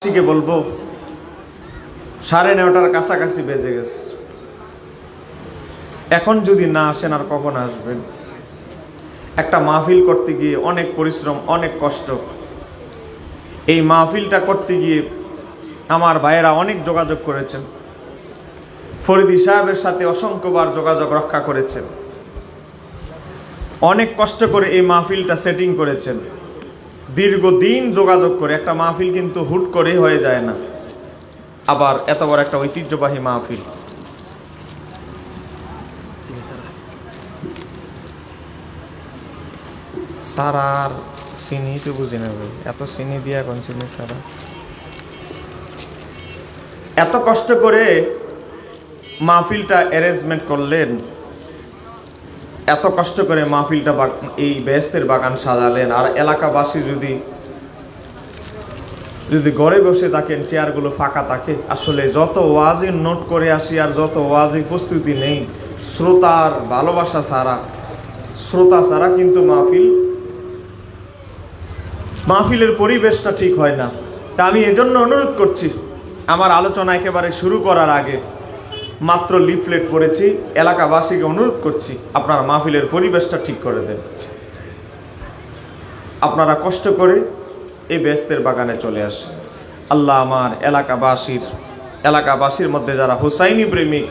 কে বলবো 9:30টার কাছাকাছি বেজে গেছে। এখন যদি না আসেন আর কখন আসবেন? একটা মাহফিল করতে গিয়ে অনেক পরিশ্রম, অনেক কষ্ট। এই মাহফিলটা করতে গিয়ে আমার ভাইয়েরা অনেক যোগাযোগ করেছেন, ফরিদি সাহেবের সাথে অসংখ্যবার যোগাযোগ রক্ষা করেছেন, অনেক কষ্ট করে এই মাহফিলটা সেটিং করেছেন, দীর্ঘদিন যোগাযোগ করে। একটা মাহফিল কিন্তু হুট করে হয়ে যায় না, আবার এত বড় একটা ঐতিহ্যবাহী মাহফিল। সারার চিনি তো বুঝি না ভাই, এত চিনি দিয়ে এখন চিনি সারা। এত কষ্ট করে মাহফিলটা অ্যারেঞ্জমেন্ট করলেন, এত কষ্ট করে মাহফিলটা এই বেহেশতের বাগান সাজালেন। আর এলাকাবাসী যদি ঘরে বসে থাকেন, চেয়ারগুলো ফাঁকা থাকে, আসলে যত ওয়াজি নোট করে আসি আর যত ওয়াজি প্রস্তুতি নেই, শ্রোতার ভালোবাসা ছাড়া, শ্রোতা ছাড়া কিন্তু মাহফিলের পরিবেশটা ঠিক হয় না। তা আমি এজন্য অনুরোধ করছি, আমার আলোচনা একেবারে শুরু করার আগে মাত্র লিফলেট পড়েছি, এলাকাবাসীকে অনুরোধ করছি আপনারা মাহফিলের পরিবেশটা ঠিক করে দেন। আপনারা কষ্ট করে এই বেহেশতের বাগানে চলে আসেন। আল্লাহ আমার এলাকাবাসীর মধ্যে যারা হুসাইনি প্রেমিক,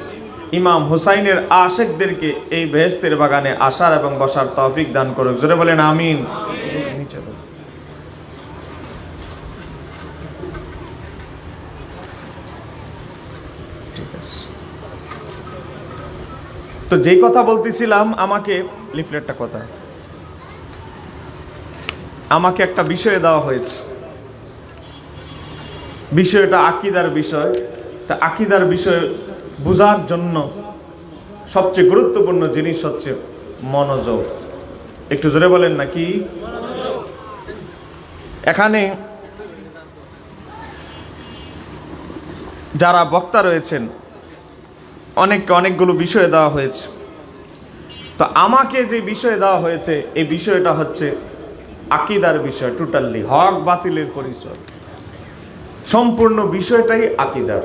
ইমাম হুসাইনের আশেকদেরকে এই বেহেশতের বাগানে আসার এবং বসার তৌফিক দান করুক। জোরে বলেন আমিন। ঠিক আছে, তো যেই কথা বলতেছিলাম, আমাকে লিফলেটটা কথা, আমাকে একটা বিষয় দেওয়া হয়েছে। বিষয়টা আকীদার বিষয়। তা আকীদার বিষয় বোঝার জন্য সবচেয়ে গুরুত্বপূর্ণ জিনিস হচ্ছে মনোযোগ। একটু জোরে বলেন না কি? এখানে যারা বক্তা রয়েছেন, অনেকগুলো বিষয় দেওয়া হয়েছে। তো আমাকে যে বিষয় দেওয়া হয়েছে, এই বিষয়টা হচ্ছে আকীদার বিষয়, টোটালি হক বাতিলের পরিচয়। সম্পূর্ণ বিষয়টাই আকীদার।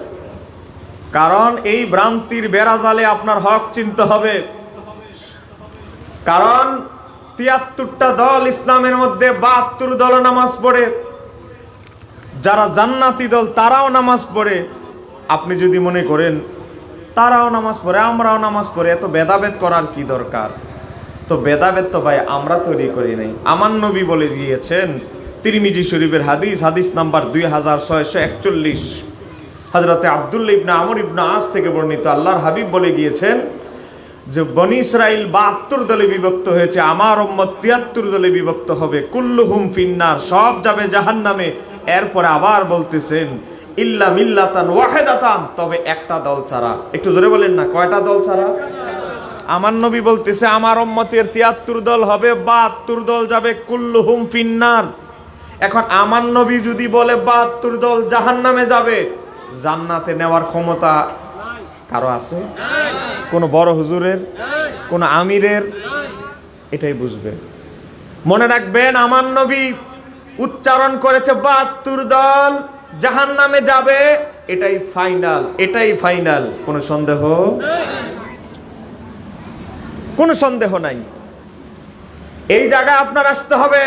কারণ এই ভ্রান্তির বেড়াজালে আপনার হক চিনতে হবে। কারণ ৭৩টা দল ইসলামের মধ্যে, ৭২ দল নামাজ পড়ে। যারা জান্নাতি দল তারাও নামাজ পড়ে। আপনি যদি মনে করেন তারাও নামাজ পড়ে, আমরাও নামাজ পড়ে, এত ভেদাভেদ করার কি দরকার? তো ভেদাভেদ তো ভাই আমরা তৈরি করি নাই। আমার নবী বলে গিয়েছেন, তিরমিজি শরীফের হাদিস নাম্বার 2641, হযরতে আব্দুল্লাহ ইবনে আমর ইবনে আস থেকে বর্ণিত, আল্লাহর হাবিব বলে গিয়েছেন যে বনী ইসরাইল ৭২ দলে বিভক্ত হয়েছে, আমার উম্মত ৭৩ দলে বিভক্ত হবে, কুল্লুহুম ফিন্নার, সব যাবে জাহান্নামে। এরপরে আবার বলতেছেন ইল্লা মিল্লাতান ওয়াহিদাতান, তবে একটা দল ছাড়া। একটু জোরে বলেন না, কয়টা দল ছাড়া? আমার নবী বলতেছে আমার উম্মতের ৭৩ দল হবে, ৭২ দল যাবে, কুল্লুহুম ফিন্নার। এখন আমার নবী যদি বলে ৭২ দল জাহান্নামে যাবে, জান্নাতে নেওয়ার ক্ষমতা কারো আছে? কোন বড় হুজুরের, কোন আমিরের? এটাই বুঝবেন, মনে রাখবেন। আমার নবী উচ্চারণ করেছে ৭২ দল জাহান্নামে যাবে, এটাই ফাইনাল, কোনো সন্দেহ নাই। এই জায়গায় আপনার আসতে হবে।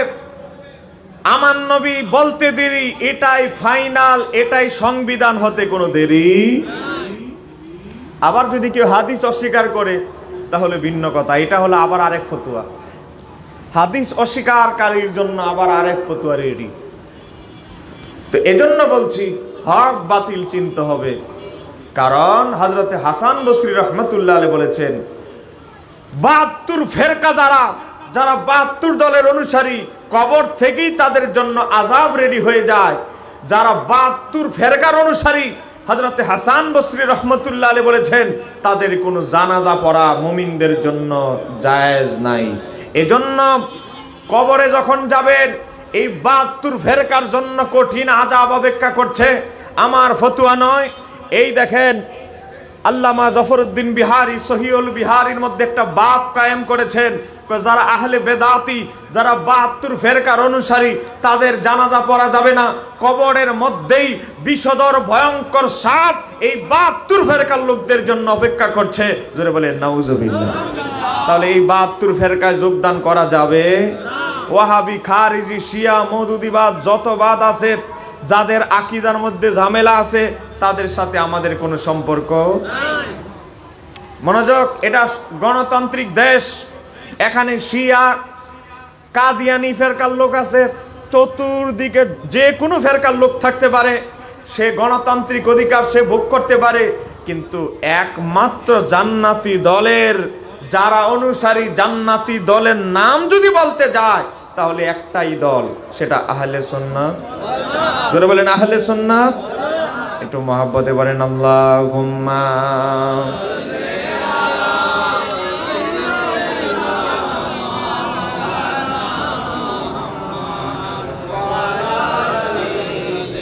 আমার নবী বলতে দেরি, এটাই ফাইনাল, এটাই সংবিধান হতে কোনো দেরি। আবার যদি কেউ হাদিস অস্বীকার করে তাহলে ভিন্ন কথা, এটা হলো আবার আরেক ফতোয়া। হাদিস অস্বীকারীর জন্য আবার আরেক ফতোয়া রেডি। তো এজন্য বলছি হক বাতিল চিনতে হবে। কারণ হযরতে হাসান বসরি রহমাতুল্লাহ আলাইহি বলেছেন, ৭২ ফেরকা যারা ৭২ দলের অনুসারী, কবর থেকেই তাদের জন্য আযাব রেডি হয়ে যায়। যারা ৭২ ফেরকার অনুসারী, হযরতে হাসান বসরি রহমাতুল্লাহ আলাইহি বলেছেন, তাদের কোনো জানাজা পড়া মুমিনদের জন্য জায়েজ নাই। এজন্য কবরে যখন যাবেন, এই ৭২ ফেরকার জন্য কঠিন আযাব অপেক্ষা করছে। আমার ফতোয়া নয়। এই দেখেন, আল্লামা জফরউদ্দিন বিহারী সহিহুল বিহারীর মধ্যে একটা বাব কায়েম করেছেন, যারা আহলে বেদাতি, যারা 72 ফেরকার অনুসারী, তাদের জানাজা পড়া যাবে না। কবরের মধ্যেই বিষধর ভয়ঙ্কর সাপ এই 72 ফেরকার লোকদের জন্য অপেক্ষা করছে। জোরে বলেন নাউজুবিল্লাহ। তাহলে এই 72 ফেরকায় যোগদান করা যাবে? ওয়াহাবি, খারিজি, শিয়া, মওদুদিবাদ, যত বাদ আছে, যাদের আকীদার মধ্যে ঝামেলা আছে, তাদের সাথে আমাদের কোনো সম্পর্ক নাই। মনোযোগ, এটা গণতান্ত্রিক দেশ। এখানে শিয়া, কাদিয়ানি ফেরকার লোক আছে, চতুর্দিকে যে কোনো ফেরকার লোক থাকতে পারে, সে গণতান্ত্রিক অধিকার সে ভোগ করতে পারে। কিন্তু একমাত্র জান্নাতি দলের যারা অনুসারী, জান্নাতি দলের নাম যদি বলতে যায়, তাহলে একটাই দল, সেটা আহলে সুন্নাত। জোরে বলেন আহলে সুন্নাত। একটু মহব্বতে বলেন আল্লাহুম্মা।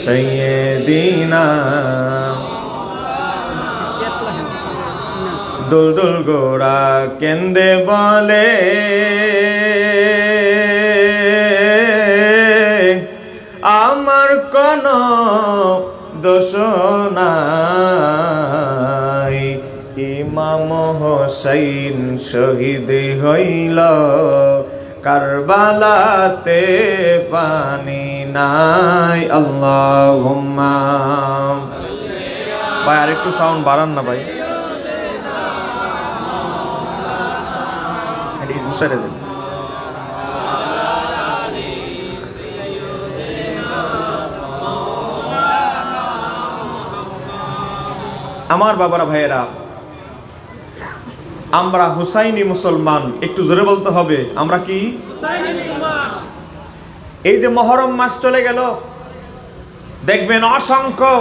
সাইয়্যিদিনা দুলদুল গোড়া কেন্দে বলে আমার কোনো দোষ নাই, ইমাম হোসেন শহীদ হইল কারবালাতে পানি নাই। আল্লাহুম্মা। ভাই আরেকটু সাউন্ড বাড়ান না ভাই, ছেড়ে দেন। আমার বাবারা, ভাইয়েরা, আমরা হুসাইনি মুসলমান। একটু জোরে বলতে হবে, আমরা কি? এই যে মুহররম মাস চলে গেল, দেখবেন অসংখ্য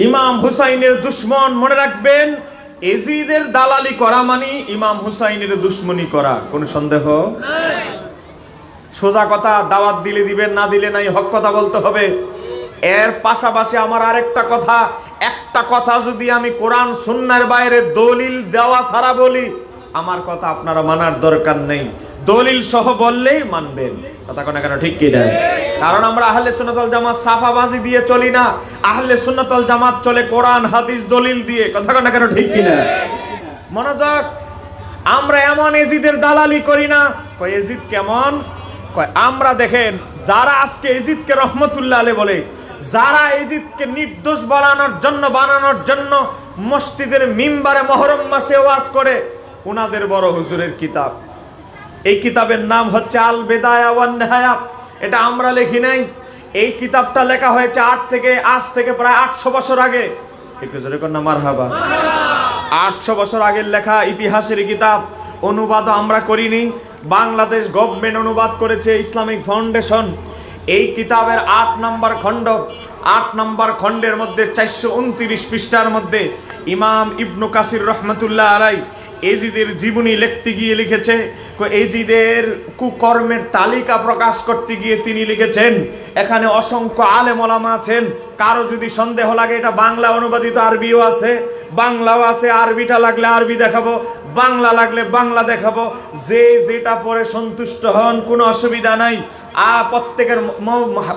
ইমাম হুসাইনের দুশমন। মনে রাখবেন, এজিদের দালালি করা মানে ইমাম হুসাইনের দুশমনি করা, কোনো সন্দেহ নাই। সোজা কথা, দাওয়াত দিলে দিবেন, না দিলে নাই, হক কথা বলতে হবে। এর পাশাপাশি আমার আরেকটা কথা, একটা কথা যদি আমি কোরআন সুন্নাহর বাইরে দলিল দেওয়া ছাড়া বলি, আমার কথা আপনারা মানার দরকার নেই, দলিল সহ বললেই মানবেন। কথা কোন কেন, ঠিক কি না? কারণ আমরা আহলে সুন্নাত ওয়াল জামাত সাফাবাজি দিয়ে চলি না, আহলে সুন্নাত ওয়াল জামাত চলে কোরআন হাদিস দলিল দিয়ে। কথা কোন কেন, ঠিক কি না? মনোযোগ, আমরা এমন এজিদের দালালি করি না। কয় এজিদ কেমন? কয় আমরা দেখেন, যারা আজকে এজিদকে রহমতুল্লাহ আলাইহি বলে, যারা এজিদকে নির্দোষ বানানোর জন্য মসজিদের মিম্বারে মুহররম মাসে ওয়াজ করে, ওনাদের বড় হুজুরের কিতাব, এই কিতাবের নাম হচ্ছে আল বিদায়া ওয়ান নিহায়া। এটা আমরা লিখি নাই, এই কিতাবটা লেখা হয়েছে আজ থেকে প্রায় 800 বছর আগে। একটু জোরে কর না মারহাবা। 800 বছর আগের লেখা ইতিহাসের কিতাব। অনুবাদও আমরা করিনি, বাংলাদেশ গভর্নমেন্ট অনুবাদ করেছে, ইসলামিক ফাউন্ডেশন। এই কিতাবের 8 নম্বর খণ্ডের মধ্যে 429 পৃষ্ঠার মধ্যে ইমাম ইবনু কাসির রহমতুল্লাহ আলাইহি এজিদের জীবনী লিখতে গিয়ে লিখেছে, এজিদের কুকর্মের তালিকা প্রকাশ করতে গিয়ে তিনি লিখেছেন, এখানে অসংখ্য আলেম ওলামা আছেন, কারো যদি সন্দেহ লাগে, এটা বাংলা অনুবাদিত, আরবিও আছে, বাংলাও আছে, আরবিটা লাগলে আরবি দেখাবো, বাংলা লাগলে বাংলা দেখাবো, যে যেটা পড়ে সন্তুষ্ট হন, কোনো অসুবিধা নাই।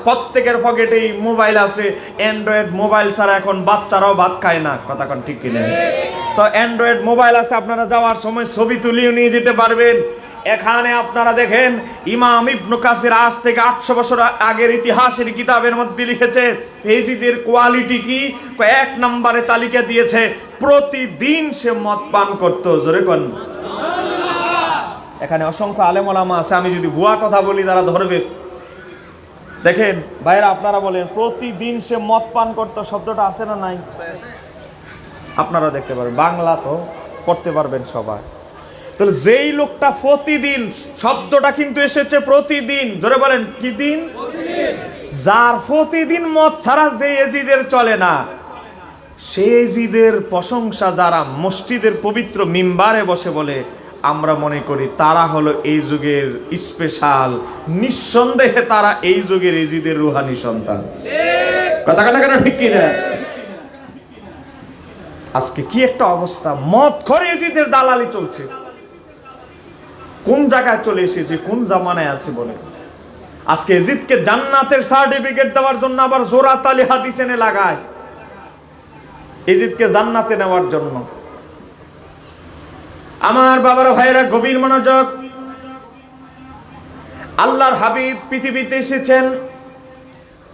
প্রত্যেকের পকেটেই মোবাইল আছে, অ্যান্ড্রয়েড মোবাইল ছাড়া এখন বাচ্চারাও ভাত খায় না। কথা কোন ঠিক কিনা? তো অ্যান্ড্রয়েড মোবাইল আছে, আপনারা যাওয়ার সময় ছবি তুলিয়ে নিয়ে যেতে পারবেন। এখানে আপনারা দেখেন, ইমাম ইবনু কাসির আজ থেকে 800 বছর আগের ইতিহাসের কিতাবের মধ্যে লিখেছে এজিদের কোয়ালিটি কি। 1 নম্বরে তালিকা দিয়েছে, প্রতিদিন সে মদ পান করত। জোরে কোন। এখানে অসংখ্য আলেম ওলামা আছে, আমি যদি ভুয়া কথা বলি তারা ধরবে। দেখেন ভাইরা, আপনারা বলেন, প্রতিদিন সে মদ পান করত শব্দটা আছে না নাই? আপনারা দেখতে পারবেন, বাংলা তো পড়তে পারবেন সবাই। তাহলে যেই লোকটা প্রতিদিন, শব্দটা কিন্তু এসেছে প্রতিদিন। জোরে বলেন, কি দিন? যার প্রতিদিন মদ ছাড়া যে এজিদের চলে না, সেই এজিদের প্রশংসা যারা মসজিদের পবিত্র মিম্বারে বসে বলে, আমরা মনে করি তারা হলো এই যুগের স্পেশাল। নিঃসন্দেহে তারা এই যুগের এজিদের রুহানি সন্তান। কথা কথা কেন, ঠিক কিনা? আজকে কি একটা অবস্থা, মদ খোর এজিদের দালালি চলছে। কোন জায়গায় চলে এসেছি, কোন জামানায় আছি বলে। আজকে এজিদকে জান্নাতের সার্টিফিকেট দেওয়ার জন্য আবার জোড়া তালি হাদিস এনে লাগায়, এজিদকে জান্নাতে নেওয়ার জন্য। আমার বাবার ভাইয়েরা গভীর মনোযোগ। আল্লাহর হাবিব পৃথিবীতে এসেছেন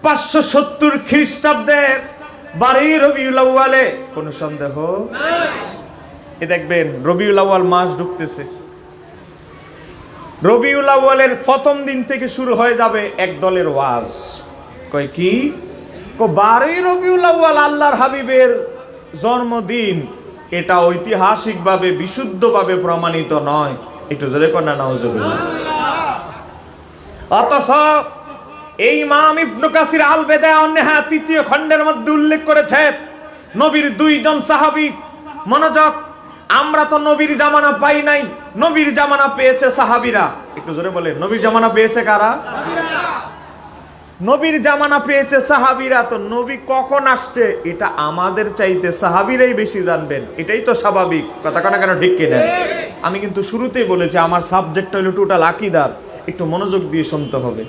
570 খ্রিস্টাব্দে 12 রবিউল আউয়ালে, কোনো সন্দেহ নাই। এ দেখবেন রবিউল আউয়াল মাস ঢুকতেছে, রবিউল আউয়ালের প্রথম দিন থেকে শুরু হয়ে যাবে এক দলের ওয়াজ। কয় কি? 12 রবিউল আউয়াল আল্লাহর হাবিবের জন্মদিন, এটা ঐতিহাসিকভাবে বিশুদ্ধভাবে প্রমাণিত নয়। একটু জোরে কর না নাউজুবিল্লাহ। অথচ এই ইমাম ইবনে কাসির আল বিদায়া ওয়ান নিহায়া 3য় খণ্ডের মধ্যে উল্লেখ করেছে নবীর 2 জন সাহাবী। মনোযোগ, আমরা তো নবীর জামানা পাই নাই, নবীর জামানা পেয়েছে সাহাবীরা। একটু জোরে বলেন, নবীর জামানা পেয়েছে কারা? নবীর জামানা পেয়েছে সাহাবীরা। তো নবী কখন আসছে এটা আমাদের চাইতে সাহাবীরাই বেশি জানবেন, এটাই তো স্বাভাবিক। কথা কানা কেন ঠিক কিনা? আমি কিন্তু শুরুতেই বলেছি আমার সাবজেক্ট হলো টোটাল আকীদার, একটু মনোযোগ দিয়ে শুনতে হবে।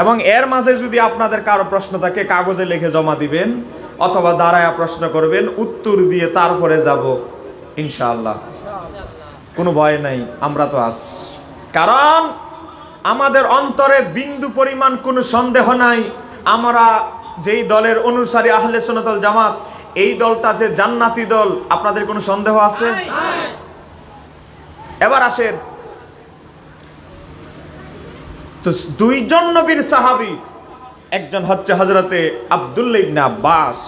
এবং এর মাঝে যদি আপনাদের কারো প্রশ্ন থাকে কাগজে লিখে জমা দিবেন অথবা দাঁড়ায়া প্রশ্ন করবেন, উত্তর দিয়ে তারপরে যাব ইনশাআল্লাহ। কোনো ভয় নাই, আমরা তো আছি। কারণ আমাদের অন্তরে বিন্দু পরিমাণ কোনো সন্দেহ নাই আমরা যেই দলের অনুসারী আহলে সুন্নাত ওয়াল জামাত, এই দলটা যে জান্নাতি দল। আপনাদের কোনো সন্দেহ আছে? এবার আসেন, তো 2 জন নবীর সাহাবী, একজন হচ্ছে হযরতে আব্দুল্লাহ ইবনে আব্বাস,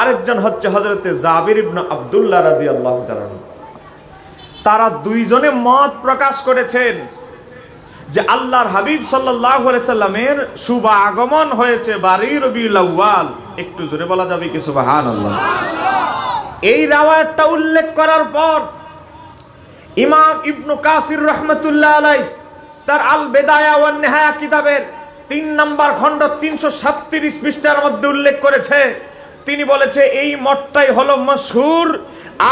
আরেকজন হচ্ছে হযরতে জাবির ইবনে আব্দুল্লাহ রাদিয়াল্লাহু তাআলা। তারা 2 জনে মত প্রকাশ করেছেন যে আল্লাহর হাবিব সাল্লাল্লাহু আলাইহি সাল্লামের শুভ আগমন হয়েছে 12 রবিউল আউয়াল। একটু জোরে বলা যাবে কি সুবহানাল্লাহ? এই রাওয়ায়াতটা উল্লেখ করার পর ইমাম ইবনে কাসির রাহমাতুল্লাহ আলাইহি তার আল বিদায়া ওয়ান নিহায়া কিতাবের 3 নম্বর খণ্ড 337 পৃষ্ঠার মধ্যে উল্লেখ করেছে। তিনি বলেছে এই মতটাই হলো মশহুর।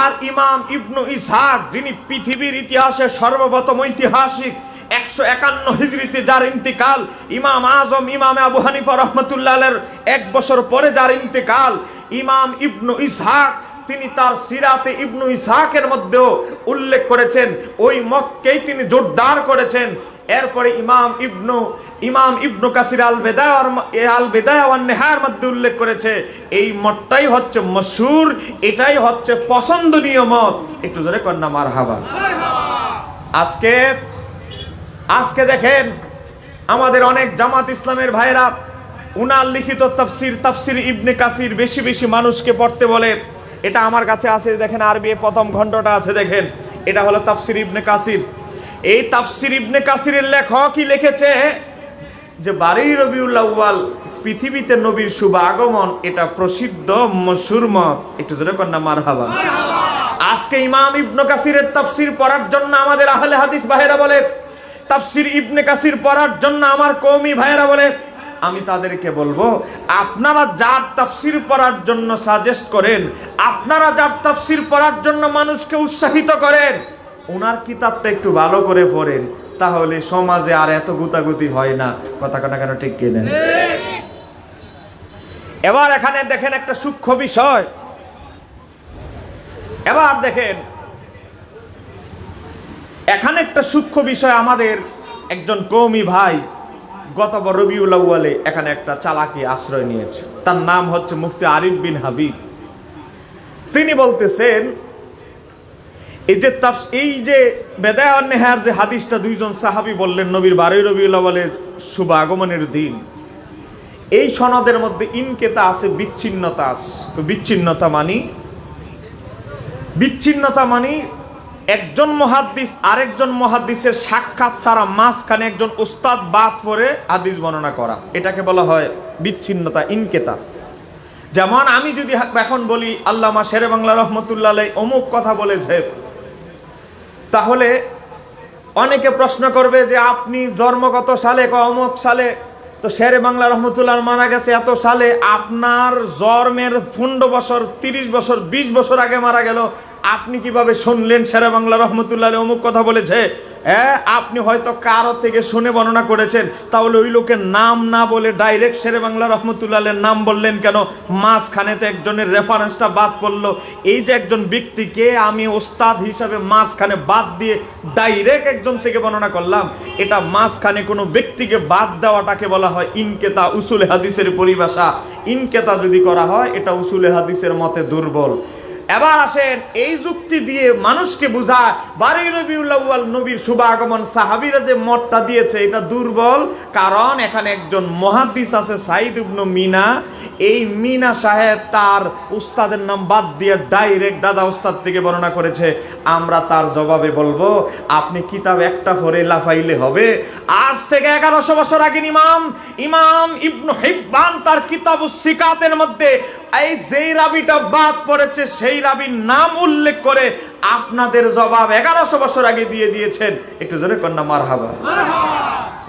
আর ইমাম ইবনে ইসহাক, যিনি পৃথিবীর ইতিহাসে সর্বপ্রথম ঐতিহাসিক 151 হিজরিতে যার ইন্তিকাল, ইমাম আজম ইমাম আবু হানিফা রাহমাতুল্লাহ আলাইহির 1 বছর পরে যার ইন্তিকাল, ইমাম ইবনে ইসহাক তিনি তার সিরাতে ইবনে ইসহাকের মধ্যেও উল্লেখ করেছেন, ওই মতকেই তিনি জোরদার করেছেন। এরপরে ইমাম ইবনে কাসির আল বিদায়া ওয়ান নিহায়ার মধ্যে উল্লেখ করেছে এই মতটাই হচ্ছে মশহুর, এটাই হচ্ছে পছন্দনীয় মত। একটু জোরে কর না মারহাবা। আজকে দেখেন আমাদের অনেক জামাত ইসলামের ভাইরা উনার লিখিত তাফসির ইবনে কাসির বেশি বেশি মানুষকে পড়তে বলে। এটা আমার কাছে আছে, দেখেন আরবি প্রথম খণ্ডটা আছে, দেখেন এটা হলো তাফসির ইবনে কাসির। এই তাফসির ইবনে কাসিরের লেখকই লিখেছে যে 12 রবিউল আউয়াল পৃথিবীতে নবীর শুভ আগমন, এটা প্রসিদ্ধ মশহুর মত। একটু জোরে কর না মারহাবা। আজকে ইমাম ইবনে কাসিরের তাফসির পড়ার জন্য আমাদের আহলে হাদিস ভাইরা বলে, তাফসির ইবনে কাসির পড়ার জন্য আমার কওমি ভাইরা বলে, আমি তাদেরকে বলবো আপনারা যার তাফসির পড়ার জন্য সাজেস্ট করেন, আপনারা যার তাফসির পড়ার জন্য মানুষকে উৎসাহিত করেন, ওনার কিতাবটা একটু ভালো করে পড়েন, তাহলে সমাজে আর এত গুতাগুতি হয় না। কথা কানা কেন ঠিক কিনা? এবার এখানে দেখেন একটা সূক্ষ্ম বিষয়। এবার দেখেন এখানে একটা সূক্ষ্ম বিষয়। আমাদের একজন কওমি ভাই গত রবিউল আউয়ালে এখানে একটা চালাকি আশ্রয় নিয়েছে, তার নাম হচ্ছে মুফতি আরিফ বিন হাবিব। তিনি বলতেছেন এই যে বিদায়া ওয়ান নিহায়ার যে হাদিসটা 2 জন সাহাবী বললেন নবীর 12 রবিউল আউয়ালের শুভ আগমনের দিন, এই সনদের মধ্যে ইনকেতা আছে, বিচ্ছিন্নতা আছে। বিচ্ছিন্নতা মানি একজন মুহাদ্দিস আরেকজন মুহাদ্দিসের সাক্ষাৎ ছাড়া মাঝখানে একজন উস্তাদ বাদ পড়ে হাদিস বর্ণনা করা, এটাকে বলা হয় বিচ্ছিন্নতা, ইনকেতা। যেমন আমি যদি এখন বলি আল্লামা শেরে বাংলা রহমতুল্লাহ আলাইহি অমুক কথা বলেছে, তাহলে অনেকে প্রশ্ন করবে যে আপনি জন্মগত সালে অমুক সালে, তো শেরে বাংলা রহমতুল্লাহ মারা গেছে এত সালে, আপনার জন্মের 15 বছর 30 বছর 20 বছর আগে মারা গেল, আপনি কিভাবে শুনলেন শেরে বাংলা রহমতুল্লাহ অমুক কথা বলেছে? আপনি হয়তো কারো থেকে শুনে বর্ণনা করেছেন, তাহলে ওই লোকের নাম না বলে ডাইরেক্ট শেরে বাংলা রহমতুল্লাহের নাম বললেন কেন? মাঝখানে তো একজনের রেফারেন্সটা বাদ পড়লো। এই যে একজন ব্যক্তিকে আমি ওস্তাদ হিসাবে মাঝখানে বাদ দিয়ে ডাইরেক্ট একজন থেকে বর্ণনা করলাম, এটা মাঝখানে কোনো ব্যক্তিকে বাদ দেওয়াটাকে বলা হয় ইনকেতা। উসুলে হাদিসের পরিভাষা, ইনকেতা যদি করা হয় এটা উসুলে হাদিসের মতে দুর্বল। এবার আসেন, এই যুক্তি দিয়ে মানুষকে বোঝায় 12 রবিউল আউয়াল নবীর শুভ আগমন সাহাবীরা যে মতটা দিয়েছে এটা দুর্বল। কারণ এখানে একজন মুহাদ্দিস আছে সাইদ ইবনে মিনা, এই মিনা সাহেব তার উস্তাদের নাম বাদ দিয়ে ডাইরেক্ট দাদা উস্তাদ থেকে বর্ণনা করেছে। আমরা তার জবাবে বলবো, আপনি কিতাব একটা পড়ে লাফাইলে হবে? আজ থেকে 1100 বছর আগে ইমাম ইবনে হিব্বান তার কিতাবুস সিকাতের মধ্যে এই যেই রাবিটা বাদ পড়েছে সেই রাবির নাম উল্লেখ করে আপনাদের জবাব 1100 বছর আগে দিয়ে দিয়েছেন। একটু জোরে কন্যা মারহাবা।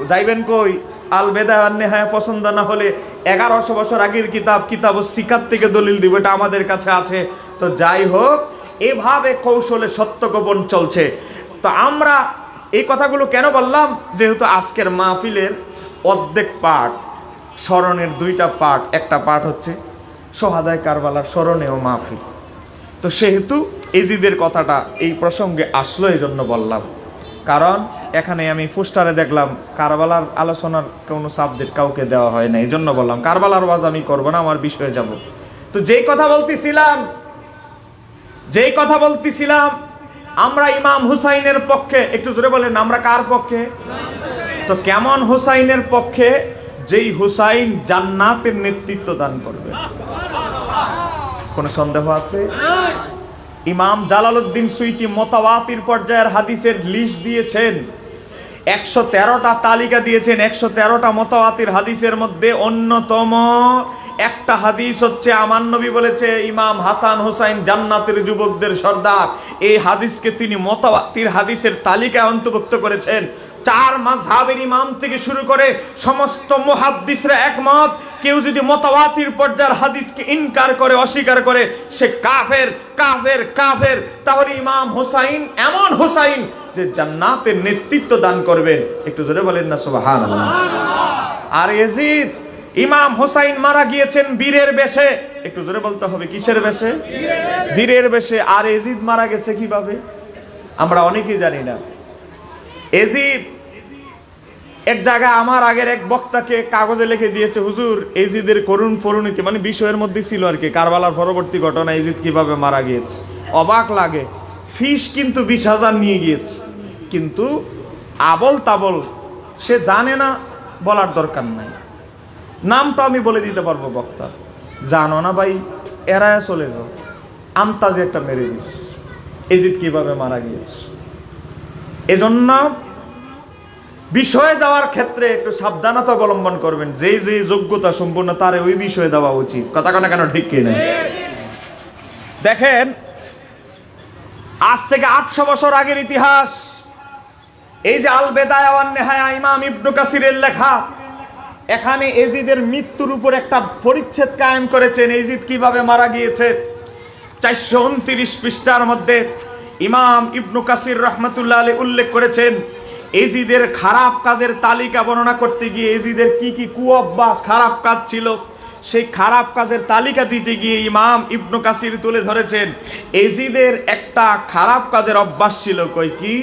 যাইবেন কই? আল বেদা ওয়ান নেহায়া পছন্দ না হলে 1100 বছর আগের কিতাবুস সিকাত থেকে দলিল দিব, এটা আমাদের কাছে আছে। তো যাই হোক, এভাবে কৌশলে সত্য গোপন চলছে। তো আমরা এই কথাগুলো কেন বললাম? যেহেতু আজকের মাহফিলের অর্ধেক পাঠ স্মরণের, 2টা পাঠ, একটা পাঠ হচ্ছে শহাদায়ে কারবালার স্মরণেও মাহফিল। তো সেহেতু এজিদের কথাটা এই প্রসঙ্গে আসলো, এই জন্য বললাম। কারণ এখানে আমি পোস্টারে দেখলাম কারবালার আলোচনার কোনো সাবজেক্ট কাউকে দেওয়া হয় না, এই জন্য বললাম কারবালার ওয়াজ আমি করবো না, আমার বিষয়ে যাব। তো যেই কথা বলতেছিলাম আমরা ইমাম হুসাইনের পক্ষে। একটু জোরে বলেন, আমরা কার পক্ষে? তো কেমন হুসাইনের পক্ষে? যেই হুসাইন জান্নাতের নেতৃত্ব দান করবে। কোনো সন্দেহ আছে? ইমাম জালালউদ্দিন সুয়ুতী মুতাওয়াতির পর্যায়ের হাদিসের লিস্ট দিয়েছেন, 113টা তালিকা দিয়েছেন। 113টা মুতাওয়াতির হাদিসের মধ্যে অন্যতম একটা হাদিস হচ্ছে আমার নবী বলেছে ইমাম হাসান হুসাইন জান্নাতের যুবকদের সর্দার। এই হাদিসকে তিনি মুতাওয়াতির হাদিসের তালিকায় অন্তর্ভুক্ত করেছেন। 4 মাযহাবের ইমাম থেকে শুরু করে সমস্ত মুহাদ্দিসরা একমত, কেউ যদি মুতাওয়াতির পর্যায়ের হাদিসকে ইনকার করে, অস্বীকার করে, সে কাফের কাফের কাফের। তাহলে ইমাম হুসাইন এমন হুসাইন যে জান্নাতের নেতৃত্ব দান করবেন। একটু জোরে বলেন না সুবহানাল্লাহ। আর ইয়াজিদ, ইমাম হুসাইন মারা গিয়েছেন বীরের বেশে। একটু জোরে বলতে হবে, কিসের বেশে? বীরের বেশে। আর ইয়াজিদ মারা গেছে কিভাবে আমরা অনেকেই জানি না। ইয়াজিদ এক জায়গায় আমার আগের এক বক্তাকে কাগজে লিখে দিয়েছে, হুজুর ইয়াজিদের করুণ পরিণতি, মানে বিষয়ের মধ্যে ছিল আর কি, কারবালার পরবর্তী ঘটনা, ইয়াজিদ কিভাবে মারা গিয়েছে। অবাক লাগে, ফিস কিন্তু 20,000 নিয়ে গিয়েছে, কিন্তু আবল তাবল সে জানে না, বলার দরকার নাই। নামটা আমি বলে দিতে পারবো বক্তা, জানো না ভাই, এরায় চলে যাও, আন্তাজে একটা মেরে দিস ইয়াজিদ কিভাবে মারা গিয়েছে। এজন্য বিষয় দেওয়ার ক্ষেত্রে একটু সাবধানতা অবলম্বন করবেন। যেই যে যোগ্যতা সম্পূর্ণ তারে ওই বিষয়ে দেওয়া উচিত। কথা কেন কেন ঠিক কিনা? দেখেন, আজ থেকে 800 বছর আগের ইতিহাস। এই যে আল বেদায়া ওয়ান নেহায়া ইমাম ইবনে কাসিরের লেখা, এখানে ইয়াজিদের মৃত্যুর উপর একটা পরিচ্ছেদ কায়েম করেছেন। ইয়াজিদ কিভাবে মারা গিয়েছে 429 পৃষ্ঠার মধ্যে ইমাম ইবনে কাসির রাহমাতুল্লাহ আলাইহি উল্লেখ করেছেন। ইয়াজিদের খারাপ কাজের তালিকা বর্ণনা করতে গিয়ে ইয়াজিদের কি কি কুঅভ্যাস, খারাপ কাজ ছিল, সেই খারাপ কাজের তালিকা দিতে গিয়ে ইমাম ইবনে কাসির তুলে ধরেছেন ইয়াজিদের একটা খারাপ কাজের অভ্যাস ছিল। কই কি?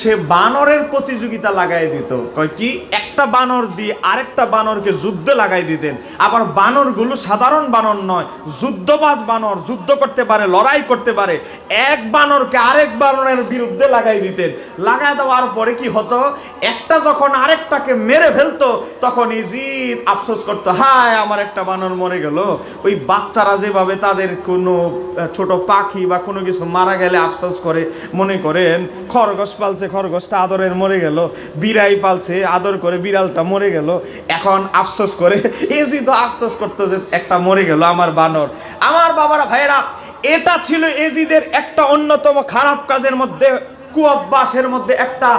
সে বানরের প্রতিযোগিতা লাগাই দিত। কই কি? একটা বানর দিয়ে আরেকটা বানরকে যুদ্ধে লাগাই দিতেন। আবার বানরগুলো সাধারণ বানর নয়, যুদ্ধবাজ বানর, যুদ্ধ করতে পারে, লড়াই করতে পারে। এক বানরকে আরেক বানরের বিরুদ্ধে লাগাই দিতেন। লাগাই দেওয়ার পরে কি হতো? একটা যখন আরেকটাকে মেরে ফেলতো, তখন ইয়াজিদ আফসোস করতো, হায় আমার একটা বানর মরে গেল। ওই বাচ্চারা যেভাবে তাদের কোনো ছোট পাখি বা কোনো কিছু মারা গেলে আফসোস করে, মনে করেন খরগোশ পালছে, খরগোশটা আদরের মরে গেল, বিড়াই পালছে, আদর করে বিড়ালটা মরে গেল, এখন আফসোস করে। ইয়াজিদ আফসোস করতো যে একটা মরে গেল আমার বানর। আমার বাবারা ভাইরা, এটা ছিল ইয়াজিদের একটা অন্যতম খারাপ কাজের মধ্যে, কুঅভ্যাসের মধ্যে একটা।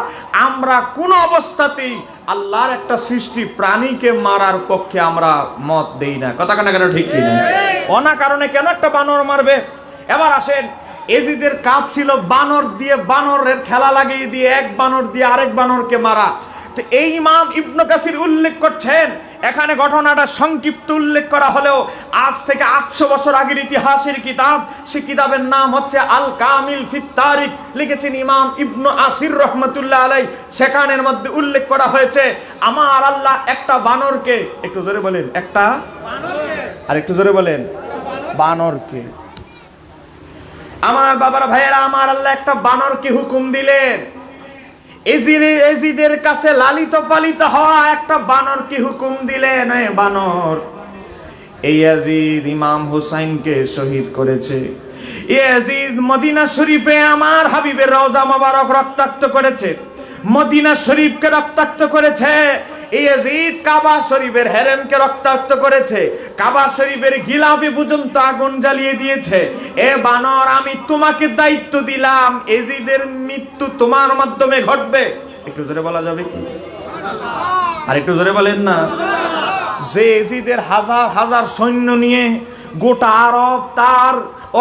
আমরা কোন অবস্থাতেই আল্লাহর একটা সৃষ্টি প্রাণীকে মারার পক্ষে আমরা মত দেই না। কথা কেন কেন ঠিক কিনা? অনা কারণে কেন একটা বানর মারবে? এবার আসেন, এজিদের কাজ ছিল বানর দিয়ে, বানরের খেলা লাগিয়ে দিয়ে এক বানর দিয়ে আরেক বানরকে মারা। তো এই ইমাম ইবনে কাসির উল্লেখ করছেন, এখানে ঘটনাটা সংক্ষিপ্ত উল্লেখ করা হলেও আজ থেকে 800 বছর আগের ইতিহাসের কিতাব, সে কিতাবের নাম হচ্ছে আল কামিল ফিত তারিখ, লিখেছেন ইমাম ইবনে আসির রহমাতুল্লাহ আলাইহি। সেখানের মধ্যে উল্লেখ করা হয়েছে আমার আল্লাহ একটা বানরকে, একটু জোরে বলেন, একটা বানরকে, আর একটু জোরে বলেন, বানরকে। আমার বাবার ভাইয়েরা, আমার আল্লাহ একটা বানরকে হুকুম দিলেন, এজিদের কাছে লালিত পালিত হওয়া একটা বানরকে হুকুম দিলেন, এই বানর এই ইয়াজিদ ইমাম হুসাইনকে শহীদ করেছে। ইয়াজিদ মদিনা শরীফে আমার হাবিবের রওজা মোবারক রক্তাক্ত করেছে, মদিনা শরীফকে রক্তাক্ত করেছে। ইয়াজিদ কাবা শরীফের হেরেমকে রক্তাক্ত করেছে, কাবা শরীফের গিলাফে পর্যন্ত আগুন জ্বালিয়ে দিয়েছে। এ বানর, আমি তোমাকে দায়িত্ব দিলাম, ইয়াজিদের মৃত্যু তোমার মাধ্যমে ঘটবে। একটু জোরে বলা যাবে কি? আর একটু জোরে বলেন না। যে ইয়াজিদের হাজার হাজার সৈন্য নিয়ে গোটা আরব তার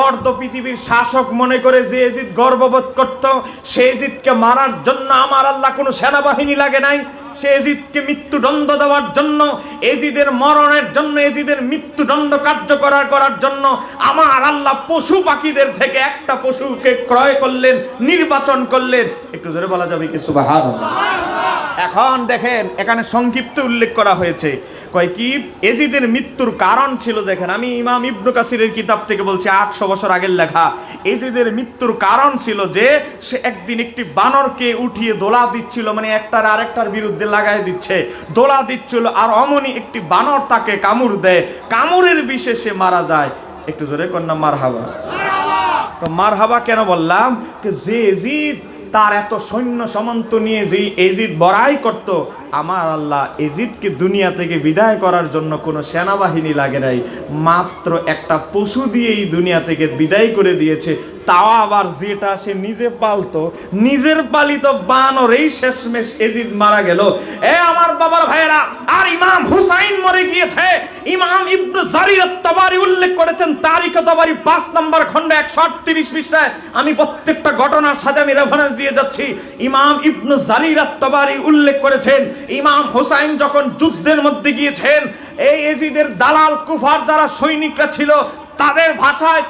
অর্ধ পৃথিবীর শাসক মনে করে যে ইয়াজিদ গর্ববোধ করত, সে ইয়াজিদকে মারার জন্য আমার আল্লাহ কোনো সেনাবাহিনী লাগে নাই। সে ইয়াজিদকে মৃত্যুদণ্ড দেওয়ার জন্য, ইয়াজিদের মরণের জন্য, ইয়াজিদের মৃত্যুদণ্ড কার্যকর করার জন্য আমার আল্লাহ পশু পাখিদের থেকে একটা পশুকে ক্রয় করলেন, নির্বাচন করলেন। একটু জোরে বলা যাবে কি সুবহানাল্লাহ? এখন দেখেন, এখানে সংক্ষিপ্ত উল্লেখ করা হয়েছে, কয় কি এজিদের মৃত্যুর কারণ ছিল। দেখেন, আমি ইমাম ইবনে কাসিরের কিতাব থেকে বলছি, 800 বছর আগের লেখা। এজিদের মৃত্যুর কারণ ছিল যে সে একদিন একটি বানরকে উঠিয়ে দোলা দিচ্ছিল, মানে একটার আরেকটার বিরুদ্ধে লাগাই দিচ্ছে, দোলা দিচ্ছিল, আর অমনি একটি বানর তাকে কামড় দেয়, কামড়ের বিষে সে মারা যায়। একটু জোরে কন্যা মারহাবা। তো মারহাবা কেন বললাম? যে এজিদ তার এত সৈন্য সামন্ত নিয়ে যে এজিদ বড়াই করত, আমার আল্লাহ এজিদকে দুনিয়া থেকে বিদায় করার জন্য কোনো সেনাবাহিনী লাগে নাই, মাত্র একটা পশু দিয়েই দুনিয়া থেকে বিদায় করে দিয়েছে। তাও আবার যেটা সে নিজে পালতো, নিজের পালিত বানরেই শেষমেশ এজিদ মারা গেল। এ আমার বাবার ভাইয়েরা, আর ইমাম হুসাইন মরে গিয়েছে। ইমাম ইবনে জারির আত-তাবারি উল্লেখ করেছেন, তারিখ তাবারি 5 নম্বর খণ্ড 138 পৃষ্ঠায়। আমি প্রত্যেকটা ঘটনার সাথে আমি রেফারেন্স দিয়ে যাচ্ছি। ইমাম ইবনে জারির আত-তাবারি উল্লেখ করেছেন, ইমাম হুসাইন যখন যুদ্ধের মধ্যে গিয়েছেন, এই এজিদের দালাল কুফার যারা সৈনিকরা ছিল,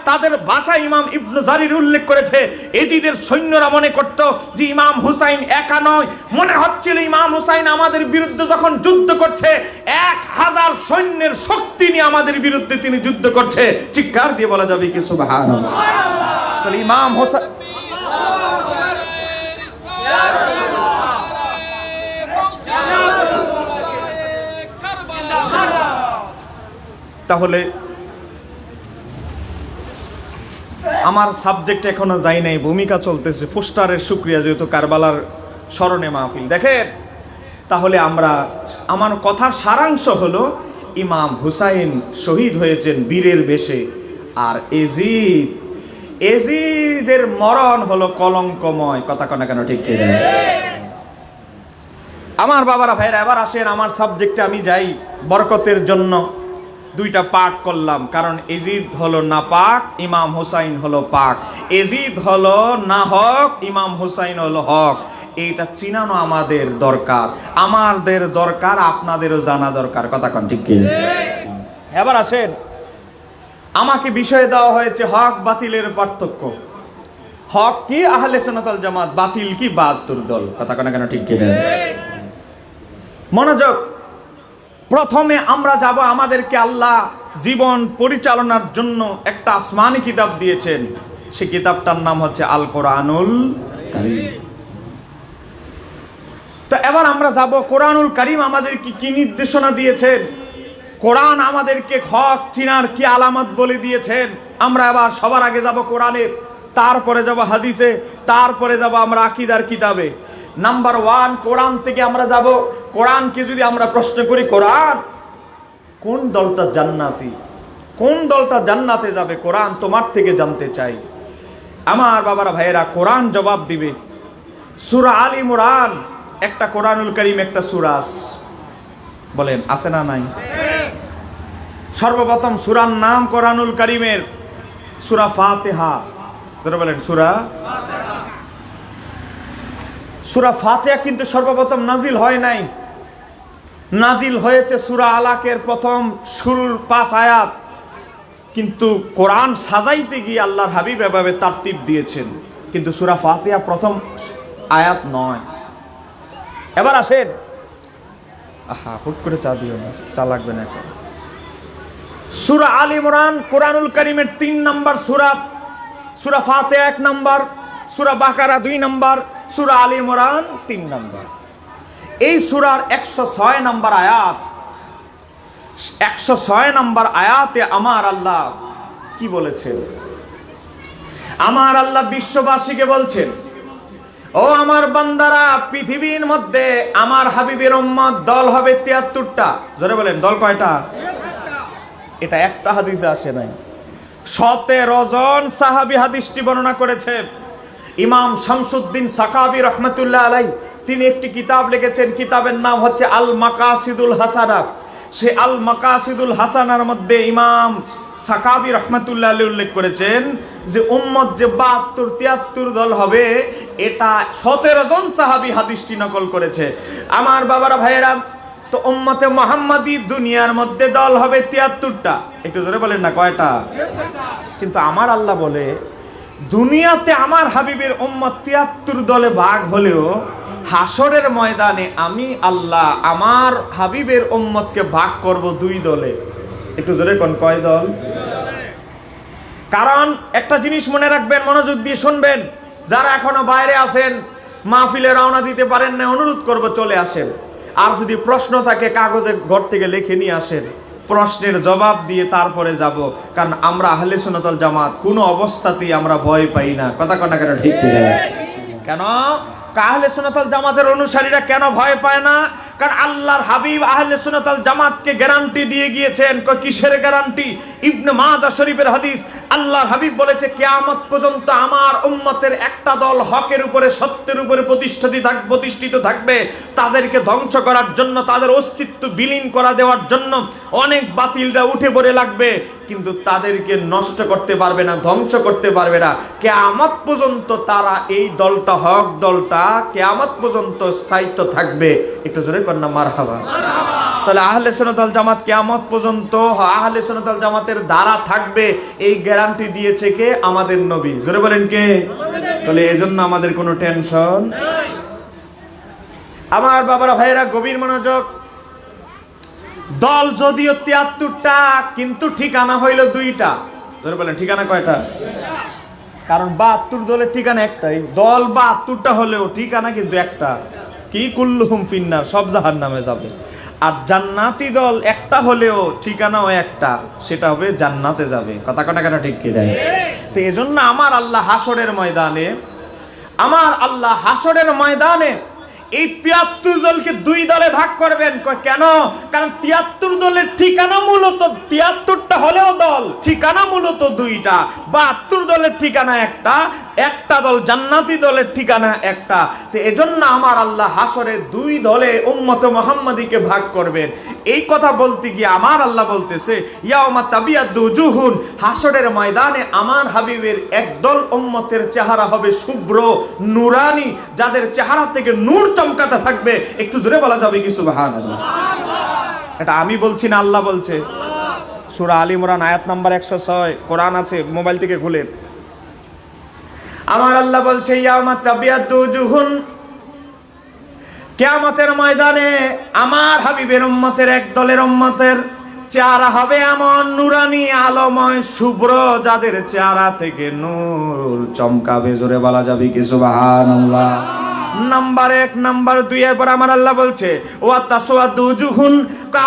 তাদের ভাষায় ইমাম ইবনে জারির উল্লেখ করেছে, এজিদের সৈন্যরা মনে করত যে ইমাম হুসাইন একা নয়, মনে হচ্ছিল ইমাম হুসাইন আমাদের বিরুদ্ধে যখন যুদ্ধ করছে 1000 সৈন্যের শক্তি নিয়ে আমাদের বিরুদ্ধে তিনি যুদ্ধ করছে। চিৎকার দিয়ে বলা যাবে কি সুবহানাল্লাহ? তাহলে ইমাম হুসাইন, তাহলে আমার সাবজেক্ট এখনো যাই নাই, ভূমিকা চলতেছে, পোস্টারের শুকরিয়া, যেহেতু কারবালার স্মরণে মাহফিল। দেখেন, তাহলে আমার কথার সারাংশ হলো, ইমাম হুসাইন শহীদ হয়েছেন বীরের বেশে, আর এজিদের মরণ হলো কলঙ্কময়। কথা কনা কেন? ঠিক কি? আমার বাবারা ভাইরা, এবার আসেন আমার সাবজেক্টে আমি যাই। বরকতের জন্য 2টা পাক করলাম, কারণ এজিদ হলো নাপাক, ইমাম হুসাইন হলো পাক। এজিদ হলো না হক, ইমাম হুসাইন হলো হক। এইটা চিনানো আমাদের দরকার, আপনাদেরও জানা দরকার। কথা কোন ঠিক কি? এবার আসেন, আমাকে বিষয় দেওয়া হয়েছে হক বাতিলের পার্থক্য। হক কি? আহলে সুন্নাত ওয়াল জামাত। বাতিল কি? 72 দল। কথা কোন কেন? ঠিক কি? মনোযোগ। প্রথমে আমরা যাব, আমাদেরকে আল্লাহ জীবন পরিচালনার জন্য একটা আসমানি কিতাব দিয়েছেন, সেই কিতাবটার নাম হচ্ছে আল কোরআনুল কারীম। তো এবার আমরা যাব, কোরআনুল কারীম আমাদেরকে কি নির্দেশনা দিয়েছেন, কোরআন আমাদেরকে হক চিনার কি আলামত বলে দিয়েছেন। আমরা এবার সবার আগে যাব কোরআনে, তারপরে যাব হাদিসে, তারপরে যাব আমরা আকীদার কিতাবে। নাম্বার 1, কোরআন থেকে আমরা যাব। কোরআনকে যদি আমরা প্রশ্ন করি, কোরআন কোন দলটা জান্নাতি, কোন দলটা জান্নাতে যাবে, কোরআন তোমার থেকে জানতে চাই। আমার বাবারা ভাইয়েরা, কোরআন জবাব দিবে। সূরা আল ইমরান একটা কোরআনুল কারীম, একটা সূরা। বলেন আছে না নাই? সর্বপ্রথম সূরার নাম কোরআনুল কারীমের সূরা ফাতিহা। ধরে বলেন সূরা সূরা ফাতিহা কিন্তু সর্বপ্রথম নাজিল হয় নাই, নাজিল হয়েছে সূরা আলাকের প্রথম শুরুর 5 আয়াত। কিন্তু কোরআন সাজাইতে গিয়ে আল্লাহর হাবিব এভাবে তারতিব দিয়েছেন, কিন্তু সূরা ফাতিহা প্রথম আয়াত নয়। এবার আসেন, হুট করে চা দিও না, চা লাগবে না এখন। সূরা আল ইমরান কোরআনুল কারীমের 3 নম্বর সূরা, সূরা ফাতিহা 1 নম্বর, সূরা বাকারা 2 নম্বর, সূরা আল ইমরান 3 নম্বর। এই সূরার 106 নম্বর আয়াত, 106 নম্বর আয়াতে আমার আল্লাহ কি বলেছেন? আমার আল্লাহ বিশ্ববাসীকে বলছেন, ও আমার বান্দারা, পৃথিবীর মধ্যে আমার হাবিবের উম্মত দল হবে 73টা। জোরে বলেন, দল কয়টা? এটা একটা হাদিসে আসে নাই, 17 জন সাহাবী হাদিসটি বর্ণনা করেছে। ইমাম শামসুদ্দিন সাকাবি রহমাতুল্লাহ আলাইহি তিনি একটি কিতাব লিখেছেন, কিতাবের নাম হচ্ছে আল মাকাসিদুল হাসানা। সে আল মাকাসিদুল হাসানার মধ্যে ইমাম সাকাবি রহমাতুল্লাহ আলাইহি উল্লেখ করেছেন যে উম্মত যে 72 73 দল হবে, এটা 17 জন সাহাবী হাদিসটি নকল করেছে। আমার বাবারা ভাইয়েরা, তো উম্মতে মুহাম্মাদি দুনিয়ার মধ্যে দল হবে 73টা। একটু জোরে বলেন না, কয়টা? কিন্তু আমার আল্লাহ বলে, দুনিয়াতে আমার হাবিবের উম্মত 73 দলে ভাগ হলেও হাসরের ময়দানে আমি আল্লাহ আমার হাবিবের উম্মতকে ভাগ করব 2 দলে। একটু জোরে কোন, কয় দল? কারণ একটা জিনিস মনে রাখবেন, মনোযোগ দিয়ে শুনবেন, যারা এখনো বাইরে আছেন, মাহফিলে রওনা দিতে পারেন না, অনুরোধ করব চলে আসেন। আর যদি প্রশ্ন থাকে কাগজে ঘর থেকে লিখে নিয়ে আসেন, প্রশ্নের জবাব দিয়ে তারপরে যাব। কারণ আমরা আহলে সুন্নাত ওয়াল জামাত কোনো অবস্থাতেই আমরা ভয় পাই না। কথা কনা কেন? ঠিক কেন? আহলে সুন্নাত ওয়াল জামাতের অনুসারীরা কেন ভয় পায় না? কারণ আল্লাহর হাবিব আহলে সুন্নাত ওয়াল জামাতকে গ্যারান্টি দিয়ে গিয়েছেন। কিসের গ্যারান্টি? ইবনে মাজাহ শরীফের হাদিস। আল্লাহর হাবিব বলেছে, কিয়ামত পর্যন্ত আমার উম্মতের একটা দল হকের উপরে, সত্যের উপরে প্রতিষ্ঠিত থাকবে। তাদেরকে ধ্বংস করার জন্য, তাদের অস্তিত্ব বিলীন করা দেওয়ার জন্য অনেক বাতিলরা উঠে পড়ে লাগবে, কিন্তু তাদেরকে নষ্ট করতে পারবে না, ধ্বংস করতে পারবে না। কিয়ামত পর্যন্ত তারা, এই দলটা, হক দলটা কিয়ামত পর্যন্ত স্থায়িত্ব থাকবে। একটু জোরে কর না, মারহাবা। তাহলে আহলে সুন্নাত ওয়াল জামাত কিয়ামত পর্যন্ত আহলে সুন্নাত ওয়াল জামাতের দ্বারা থাকবে, এই গ্যারান্টি দিয়েছে কে? আমাদের নবী। জোরে বলেন কে? তাহলে এজন্য আমাদের কোনো টেনশন নাই। আমার বাবারা ভাইয়েরা, গভীর মনোযোগ। দল যদিও 73টা, কিন্তু ঠিকানা হইল 2টা। ধরে বলেন, ঠিকানা কয়টা? কারণ 72 দলের ঠিকানা একটাই। দল 72টা হলেও ঠিকানা কিন্তু একটা, কি? কুল্লুহুম ফিন্নার, সব জাহান্নামে যাবে। আর জান্নাতি দল একটা হলেও ঠিকানাও একটা, সেটা হবে জান্নাতে যাবে। কথা কনা কেন? ঠিক কি নাই? তো এজন্য আমার আল্লাহ হাসরের ময়দানে এই 73 দলকে 2 দলে ভাগ করবেন। কেন? কারণ 73 দলের ঠিকানা মূলত 73টা হলেও দল, ঠিকানা মূলত 2টা। 72 দলের ঠিকানা একটা দল, জান্নাতি দলের ঠিকানা একটা। তো এজন্য আমার আল্লাহ হাসরে 2 দলে উম্মতে মুহাম্মাদিকে ভাগ করবেন। এই কথা বলতে গিয়ে আমার আল্লাহ বলতেছে, ইয়াউমা তাবিয়াদ্দু উজুহুন, হাসরের ময়দানে আমার হাবিবের একদল উম্মতের চেহারা হবে শুভ্র, নূরানি, যাদের চেহারা থেকে নূর চমকাতে থাকবে। একটু জোরে বলা যাবে কি সুবহানাল্লাহ? এটা আমি বলছি না, আল্লাহ বলছে। সূরা আল ইমরান আয়াত নাম্বার 106, কোরআন আছে, মোবাইল থেকে খুলে। আমার আল্লাহ বলছে, ইয়াউমা তাবিয়াদ্দু উজুহুন, কিয়ামতের ময়দানে আমার হাবিবের উম্মতের একদলের উম্মতের চেহারা হবে এমন নুরানি, আলোময়, শুভ্র, যাদের চেহারা থেকে নূর চমকাবে। জোরে বলা যাবে কি সুবহানাল্লাহ? নাম্বার 1, নাম্বার 2 এরপর আমার আল্লাহ বলছে, ওয়া তাসওয়াদু উজুহুন,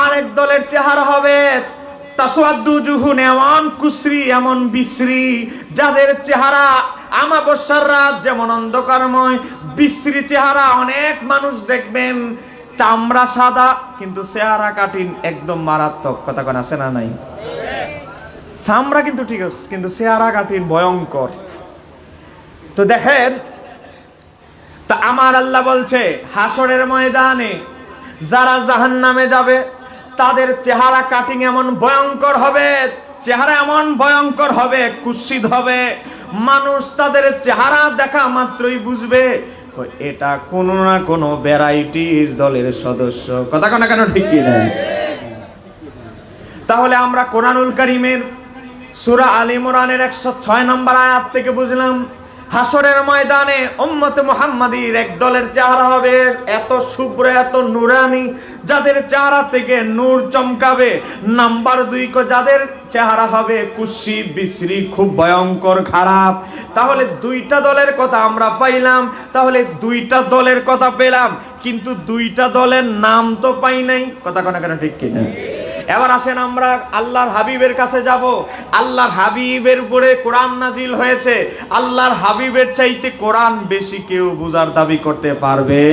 আরেক দলের চেহারা হবে তাসওয়াদু উজুহুন, এমন কুসরি, এমন বিশ্রী, যাদের চেহারা আমাবস্যার রাত যেমন অন্ধকারময়, বিশ্রী চেহারা। অনেক মানুষ দেখবেন চামড়া সাদা কিন্তু চেহারা কাঠিন, একদম মারাত্মক। কথা কোন আছে না নাই? চামড়া কিন্তু ঠিক আছে, কিন্তু চেহারা কাঠিন, ভয়ঙ্কর। তো দেখেন, তা আমার আল্লাহ বলছে, হাসরের ময়দানে যারা জাহান্নামে যাবে তাদের চেহারা কাটিং এমন ভয়ঙ্কর হবে, চেহারা এমন ভয়ঙ্কর হবে, কুৎসিত হবে, মানুষ তাদের চেহারা দেখা মাত্রই বুঝবে এটা কোনো না কোনো ভ্যারাইটিস দলের সদস্য। কথা কোনা কেন ঠিক কি না? তাহলে আমরা কোরআনুল কারীমের সূরা আলে ইমরানের 106 নম্বর আয়াত থেকে বুঝলাম হাসরের ময়দানে উম্মতে মুহাম্মাদীর এক দলের চেহারা হবে এত শুভ্র, এত নুরানি, যাদের চেহারা থেকে নূর চমকাবে। নাম্বার 2 যাদের চেহারা হবে কুৎসিত, বিশ্রী, খুব ভয়ঙ্কর, খারাপ। তাহলে 2টা দলের কথা আমরা পাইলাম, তাহলে 2টা দলের কথা পেলাম, কিন্তু 2টা দলের নাম তো পাই নাই। কথা কোনা কেন ঠিক কিনা? এবার আসেন আমরা আল্লাহর হাবিবের কাছে যাব। আল্লাহর হাবিবের উপরে কোরআন নাজিল হয়েছে, আল্লাহর হাবিবের চাইতে কোরআন বেশি কেউ বোঝার দাবি করতে পারবে?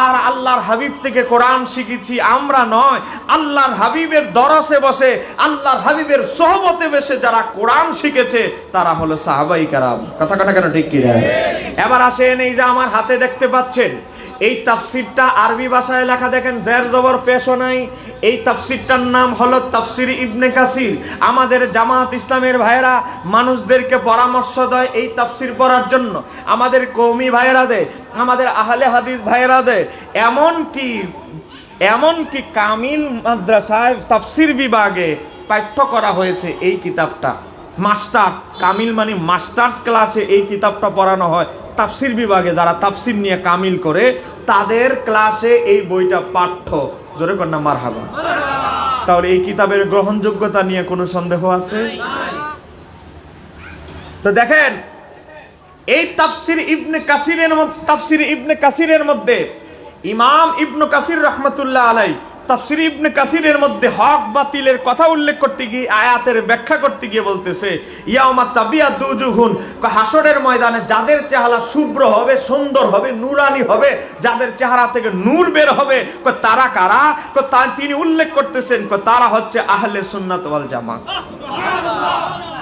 আর আল্লাহর হাবিব থেকে কোরআন শিখেছি আমরা নয়, আল্লাহর হাবিবের দরসে বসে, আল্লাহর হাবিবের সোহবতে বসে যারা কোরআন শিখেছে তারা হলো সাহাবায়ে কেরাম। কথা কেন ঠিক কি না? এবার আসেন, এই যে আমার হাতে দেখতে পাচ্ছেন এই তাফসিরটা আরবি ভাষায় লেখা, দেখেন জের জবর পেশ নাই। এই তাফসিরটার নাম হলো তাফসির ইবনে কাসির। আমাদের জামাত ইসলামের ভাইয়েরা মানুষদেরকে পরামর্শ দেয় এই তাফসির পড়ার জন্য, আমাদের কওমি ভাইয়েরা দেয়, আমাদের আহলে হাদিস ভাইয়েরা দেয়। এমনকি কামিল মাদ্রাসায় তাফসির বিভাগে পাঠ্য করা হয়েছে এই কিতাবটা। মাস্টার কামিল মানে মাস্টার্স ক্লাসে এই কিতাবটা পড়ানো হয়। তাফসির বিভাগে যারা তাফসির নিয়ে কামিল করে তাদের ক্লাসে এই বইটা পাঠ্য। জোরে কন্যা মারহাবা। তাহলে এই কিতাবের গ্রহণযোগ্যতা নিয়ে কোনো সন্দেহ আছে? তো দেখেন এই তাফসির ইবনে কাসিরের মধ্যে ইমাম ইবনে কাসির রাহমাতুল্লাহ আলাইহি তাফসির ইবনে কাসিরের মধ্যে হক বাতিলের কথা উল্লেখ করতে গিয়ে, আয়াতের ব্যাখ্যা করতে গিয়ে বলতেছে ইয়াউমা তাবিয়াদু উজুহুন, হাসরের ময়দানে যাদের চেহারা শুভ্র হবে, সুন্দর হবে, নূরানি হবে, যাদের চেহারা থেকে নূর বের হবে, তারা কারা? তিনি উল্লেখ করতেছেন তারা হচ্ছে আহলে সুন্নাত ওয়াল জামাত।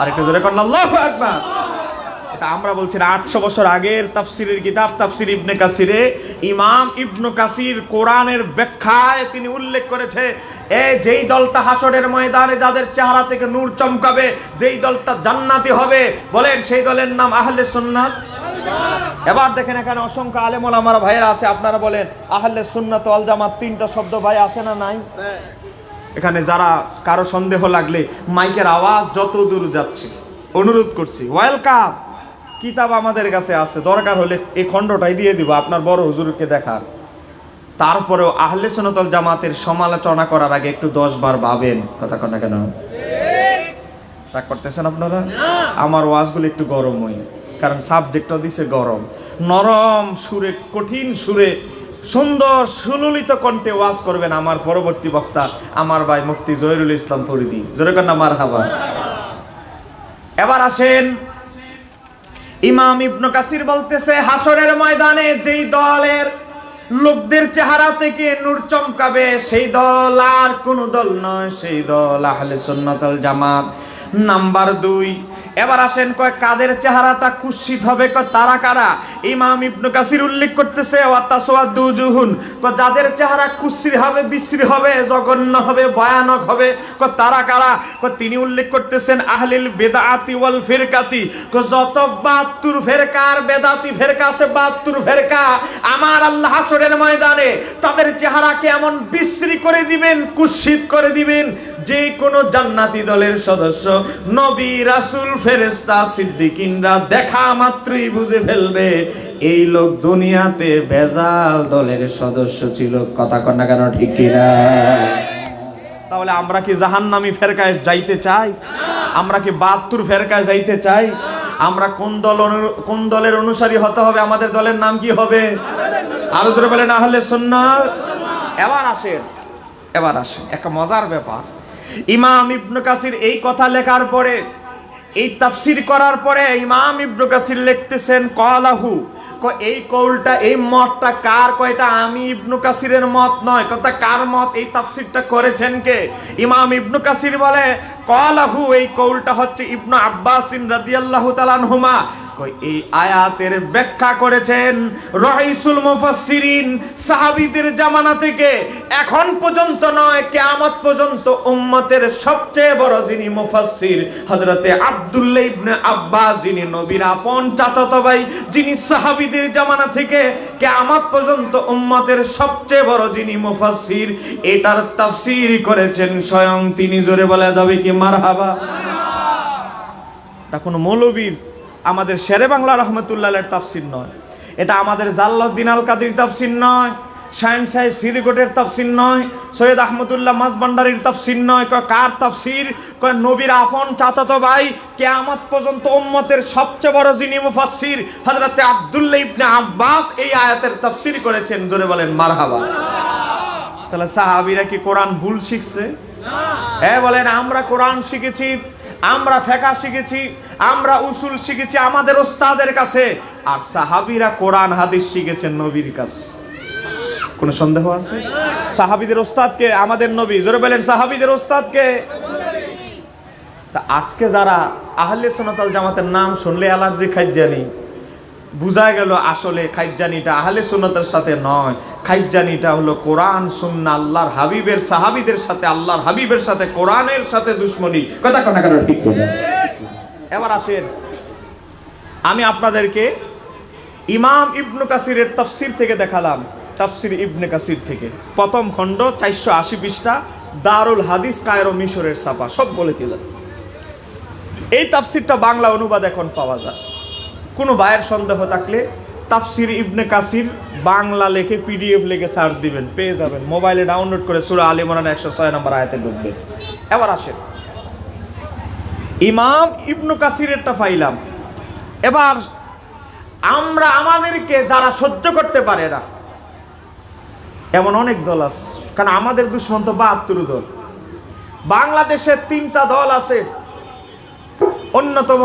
আরেকটু জোরে কোন আল্লাহু আকবার। এটা আমরা বলছি 800 বছর আগের তাফসিরের কিতাব তাফসির ইবনে কাসিরে ইমাম ইবনে কাসির কোরআনের ব্যাখ্যায় তিনি উল্লেখ করেছে যেই দলটা হাসরের ময়দানে যাদের চেহারা থেকে নূর চমকাবে, যেই দলটা জান্নাতি হবে, বলেন সেই দলের নাম আহলে সুন্নাত। এবার দেখেন এখানে অসংখ্য আলেম ওলামার ভাইয়েরা আছে, আপনারা বলেন আহলে সুন্নাত ওয়াল জামাত 3টা শব্দ ভাই আছে না নাই? এখানে যারা কারো সন্দেহ লাগলে মাইকের আওয়াজ যত দূর যাচ্ছে অনুরোধ করছি, ওয়েলকাম। কিতাব আমাদের কাছে আছে, দরকার হলে এই খণ্ডটাই দিয়ে দিব আপনার বড় হুজুরকে দেখার। তারপরেও আহলে সুন্নাত ওয়াল জামাতের সমালোচনা করার আগে একটু 10 বার ভাবেন। কথা কন না কেন? রাগ করতেছেন আপনারা? আমার ওয়াজগুলো একটু গরম হই, কারণ সাবজেক্টটা দিছে গরম। নরম সুরে, কঠিন সুরে, সুন্দর সুললিত কণ্ঠে ওয়াজ করবেন আমার পরবর্তী বক্তা আমার ভাই মুফতি জহিরুল ইসলাম ফরিদি। জোরে কন্যা মারহাবা। এবার আসেন, ইমাম ইবনে কাসির বলতেছে হাসরের ময়দানে যেই দলের লোকদের চেহারা থেকে নূর চমকাবে সেই দল আর কোন দল নয়, সেই দল আহলে সুন্নাত ওয়াল জামাত। নাম্বার 2, এবার আসেন কাদের চেহারাটা কুৎসিত হবে, তারা কারা? ইমাম ইবনে কাসির উল্লেখ করতেছে ওয়াতাসওয়াদু উজুহুন, যাদের চেহারা কুৎসিত হবে, বিশ্রী হবে, জঘন্য হবে, ভয়ানক হবে, তারা কারা? তিনি উল্লেখ করতেছেন আহলিল বিদআতি ওয়াল ফিরকাতি, যত 72 ফেরকার বেদাতি ফেরকা আছে, 72 ফেরকা, আমার আল্লাহ হাসরের ময়দানে তাদের চেহারাকে এমন বিশ্রী করে দিবেন, কুৎসিত করে দিবেন, যে কোনো জান্নাতি দলের সদস্য, নবী, রাসূল, ফেরেশতা, সিদ্দিকিনরা দেখা মাত্রই বুঝে ফেলবে এই লোক দুনিয়াতে ভেজাল দলের সদস্য ছিল। কথা কন না কেন ঠিক কি না? তাহলে আমরা কি জাহান্নামী ফেরকায় যাইতে চাই? আমরা কি 72 ফেরকায় যাইতে চাই? আমরা কোন দলের অনুসারী হতে হবে? আমাদের দলের নাম কি হবে? আরো জোরে বলেন আহলে সুন্নাত। এবার আসেন একটা মজার ব্যাপার, ইমাম ইবনে কাসির এই কথা লেখার পরে, এই তাফসীর করার পরে ইমাম ইবনে কাসির লিখতেছেন ক্বালাহু, এই কওলটা, এই মতটা কার? এটা আমি ইবনে কাসিরের মত নয়। কথা কার মত? এই তাফসীরটা করেছেন কে? ইমাম ইবনে কাসির বলে ক্বালাহু, এই কওলটা হচ্ছে ইবনে আব্বাস রাদিয়াল্লাহু তাআলা আনহুমা, এই আয়াতের ব্যাখ্যা করেছেন রাইসুল মুফাসসিরিন, সাহাবীদের জামানা থেকে এখন পর্যন্ত নয়, কিয়ামত পর্যন্ত উম্মতের সবচেয়ে বড় যিনি মুফাসসির হযরতে আব্দুল্লাহ ইবনে আব্বাস, যিনি নবীর আপন চাচাতো ভাই, যিনি সাহাবীদের জামানা থেকে কিয়ামত পর্যন্ত উম্মতের সবচেয়ে বড় যিনি মুফাসসির, এটার তাফসীর করেছেন স্বয়ং তিনি। জোরে বলা যাবে কি মারহাবা? এটা কোনো মৌলবীর, আমাদের শেরে বাংলা রহমতুল্লাহের তাফসীর নয়, এটা আমাদের জালালউদ্দিন আল কাদির তাফসীর নয়, শাহিন শাহ সিরিকটের তাফসীর নয়, সৈয়দ আহমদুল্লাহ মাঝভান্ডারীর তাফসীর নয়। কার তাফসীর? নবীর আপন চাচাতো ভাই, কিয়ামত পর্যন্ত উম্মতের সবচেয়ে বড় যিনি মুফাসসির হযরতে আব্দুল্লাহ ইবনে আব্বাস এই আয়াতের তাফসীর করেছেন। জোরে বলেন মারহাবা। তাহলে সাহাবীরা কি কোরআন ভুল শিখছে? হ্যাঁ বলেন, আমরা কোরআন শিখেছি, আমরা ফিকহ শিখেছি, আমরা উসুল শিখেছি আমাদের ওস্তাদের কাছে, আর সাহাবীরা কোরআন হাদিস শিখেছেন নবীর কাছে। কোনো সন্দেহ আছে? সাহাবীদের ওস্তাদকে আমাদের নবী। জোরে বলেন সাহাবীদের ওস্তাদকে। তা আজকে যারা আহলে সুন্নাত ওয়াল জামাতের নাম শুনলে অ্যালার্জি খাইজানি, বুঝা গেল আসলে খাইজানিটা আহলে সুন্নাতের সাথে নয়, খাইজানিটা হলো কোরআন সুন্নাহ, আল্লাহর হাবিবের সাহাবীদের সাথে, আল্লাহর হাবিবের সাথে, কোরআনের সাথে দুশমনি। কথা কোনা কারো ঠিক করে। এবার আসেন, আমি আপনাদেরকে ইমাম ইবনে কাসিরের তাফসীর থেকে দেখালাম। তাফসীর ইবনে কাসির থেকে প্রথম খণ্ড 480 পৃষ্ঠা, দারুল হাদিস কায়রো মিশরের ছাপা, সব বলে দিলাম। এই তাফসীরটা বাংলা অনুবাদ এখন পাওয়া যায়। কোনো ভাইয়ের সন্দেহ থাকলে তাফসীর ইবনে কাসির বাংলা লেখে পিডিএফ লেখে সার্চ দিবেন, পেয়ে যাবেন। মোবাইলে ডাউনলোড করে সূরা আলে ইমরান 106 নম্বর আয়াতে ঢুকবেন। এবার আসেন, ইমাম ইবনে কাসিরেরটা পাইলাম। এবার আমরা আমাদেরকে যারা সহ্য করতে পারে না, এমন অনেক দল আছে, কারণ আমাদের দুশমন তো 72 দল। বাংলাদেশে 3টা দল আছে। অন্যতম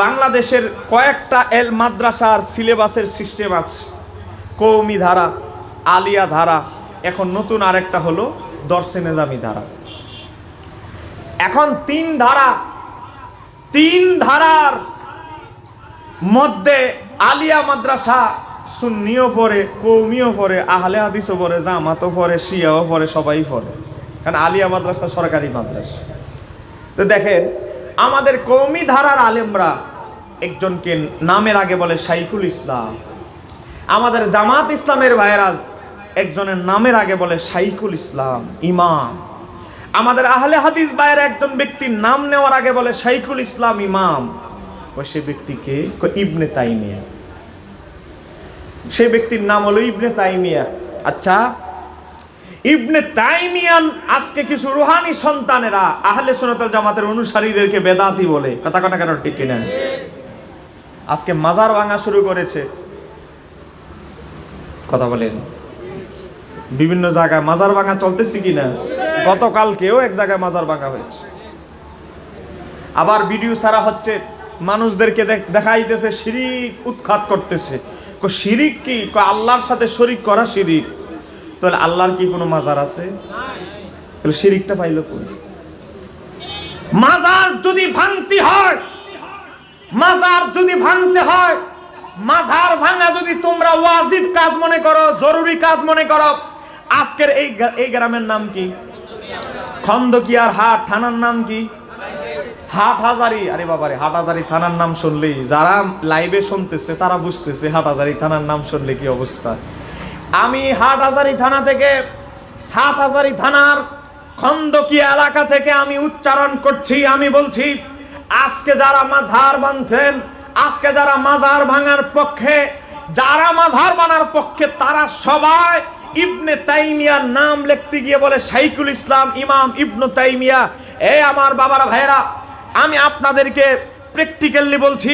বাংলাদেশের কয়েকটা মাদ্রাসার সিলেবাসের সিস্টেম আছে, কওমি ধারা, আলিয়া ধারা, এখন নতুন আরেকটা হলো দরসে নিজামি ধারা। এখন 3 ধারার মধ্যে আলিয়া মাদ্রাসা সুন্নিও পড়ে, কওমিও পড়ে, আহলে হাদিসও পড়ে, জামাতও পড়ে, শিয়াও পড়ে, সবাই পড়ে, কারণ আলিয়া মাদ্রাসা সরকারি মাদ্রাসা। তো দেখেন, আমাদের কওমি ধারার আলেমরা একজনকে নামের আগে বলে শাইখুল ইসলাম, আমাদের জামাত ইসলামের ভাইয়েরা একজনের নামের আগে বলে শাইখুল ইসলাম ইমাম, আমাদের আহলে হাদিস ভাইয়েরা একজন ব্যক্তির নাম নেওয়ার আগে বলে শাইখুল ইসলাম ইমাম। সে ব্যক্তিকে ইবনে তাইমিয়া, সেই ব্যক্তির নাম হলো ইবনে তাইমিয়া। আচ্ছা, ইবনে তাইমিয়ান আজকে কিছু রুহানি সন্তানেরা আহলে সুন্নাত ওয়াল জামাতের অনুসারীদেরকে বেদাতি বলে। কথা কথা কেন ঠিক কিনা? আজকে মাজার ভাঙা শুরু করেছে। কথা বলেন, বিভিন্ন জায়গায় মাজার ভাঙা চলতেছে কিনা? গতকালকেও এক জায়গায় মাজার ভাঙা হয়েছে। আবার ভিডিও ছাড়া হচ্ছে, মানুষদেরকে দেখাইতেছে শিরিক উৎখাত করতেছে। শিরিক কি? আল্লাহর সাথে শরীক করা শিরিক। তাহলে আল্লাহর কি কোনো মাজার আছে? তাহলে শিরিকটা পাইল কোন? মাজার যদি ভাঙতে হয়, মাজার ভাঙা যদি তোমরা ওয়াজিব কাজ মনে করো, জরুরি কাজ মনে করো, আজকের এই গ্রামের নাম কি? খন্দকিয়ার হাট থানার নাম কি? হাটহাজারী। আরে বাবারে, হাটহাজারী থানার নাম শুনলেই যারা লাইভে শুনতেছে তারা বুঝতেছে হাটহাজারী থানার নাম শুনলে কি অবস্থা। আমি হাটহাজারী থানা থেকে, হাটহাজারী থানার খন্দকিয়া এলাকা থেকে আমি উচ্চারণ করছি, আমি বলছি, আজকে যারা মাজার বাঁধছেন, আজকে যারা মাজার ভাঙার পক্ষে, যারা মাজার বানার পক্ষে, তারা সবাই ইবনে তাইমিয়ার নাম লিখতে গিয়ে বলে শাইখুল ইসলাম ইমাম ইবনে তাইমিয়া। আমার বাবারা ভাইরা, আমি আপনাদেরকে প্র্যাকটিক্যালি বলছি,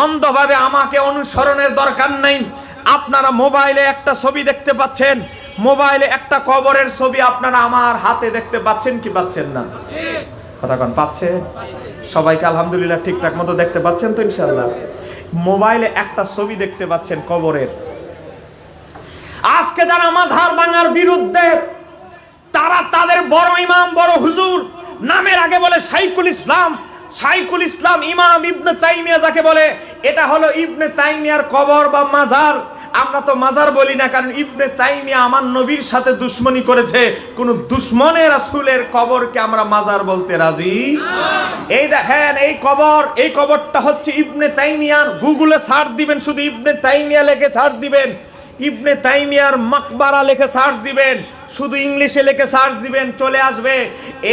অন্ধভাবে আমাকে অনুসরণের দরকার নেই। আপনারা মোবাইলে একটা ছবি দেখতে পাচ্ছেন, মোবাইলে একটা কবরের ছবি আপনারা আমার হাতে দেখতে পাচ্ছেন কি পাচ্ছেন না? কথা কোন পাচ্ছেন? সবাইকে আলহামদুলিল্লাহ ঠিকঠাক মতো দেখতে পাচ্ছেন তো ইনশাআল্লাহ? মোবাইলে একটা ছবি দেখতে পাচ্ছেন কবরের। আজকে যারা মাযহার ভাঙার বিরুদ্ধে, তারা তাদের বড় ইমাম, বড় হুজুর নামের আগে বলে শাইখুল ইসলাম, শাইখুল ইসলাম ইমাম ইবনে তাইমিয়া যাকে বলে, এটা হলো ইবনে তাইমিয়ার কবর বা মাজার। আমরা তো মাজার বলি না, কারণ ইবনে তাইমিয়া আমার নবীর সাথে দুশমনি করেছে। কোন দুশমনে রাসূলের কবরকে আমরা মাজার বলতে রাজি? এই দেখেন এই কবরটা হচ্ছে ইবনে তাইমিয়ার। গুগলে সার্চ দিবেন, শুধু ইবনে তাইমিয়া লিখে সার্চ দিবেন, ইবনে তাইমিয়ার মাকবারা লিখে সার্চ দিবেন, শুধু ইংলিশে লিখে সার্চ দিবেন, চলে আসবে।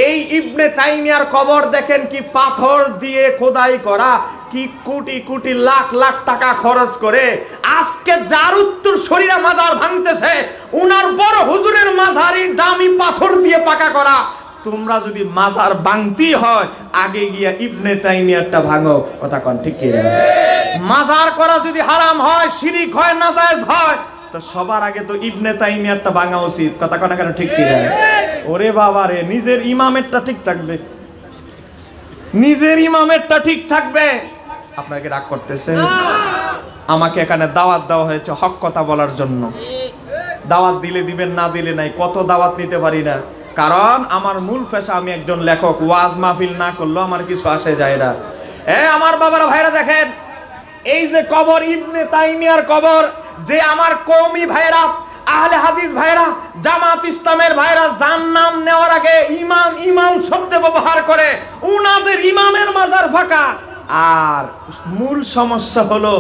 এই ইবনে তাইমিয়ার কবর দেখেন কি পাথর দিয়ে খোদাই করা, কি কোটি কোটি লাখ লাখ টাকা খরচ করে আজকে যার উত্তর শরীরে মাজার ভাঙতেছে, উনার বড় হুজুরের মাজারই দামি পাথর দিয়ে পাকা করা। তোমরা যদি মাজার ভাঙতি হয়, আগে গিয়া ইবনে তাইমিয়ারটা ভাঙো। কথা কোন ঠিক কি? মাজার করা যদি হারাম হয়, শিরিক হয়, নাজায়েজ হয়, তো সবার আগে তো ইবনে তাইমিয়ারটা ভাঙা উচিত। কথা কোন কেন ঠিক কি? ওরে বাবা রে, নিজের ইমামেরটা ঠিক থাকবে, নিজের ইমামেরটা ঠিক থাকবে। আপনাকে রাগ করতেছেন? আমাকে এখানে দাওয়াত দেওয়া হয়েছে হক কথা বলার জন্য। দাওয়াত দিলে দিবেন, না দিলে নাই। কত দাওয়াত নিতে পারি না, কারণ আমার মূল পেশা, আমি একজন লেখক। ওয়াজ মাহফিল না করলেও আমার কিছু আসে যায় না। আমার বাবারা ভাইরা দেখেন, এই যে কবর ইবনে তাইমিয়ার কবর, যে আমার কওমি ভাইরা, আহলে হাদিস ভাইরা, জামাত ইসলামের ভাইরা যার নাম নেওয়ার আগে ইমাম ইমাম শব্দ ব্যবহার করে, উনাদের ইমামের মাজার ফাঁকা। আর মূল সমস্যা হলো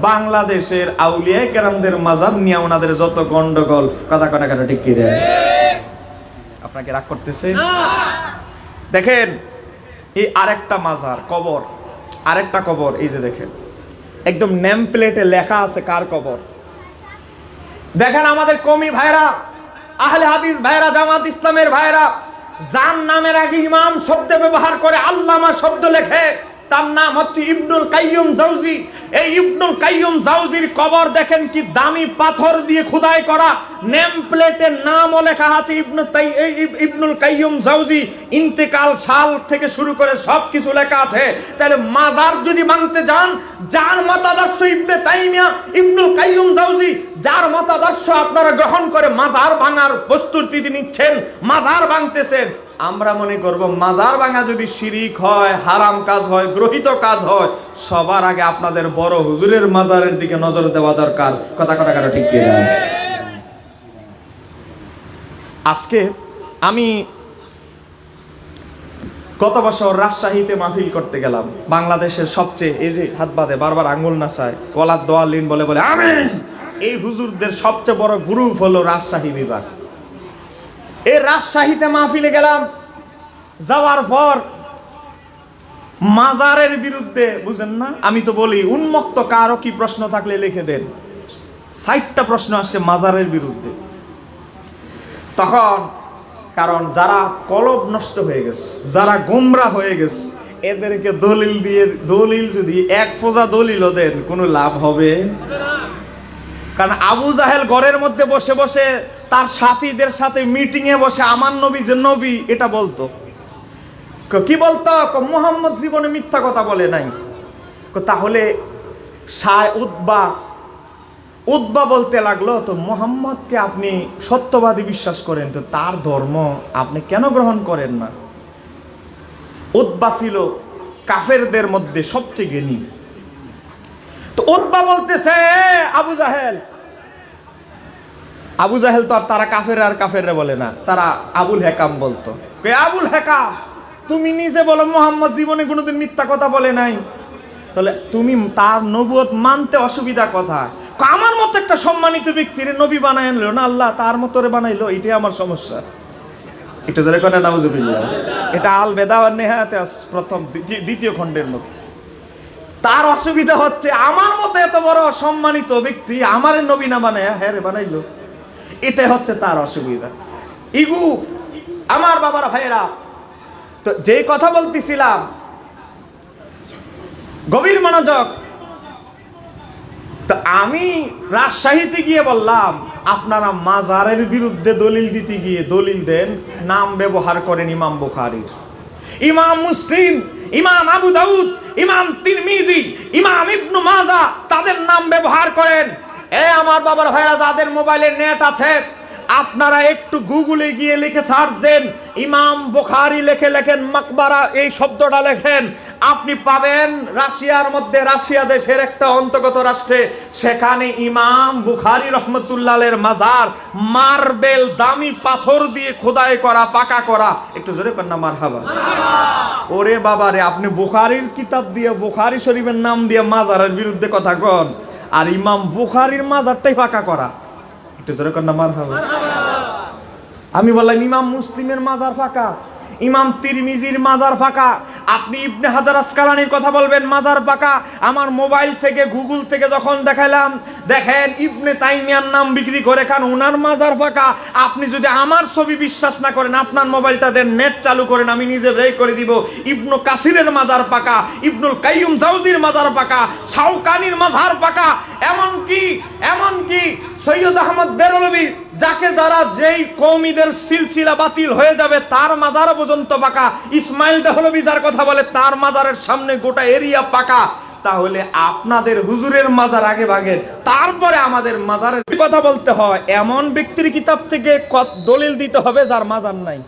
বাংলাদেশের আউলিয়া কেরামদের মাজার নিয়ে ওনাদের যত গন্ডগোল। কথা কথা কথা ঠিক কি রে? আপনাকে রাগ করতেছে? দেখেন, এই আরেকটা মাজার কবর, আরেকটা কবর, এই যে দেখেন একদম নেম প্লেটে লেখা আছে কার কবর। দেখেন আমাদের কওমি ভাইরা, আহলে হাদিস ভাইরা, জামাত ইসলামের ভাইরা যার নামের আগে ইমাম শব্দ ব্যবহার করে, আল্লামা শব্দ লেখে, তার নাম হচ্ছে ইবনুল কাইয়ুম জাওজি। এই ইবনুল কাইয়ুম জাওজির কবর দেখেন কি দামি পাথর দিয়ে খোদাই করা, নেম প্লেটের নামও লেখা আছে ইবনুল কাইয়ুম জাওজি, ইন্তেকাল সাল থেকে শুরু করে সবকিছু লেখা আছে। তাহলে মাজার যদি ভাঙতে যান, যার মতাদর্শ ইবনে তাইমিয়া, ইবনুল কাইয়ুম জাওজি, যার মতাদর্শ আপনারা গ্রহণ করে মাজার ভাঙার প্রস্তুতি নিচ্ছেন, মাজার ভাঙতেছেন, আমরা মনে করব মাজার ভাঙা যদি শিরিক হয়, হারাম কাজ হয়, গ্রহিত কাজ হয়, সবার আগে আপনাদের বড় হুজুরের মাজারের দিকে নজর দেওয়া দরকার। কথা কথা কথা ঠিক কি? আজকে আমি গত বছর রাজশাহীতে মাহফিল করতে গেলাম। বাংলাদেশের সবচেয়ে, এই যে হাত বাঁধে বারবার আঙ্গুল নাচায়, ওয়ালাদ দোয়ালিন বলে বলে আমিন, এই হুজুরদের সবচেয়ে বড় গ্রুপ হলো রাজশাহী বিভাগ। এই রাজশাহীতে মাহফিলে গেলাম, যাওয়ার পর মাজারের বিরুদ্ধে, বুঝেন না, আমি তো বলি উন্মুক্ত কারো কি প্রশ্ন থাকলে লিখে দেন, 60টা প্রশ্ন আসছে মাজারের বিরুদ্ধে। তখন কারণ যারা কলব নষ্ট হয়ে গেছে, যারা গোমরা হয়ে গেছে, এদেরকে দলিল দিয়ে, দলিল যদি এক ফোঁজা দলিলও দেন কোনো লাভ হবে? কারণ আবু জাহেল ঘরের মধ্যে বসে বসে তার সাথীদের সাথে মিটিং এ বসে আমার নবী যে নবী এটা বলতো। কি বলতো? মুহাম্মদ জীবনে মিথ্যা কথা বলে নাই। তাহলে উদ্বা বলতে লাগলো, তো মুহাম্মদকে আপনি সত্যবাদী বিশ্বাস করেন, তো তার ধর্ম আপনি কেন গ্রহণ করেন না? উদ্বা ছিল কাফেরদের মধ্যে সবচেয়ে জ্ঞানী। তো উদ্বা বলতেছে, আবু জাহেল তো আর তারা কাফের আর কাফেররা বলে না, তারা আবুল হেকাম বলতো। আবুল হেকাম, তুমি নিজে বলো মুহাম্মদ জীবনে কোনোদিন মিথ্যা কথা বলে নাই, তাহলে তুমি তার নবুয়ত মানতে অসুবিধা কথা? আমার মতো একটা সম্মানিত ব্যক্তির নবী বানায় আনলো না আল্লাহ, তার মতো বানাইলো, এটাই আমার সমস্যা। এটা যারা কথা নাউজুবিল্লাহ, এটা আল বেদা ওয়ান নেহায়াতে প্রথম দ্বিতীয় খণ্ডের মধ্যে। তার অসুবিধা হচ্ছে আমার মতো এত বড় সম্মানিত ব্যক্তি আমার নবী না বানায়, হ্যাঁ রে বানাইলো, এটাই হচ্ছে তার অসুবিধা। ইগু। আমার বাবারা ভাইয়েরা, তো যে কথা বলতেছিলাম, গভীর মনোযোগ। তো আমি রাজশাহীতে গিয়ে বললাম, আপনারা মাজারের বিরুদ্ধে দলিল দিতে গিয়ে দলিল দেন, নাম ব্যবহার করেন ইমাম বুখারীর, ইমাম মুসলিম, ইমাম আবু দাউদ, ইমাম তিরমিজি, ইমাম ইবনু মাজাহ, তাদের নাম ব্যবহার করেন। আমার বাবার ভাইরা, যাদের মোবাইলে নেট আছে, আপনারা একটু গুগলে গিয়ে লিখে সার্চ দেন, ইমাম বুখারী লেখেন, মাকবারা এই শব্দটা লেখেন, আপনি পাবেন রাশিয়ার মধ্যে, রাশিয়া দেশের একটা অন্তর্গত রাষ্ট্রে, সেখানে ইমাম বুখারী রহমতুল্লাহের মাজার মার্বেল দামি পাথর দিয়ে খোদাই করা, পাকা করা। একটু জোরে কর না মারহাবা। ওরে বাবা রে, আপনি বুখারীর কিতাব দিয়ে, বুখারী শরীফের নাম দিয়ে মাজারের বিরুদ্ধে কথা কন, আর ইমাম বুখারীর মাজারটাই পাকা করা। একটু জোরে কর না মারহাবা। আমি বললাম ইমাম মুসলিমের মাজার ফাঁকা, ইমাম তিরমিজির মাজার ফাঁকা, আপনি ইবনে হাজার আসকালানির কথা বলবেন মাজার ফাঁকা। আমার মোবাইল থেকে, গুগল থেকে যখন দেখাইলাম, দেখেন ইবনে তাইমিয়ার নাম বিক্রি করে খান, ওনার মাজার ফাঁকা। আপনি যদি আমার ছবি বিশ্বাস না করেন, আপনার মোবাইলটা দেন, নেট চালু করেন, আমি নিজে ব্রেক করে দিব। ইবনু কাসিরের মাজার পাকা, ইবনুল কাইয়ুম জাওজির মাজার পাকা, শাওকানির মাজার পাকা, এমনকি সৈয়দ আহমদ বেরলভী, যাকে যারা যেই কওমিদের সিলসিলা বাতিল হয়ে যাবে তার মাজার পর্যন্ত পাকা, ইসমাইল দেহলভী যার কথা বলে তার মাজারের সামনে গোটা এরিয়া পাকা। তাহলে আপনাদের হুজুরের মাজার আগে ভাগেন, তারপরে আমাদের মাজারের কথা বলতে হয়। এমন ব্যক্তির কিতাব থেকে দলিল দিতে হবে যার মাজার নাই।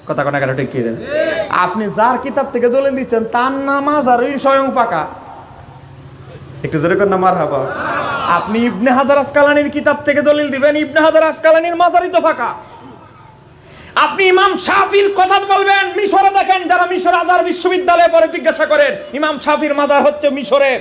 কথা কোনা কারো ঠিক কি রে? আপনি যার কিতাব থেকে দলিল দিচ্ছেন তার না মাজার স্বয়ং ফাঁকা। একটু জোরে কর না মারহাবা। আপনি ইবনে হাজার আসকালানির কিতাব থেকে দলিল দিবেন, ইবনে হাজার আসকালানির মাজারই তো ফাঁকা। আপনি ইমাম শাফির কথা বলবেন, মিশরে দেখেন, যারা মিশর আজহার বিশ্ববিদ্যালয়ে পড়ে জিজ্ঞাসা করেন, ইমাম শাফির মাজার হচ্ছে মিশরে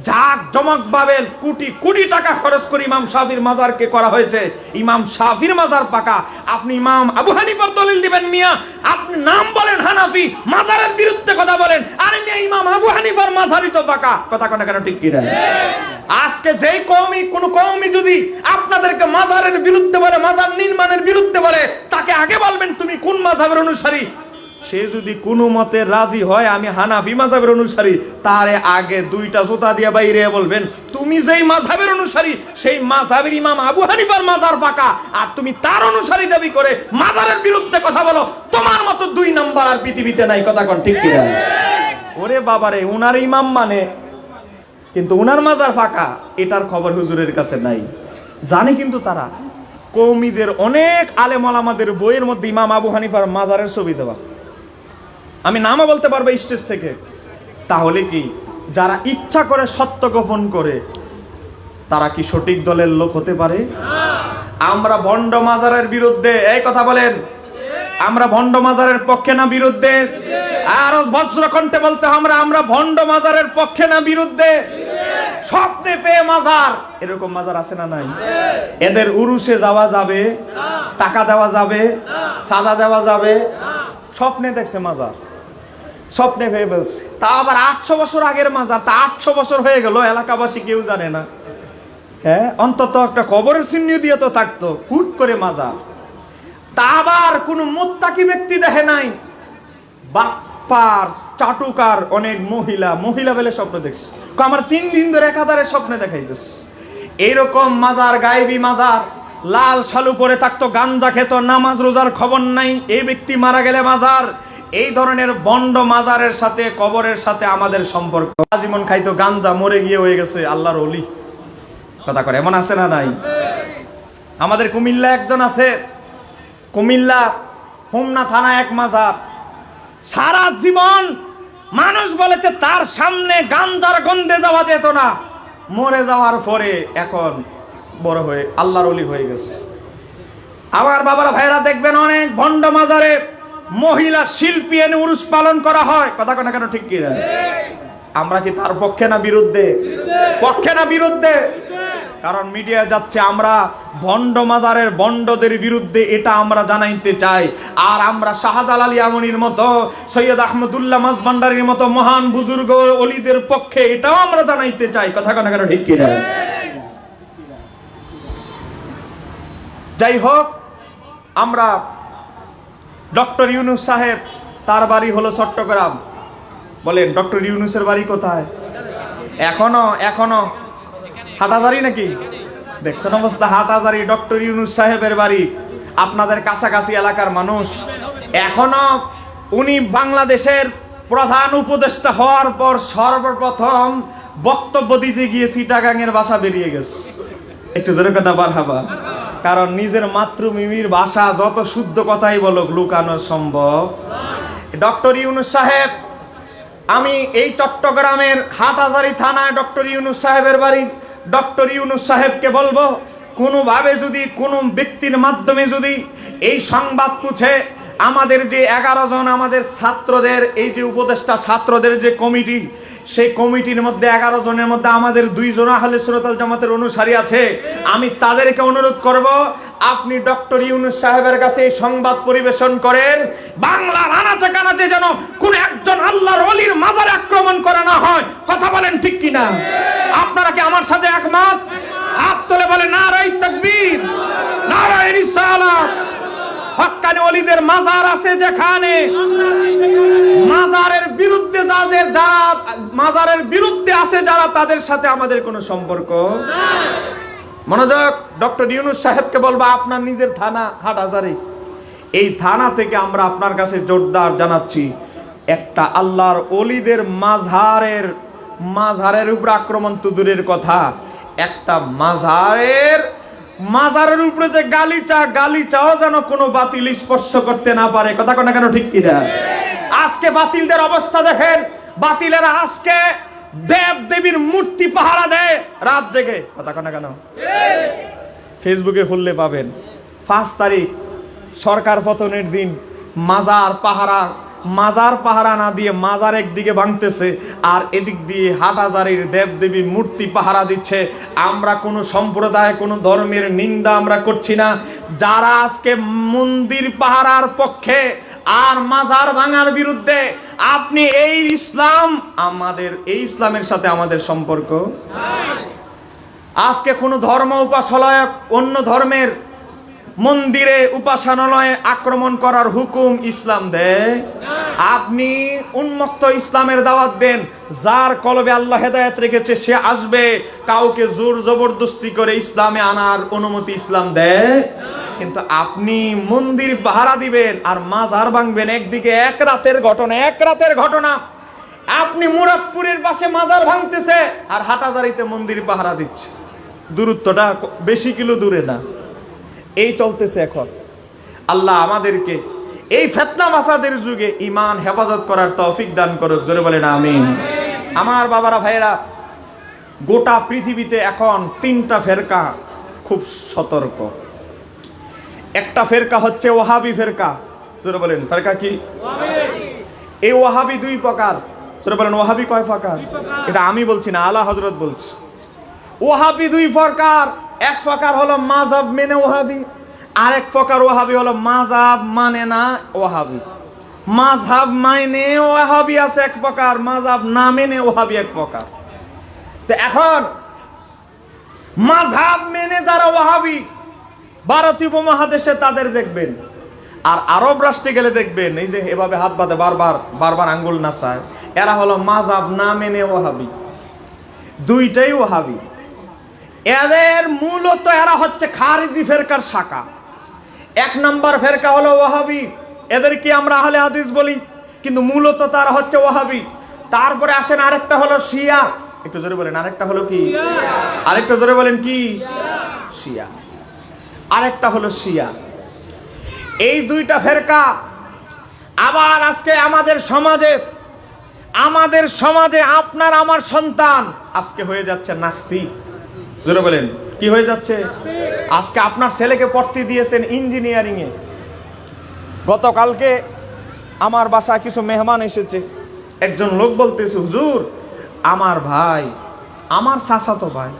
জাক জমক ভাবে কোটি কোটি টাকা খরচ করে ইমাম শাফির মাজারকে করা হয়েছে, ইমাম শাফির মাজার পাকা। আপনি ইমাম আবু হানিফার দলিল দিবেন, মিয়া আপনি নাম বলেন হানাফি, মাজারের বিরুদ্ধে কথা বলেন, আরে মিয়া ইমাম আবু হানিফার মাজারই তো পাকা। কথা কোনা কেন ঠিক কি না? আজকে যেই কওমি, কোন কওমি যদি আপনাদেরকে মাজারের বিরুদ্ধে বলে, মাজার নির্মাণের বিরুদ্ধে বলে, তাকে আগে বলবেন তুমি কোন মাযহাবের অনুসারী। সে যদি কোনো মতে রাজি হয় আমি হানাফি মাযহাবের অনুসারী, তারে আগে দুইটা জুতা দিয়ে বাইরে বলবেন তুমি যেই মাযহাবের অনুসারী সেই মাযহাবের ইমাম আবু হানিফার মাজার পাকা, আর তুমি তার অনুসারী দাবি করে মাজারের বিরুদ্ধে কথা বলো, তোমার মতো দুই নাম্বার আর পৃথিবীতে নাই। কথা কোন ঠিক কি না? ওরে বাবারে, উনার ইমাম মানে, কিন্তু উনার মাজার ফাঁকা, এটার খবর হুজুরের কাছে নাই। জানে কিন্তু তারা কওমিদের অনেক আলেম ওলামাদের বইয়ের মধ্যে ইমাম আবু হানিফার মাজারের ছবি দেওয়া, আমি নামও বলতে পারবো স্টেজ থেকে। তাহলে কি যারা ইচ্ছা করে সত্য গোপন করে তারা কি সঠিক দলের লোক হতে পারে? আমরা ভণ্ড মাজারের বিরুদ্ধে, এই কথা বলেন, আমরা ভণ্ড মাজারের পক্ষে না বিরুদ্ধে? আর বজ্র কণ্ঠে বলতে আমরা ভণ্ড মাজারের পক্ষে না বিরুদ্ধে? স্বপ্নে পেয়ে মাজার, এরকম মাজার আছে না নাই? এদের উরুসে যাওয়া যাবে, টাকা দেওয়া যাবে, চাঁদা দেওয়া যাবে, স্বপ্নে দেখছে মাজার, স্বপ্নে পেয়ে বলছে। তা আবার 800 বছর আগের মাজার, তা 800 বছর হয়ে গেল, এলাকাবাসী কেউ জানে না। হ্যাঁ, অন্তত একটা কবরের চিহ্ন দিয়ে তো থাকতো, হুট করে মাজার। তা আবার কোন মুত্তাকি ব্যক্তি দেখে নাই, বাপ্পার চাটুকার অনেক মহিলা বেলে স্বপ্ন দেখছে, আমার 3 দিন ধরে একাধারে স্বপ্নে দেখাইতেছে। এইরকম মাজার, গায়েবী মাজার, লাল শালু পরে থাকতো, গাঞ্জা খেত, নামাজ রোজার খবর নাই, এই ব্যক্তি মারা গেলে মাজার। এই ধরনের বন্ড মাজারের সাথে, কবরের সাথে আমাদের সম্পর্ক। জীবন খাইতো গাঞ্জা, মরে গিয়ে হয়ে গেছে আল্লাহর ওলি। কথা করে এমন আছে না নাই? আমাদের কুমিল্লা একজন আছে, কুমিল্লা হোমনা থানা এক মাজার, সারা জীবন মানুষ বলেছে তার সামনে গাঞ্জার গন্ধে যাওয়া যেত না, মরে যাওয়ার পরে এখন বড় হয়ে আল্লাহর ওলি হয়ে গেছে। আমার বাবারা ভাইরা দেখবেন অনেক ভণ্ড মাজারে মহিলা শিল্পী এনে উরুস পালন করা হয়। কথা কোনা কেন ঠিক কি না? আমরা কি তার পক্ষে না বিরুদ্ধে? পক্ষে না বিরুদ্ধে? কারণ মিডিয়া যাচ্ছে আমরা ভণ্ড মাজারের ভণ্ডদের বিরুদ্ধে, এটা আমরা জানাইতে চাই। আর আমরা শাহজালাল ইয়ামনির মতো, সৈয়দ আহমদুল্লাহ মাঝভান্ডারীর মতো মহান বুজুর্গ ওলিদের পক্ষে, এটাও আমরা জানাইতে চাই। কথা কোনা কেন ঠিক কি না? যাই হোক, আমরা ডক্টর ইউনুস সাহেব, তার বাড়ি হলো চট্টগ্রাম। বলেন ডক্টর ইউনুসের বাড়ি কোথায়? এখনো হাটাজারি নাকি? দেখছেন অবস্থা, হাটাজারি ডক্টর ইউনুস সাহেবের বাড়ি। আপনাদের কাছাকাছি এলাকার মানুষ। এখনো উনি বাংলাদেশের প্রধান উপদেষ্টা হওয়ার পর সর্বপ্রথম বক্তব্য দিতে গিয়ে চিটাগাংয়ের ভাষা বেরিয়ে গেছে। একটু জোরে কথা মারহাবা। কারণ নিজের মাতৃভূমির ভাষা যত শুদ্ধ কথাই বলুক, লুকানো সম্ভব। ডক্টর ইউনুস সাহেব আমি এই চট্টগ্রামের হাটহাজারী থানায় ডক্টর ইউনূস সাহেবের বাড়ি, ডক্টর ইউনূস সাহেবকে বলবো কোনোভাবে যদি কোনো ব্যক্তির মাধ্যমে যদি এই সংবাদ পুছে আমাদের যে 11 জন আমাদের ছাত্রদের এই যে উপদেষ্টা ছাত্রদের যে কমিটি, সেই কমিটির মধ্যে 11 জনের মধ্যে আমাদের 2 জন আহলে সুন্নাত ওয়াল জামাতের অনুসারী আছে, আমি তাদেরকে অনুরোধ করব আপনি ডক্টর ইউনূস সাহেবের কাছে এই সংবাদ পরিবেশন করেন, বাংলার আনাচে কানাচে যেন কোন একজন আল্লাহর ওলির মাজারে আক্রমণ করা না হয়। কথা বলেন ঠিক কিনা? আপনারা কি আমার সাথে একমত? হাত তুলে বলে নারায়ে তাকবীর, নারায়ে রিসালাত। হক্কানি ওলিদের মাজার আছে যেখানে, মাজারের বিরুদ্ধে মাজারের বিরুদ্ধে আছে যারা, তাদের সাথে আমাদের কোনো সম্পর্ক নাই। মনোযোগ, ডক্টর ইউনূস সাহেবকে বলবো আপনার নিজের থানা হাটহাজারী, এই থানা থেকে আমরা আপনার কাছে জোরদার জানাচ্ছি, একটা আল্লাহর ওলিদের মাজারের উপর আক্রমণ তো দূরের কথা, একটা মাজারের উপরে যে গালিচাও যেন কোনো বাতিল স্পর্শ করতে না পারে। কথা কোনা কেন ঠিক কিনা? আজকে বাতিলদের অবস্থা দেখেন, বাতিলেরা আজকে দেব দেবীর মূর্তি পাহারা দেয় রাত জেগে। কথা কোনা কেন? ফেসবুকে খুললে পাবেন 5 তারিখ সরকার পতনের দিন মাজার পাহারা না দিয়ে মাজার একদিকে ভাঙতেছে আর এদিক দিয়ে হাটহাজারীর দেবদেবীর মূর্তি পাহারা দিচ্ছে। আমরা কোনো সম্প্রদায় কোনো ধর্মের নিন্দা আমরা করছি না, যারা আজকে মন্দির পাহারার পক্ষে আর মাজার ভাঙার বিরুদ্ধে, আপনি এই ইসলামের সাথে আমাদের সম্পর্ক নাই। আজকে কোনো ধর্ম উপাসনালয় অন্য ধর্মের মন্দিরে উপাসনালয়ে আক্রমণ করার হুকুম ইসলাম দেয়? আপনি উন্মুক্ত ইসলামের দাওয়াত দেন, যার কলবে আল্লাহ হেদায়েত রেখেছে সে আসবে, কাউকে জোর জবরদস্তি করে ইসলামে আনার অনুমতি ইসলাম দেয়? কিন্তু আপনি মন্দির পাহারা দিবেন আর মাজার ভাঙবেন। একদিকে এক রাতের ঘটনা আপনি মুরাদপুরের পাশে মাজার ভাঙতেছে আর হাটহাজারীতে মন্দির পাহারা দিচ্ছে, দূরত্বটা বেশি কিলো দূরে না। এই চলতেছে এখন। আল্লাহ আমাদেরকে এই ফিতনা ফাসাদের যুগে ঈমান হেফাজত করার তৌফিক দান করুক, জোরে বলেন আমিন। আমার বাবারা ভাইয়েরা, গোটা পৃথিবীতে এখন 3টা ফেরকা খুব সতর্ক। একটা ফেরকা হচ্ছে ওয়াহাবি ফেরকা, জোরে বলেন ফেরকা কি? এই ওয়াহাবি 2 প্রকার, জোরে বলেন ওয়াহাবি কয় প্রকার? এটা আমি বলছি না, আলা হযরত বলছে। ওয়াহাবি 2 প্রকার, এক প্রকার হলো মাযহাব মেনে ওয়াহাবি, আরেক প্রকার ওয়াহাবি হলো মাযহাব মানে না ওয়াহাবি। মাযহাব মানে ওয়াহাবি আছে এক প্রকার, মাযহাব না মেনে ওয়াহাবি এক প্রকার। তো এখন মাযহাব মেনে যারা ওয়াহাবি ভারতীয় উপমহাদেশে তাদের দেখবেন, আর আরব রাষ্ট্রে গেলে দেখবেন এই যে এভাবে হাত বাঁধে বারবার আঙ্গুল নাচায়, এরা হলো মাযহাব না মেনে ওয়াহাবি। দুইটাই ওয়াহাবি। এদের মূলত এরা হচ্ছে খারিজি ফেরকার শাখা। 1 নম্বর ফেরকা হলো ওয়াহাবি, এদেরকে আমরা আহলে হাদিস বলি, কিন্তু মূলত তারা হচ্ছে ওয়াহাবি। তারপরে আসেন আরেকটা হলো শিয়া। একটু জোরে বলেন আরেকটা হলো কি? আরেকটা জোরে বলেন কি? শিয়া। আরেকটা হলো শিয়া। এই 2টা ফেরকা আবার আজকে আমাদের সমাজে আপনার আমার সন্তান আজকে হয়ে যাচ্ছে নাস্তিক। জোরে বলেন কি হয়ে যাচ্ছে? আজকে আপনার ছেলেকে পড়তে দিয়েছেন ইঞ্জিনিয়ারিং এ। গতকালকে আমার বাসায় কিছু মেহমান এসেছে, একজন লোক বলতেছে, হুজুর আমার ভাই, আমার চাচাতো ভাই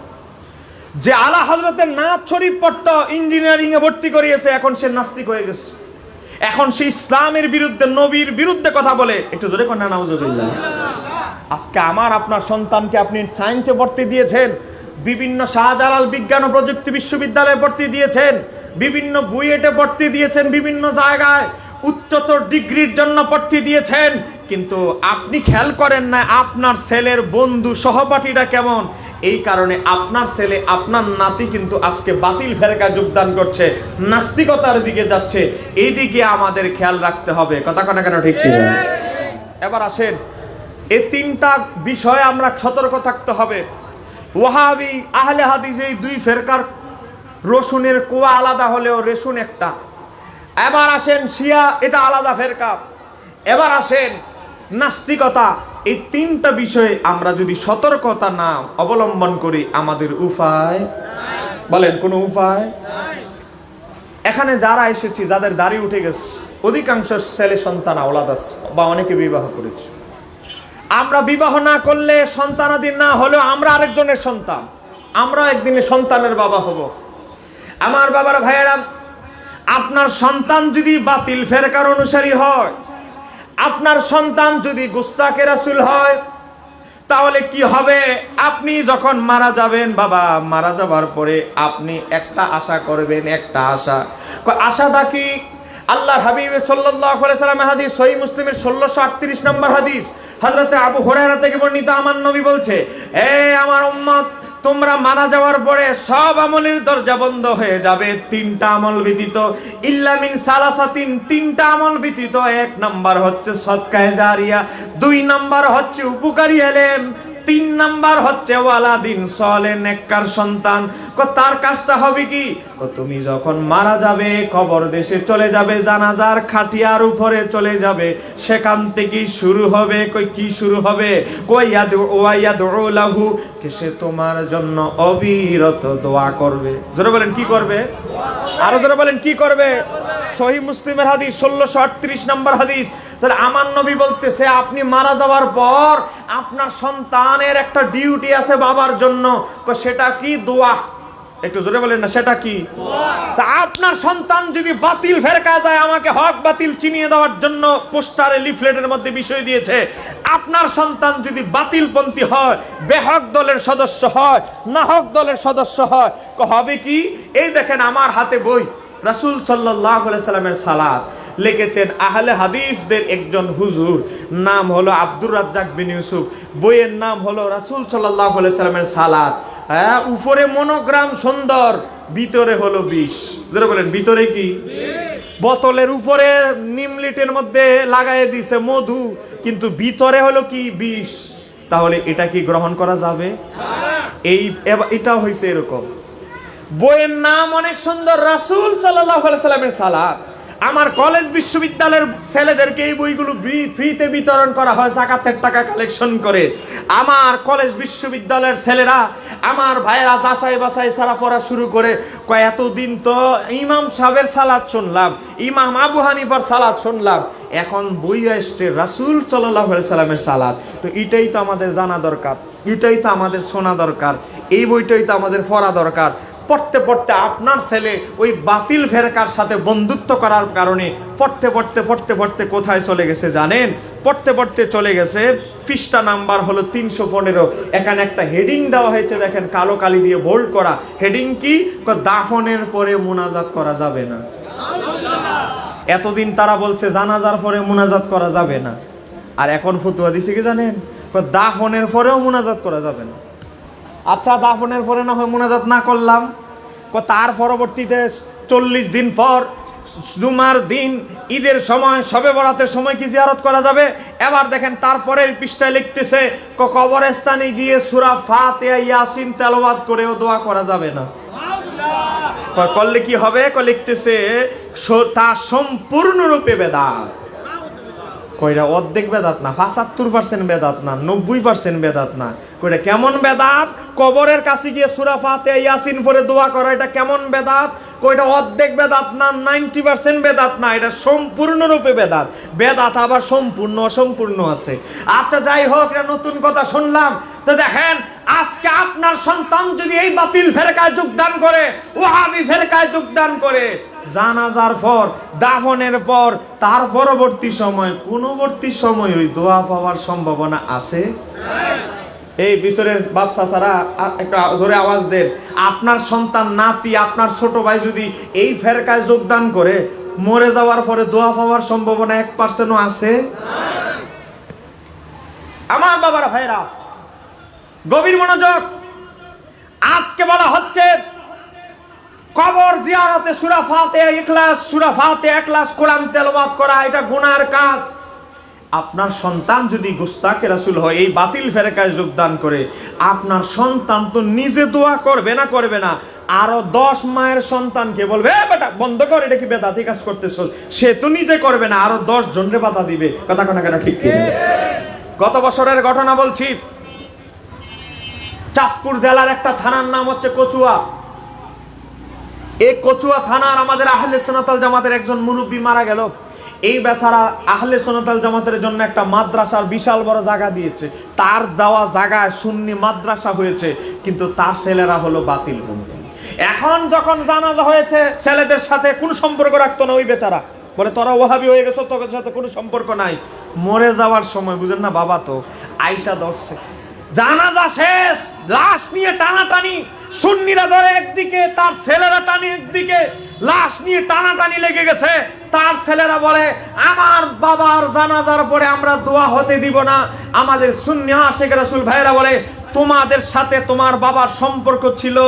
যে আলা হযরতের নাত শরীফ পড়তো, ইঞ্জিনিয়ারিং এ ভর্তি করিয়েছে, এখন সে নাস্তিক হয়ে গেছে। এখন সে ইসলামের বিরুদ্ধে, নবীর বিরুদ্ধে কথা বলে। একটু জোরে কোন নাউজুবিল্লাহ। আজকে আমার আপনার সন্তানকে আপনি সায়েন্সে ভর্তি দিয়েছেন, বিভিন্ন শাহজালাল বিজ্ঞান ও প্রযুক্তি বিশ্ববিদ্যালয়ে ভর্তি দিয়েছেন, বিভিন্ন বুয়েটে ভর্তি দিয়েছেন, বিভিন্ন জায়গায় উচ্চতর ডিগ্রির জন্য ভর্তি দিয়েছেন, কিন্তু আপনি খেয়াল করেন না আপনার ছেলের বন্ধু সহপাঠীরা কেমন। এই কারণে আপনার ছেলে, আপনার নাতি কিন্তু আজকে বাতিল ফেরকা যোগদান করছে, নাস্তিকতার দিকে যাচ্ছে। এই দিকে আমাদের খেয়াল রাখতে হবে। কথা কথা কেন ঠিক কি? এবার আসেন, এই 3টা বিষয়ে আমরা সতর্ক থাকতে হবে। ওয়াহাবি আহলে হাদিস এই 2 ফেরকার রসুনের কুয়া আলাদা হলেও রেশন একটা। এবার আসেন শিয়া, এটা আলাদা ফেরকা। এবার আসেন নাস্তিকতা, এই তিনটা বিষয়ে আমরা যদি সতর্কতা না অবলম্বন করি আমাদের উপায়, বলেন কোনো উপায়? এখানে যারা এসেছি, যাদের দাড়ি উঠে গেছে, অধিকাংশ ছেলে সন্তান আওলাদ আছে বা অনেকে বিবাহ করেছে। আমরা বিবাহ না করলে, সন্তানাদি না হলেও আমরা আরেকজনের সন্তান, আমরা একদিনে সন্তানের বাবা হব। আমার বাবার ভাইয়েরা, আপনার সন্তান যদি বাতিল ফেরকার অনুসারী হয়, আপনার সন্তান যদি গুস্তাখে রাসূল হয়, তাহলে কি হবে? আপনি যখন মারা যাবেন, বাবা মারা যাবার পরে আপনি একটা আশা করবেন, একটা আশাটা কি? আল্লাহর হাবিব সাল্লাল্লাহু আলাইহি সাল্লামের হাদিস, সহিহ মুসলিমের 1638 নম্বর হাদিস, হযরতে আবু হুরায়রা থেকে বর্ণিত, আমার নবী বলছে, এ আমার উম্মত, তোমরা মারা যাওয়ার পরে সব আমলের দরজা বন্ধ হয়ে যাবে, তিনটা আমল ব্যতীত, ইল্লা মিন সালাসাতিন, তিনটা আমল ব্যতীত। এক নাম্বার হচ্ছে সদকায়ে জারিয়া, দুই নাম্বার হচ্ছে উপকারী ইলম, তিন নাম্বার হচ্ছে ওয়ালাদিন সালেহ, নেককার সন্তান। তার কাজটা হবে কি? তুমি যখন মারা যাবে, কবর দেশে চলে যাবে, জানাজার খাটিয়ার উপরে চলে যাবে, সেখান থেকেই শুরু হবে। কি শুরু হবে? ওয়াইয়াদউ লাহু, কে সে তোমার জন্য অবিরত দোয়া করবে। জোরে বলেন কি করবে? আরো জোরে বলেন কি করবে? সহিহ মুসলিমের হাদিস, 1638 নম্বর হাদিস। তাহলে আমার নবী বলতেছে, আপনি মারা যাওয়ার পর আপনার সন্তানের একটা ডিউটি আছে বাবার জন্য, সেটা কি? দোয়া। একটু জোরে বলেন না, সেটা কি? তা আপনার সন্তান যদি বাতিল ফেরকা যায়, আমাকে হক বাতিল চিনিয়ে দেওয়ার জন্য পোস্টারে, লিফলেটের মধ্যে বিষয় দিয়েছে, আপনার সন্তান যদি বাতিলপন্থী হয়, বেহক দলের সদস্য হয়, নাহক দলের সদস্য হয়, হবে কি? এই দেখেন আমার হাতে বই, রাসূল সাল্লাল্লাহু আলাইহি সাল্লামের সালাত লিখেছেন আহলে হাদিসদের একজন হুজুর, নাম হলো আব্দুর রাজ্জাক বিন ইউসুফ। বইয়ের নাম হলো রাসূল সাল্লাল্লাহু আলাইহি সাল্লামের সালাত। হ্যাঁ, উপরে মনোগ্রাম সুন্দর, ভিতরে হলো বিষ। যারা বলেন ভিতরে কি? বোতলের উপরে নিমলিটের মধ্যে লাগাই দিছে মধু, কিন্তু ভিতরে হলো কি? বিষ। তাহলে এটা কি গ্রহণ করা যাবে? এটাও হয়েছে এরকম। বইয়ের নাম অনেক সুন্দর, রাসূল সাল্লাল্লাহু আলাইহি সাল্লামের সালাত। আমার কলেজ বিশ্ববিদ্যালয়ের ছেলেদেরকে এই বইগুলো ফ্রিতে বিতরণ করা হয়, যাকাতের টাকা কালেকশন করে। আমার কলেজ বিশ্ববিদ্যালয়ের ছেলেরা, আমার ভাইয়েরা যাচাই বাছাই সারা পড়া শুরু করে, এতদিন তো ইমাম সাহেবের সালাত শুনলাম, ইমাম আবু হানিফার সালাত শুনলাম, এখন বই আসছে রাসূল সাল্লাল্লাহু আলাইহি সাল্লামের সালাত। তো এটাই তো আমাদের জানা দরকার, এটাই তো আমাদের শোনা দরকার, এই বইটাই তো আমাদের পড়া দরকার। পড়তে পড়তে আপনার ছেলে ওই বাতিল ফেরকার সাথে বন্ধুত্ব করার কারণে পড়তে পড়তে পড়তে পড়তে কোথায় চলে গেছে জানেন? পড়তে পড়তে চলে গেছে, পৃষ্ঠা নাম্বার হলো 315। এখানে একটা হেডিং দেওয়া হয়েছে, দেখেন কালো কালি দিয়ে বোল্ড করা। হেডিং কি? দাফনের পরে মুনাজাত করা যাবে না। এতদিন তারা বলছে জানাজার পরে মুনাজাত করা যাবে না, আর এখন ফতোয়া দিছে কি জানেন? দাফনের পরেও মুনাজাত করা যাবে না। আচ্ছা, দাফনের পরে না হয় মুনাজাত না করলাম, তার পরবর্তীতে 40 দিন পর, জুমার দিন, ঈদের সময়, শবে বরাতের সময় কি জিয়ারত করা যাবে? এবার দেখেন তারপরের পৃষ্ঠায় লিখতেছে, কবরস্থানে গিয়ে সূরা ফাতিহা, ইয়াসিন তেলাওয়াত করেও দোয়া করা যাবে না। করলে কি হবে? লিখতেছে তা সম্পূর্ণরূপে বেদাত। কইরা অর্ধেক বেদাত না, 75% বেদাত না, 90% বেদাত না। কইরা কেমন বেদাত? কবরের কাছে গিয়ে সূরা ফাতিহা, ইয়াসিন পড়ে দোয়া করা, এটা কেমন বেদাত? কইটা অর্ধেক বেদাত না, 90% বেদাত না, এটা সম্পূর্ণরূপে বেদাত। বেদাত আবার সম্পূর্ণ অসম্পূর্ণ আছে। আচ্ছা যাই হোক, এটা নতুন কথা শুনলাম। তো দেখেন, আজকে আপনার সন্তান যদি এই বাতিল ফেরকায় যোগদান করে, ওয়াহাবি ফেরকায় যোগদান করে, জানাজার পর, দাফনের পর, তার পরবর্তী সময়, কোনবর্তী সময় ওই দোয়া পাওয়ার সম্ভাবনা আছে? এই বিছরের বাপ চাচারা একটা জোরে আওয়াজ দেন, আপনার সন্তান, নাতি, আপনার ছোট ভাই যদি এই ফেরকায় যোগদান করে, মরে যাওয়ার পরে দোয়া পাওয়ার সম্ভাবনা 1%ও আছে? আমার বাবারা ভাইরা, গভীর মনোযোগ। আজকে বলা হচ্ছে কবর জিয়ারতে সূরা ফাতিহা ইখলাস, সূরা ফাতিহা ইখলাস কোরআন তেলাওয়াত করা, এটা গুনার কাজ। আপনার সন্তান যদি গুস্তাখে রাসূল হয়, এই বাতিল ফেরকায় যোগদান করে, আপনার সন্তান তো নিজে দোয়া করবে না, আরো 10 মায়ের সন্তানকে বলবে এ বেটা বন্ধ কর, এটা কি বেদাতি কাজ করতেছস, সে তো নিজে করবে না, আরো 10 জনরে বাধা দিবে। কথা কোনা কেন ঠিক কি? গত বছরের ঘটনা বলছি। চাঁদপুর জেলার একটা থানার নাম হচ্ছে কচুয়া। এই কচুয়া থানার আমাদের আহলে সুন্নাত ওয়াল জামাতের একজন মুরব্বী মারা গেল। এই বেচারা আহলে সুন্নাত ওয়াল জামাতের জন্য একটা মাদ্রাসার বিশাল বড় জায়গা দিয়েছে, তার দেওয়া জায়গায় সুন্নি মাদ্রাসা হয়েছে, কিন্তু তার ছেলেরা হলো বাতিলপন্থী। এখন যখন জানাজা হয়েছে, ছেলেদের সাথে কোনো সম্পর্ক রাখতো না ওই বেচারা, বলে তোরা ওহাবি হয়ে গেছো, তোদের সাথে কোনো সম্পর্ক নাই। মরে যাওয়ার সময় বুঝেন না বাবা তো আইসা ধরছে, জানাজা শেষ, লাশ নিয়ে টানাটানি, সুন্নিরা ধরে একদিকে, তার ছেলেরা টানি একদিকে, লাশ নিয়ে টানাটানি লেগে গেছে। তার ছেলেরা বলে আমার বাবার জানাজার পরে আমরা দোয়া হতে দিব না। আমাদের সুন্নি আশিক রাসূল ভাইরা বলে তোমাদের সাথে তোমার বাবার সম্পর্ক ছিল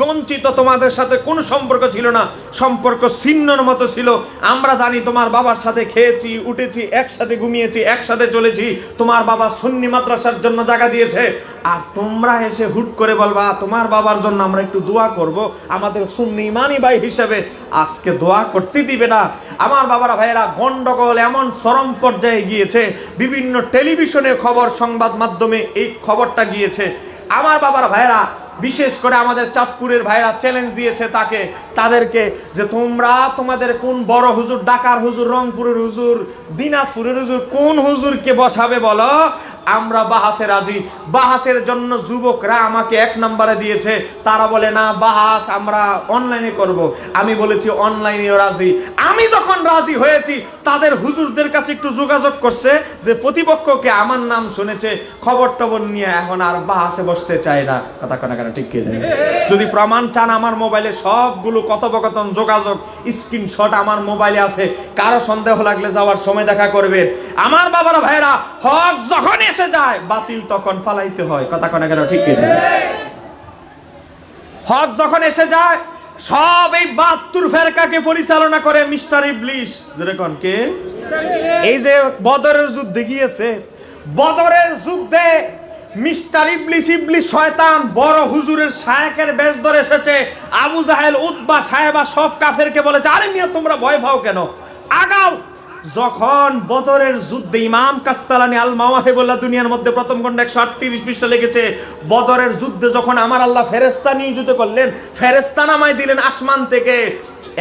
বঞ্চিত, তোমাদের সাথে কোনো সম্পর্ক ছিল না, সম্পর্ক ছিন্নর মতো ছিল। আমরা জানি তোমার বাবার সাথে খেয়েছি, উঠেছি, একসাথে ঘুমিয়েছি, একসাথে চলেছি, তোমার বাবা সুন্নি মাদ্রাসার জন্য জায়গা দিয়েছে, আর তোমরা এসে হুট করে বলবা তোমার বাবার জন্য আমরা একটু দোয়া করব, আমাদের সুন্নি ইমানি ভাই হিসেবে আজকে দোয়া করতে দিবে না। আমার বাবারা ভাইয়েরা, গন্ডগোল এমন চরম পর্যায়ে গিয়েছে, বিভিন্ন টেলিভিশনে খবর, সংবাদ মাধ্যমে এই খবরটা গিয়েছে। আমার বাবারা ভাইয়েরা, বিশেষ করে আমাদের চাঁদপুরের ভাইরা চ্যালেঞ্জ দিয়েছে তাদেরকে যে তোমরা তোমাদের কোন বড় হুজুর, ঢাকার হুজুর, রংপুরের হুজুর, দিনাজপুরের হুজুর, কোন হুজুরকে বসাবে বলো, আমরা বাহাসে রাজি। বাহাসের জন্য যুবকরা আমাকে 1 নম্বরে দিয়েছে, তারা বলে না বাহাস আমরা অনলাইনে করব। আমি বলেছি অনলাইনেও রাজি। আমি যখন রাজি হয়েছি, তাদের হুজুরদের কাছে একটু যোগাযোগ করছে যে প্রতিপক্ষকে আমার নাম শুনেছে, খবর টবর নিয়ে এখন আর বাহাসে বসতে চায় না। কথা কোনা কেন ঠিক কি? যদি প্রমাণ চান, আমার মোবাইলে সবগুলো কথোপকথন, যোগাযোগ, স্ক্রিনশট আমার মোবাইলে আছে, কারো সন্দেহ লাগলে যাওয়ার সময় দেখা করবেন। আমার বাবারা ভাইরা, হক যখন এসে যায় বাতিল তখন ফালাইতে হয়। কথা কোনা কেন ঠিক কি? হক যখন এসে যায়, সব এই 72 ফেরকাকে পরিচালনা করে মিস্টার ইবলিশ। যেরকম কে এই যে বদরের যুদ্ধে গিয়েছে, বদরের যুদ্ধে মিস্টার ইবলিশ, ইবলিশ শয়তান বড় হুজুরের শায়েকের বেশ ধরে এসেছে। আবু জাহেল, উতবা, সাহেবা সব কাফেরকে বলেছে আরে মিয়া তোমরা ভয় পাও কেন, আগাও। যখন বদরের যুদ্ধে ইমাম কাস্তালানি আল মাওয়াহিবুল্লাহ দুনিয়ার মধ্যে প্রথম খণ্ড 138 পৃষ্ঠা লিখেছে, বদরের যুদ্ধে যখন আমার আল্লাহ ফেরেশতা নিয়োজিত করলেন, ফেরেশতা নামায় দিলেন আসমান থেকে।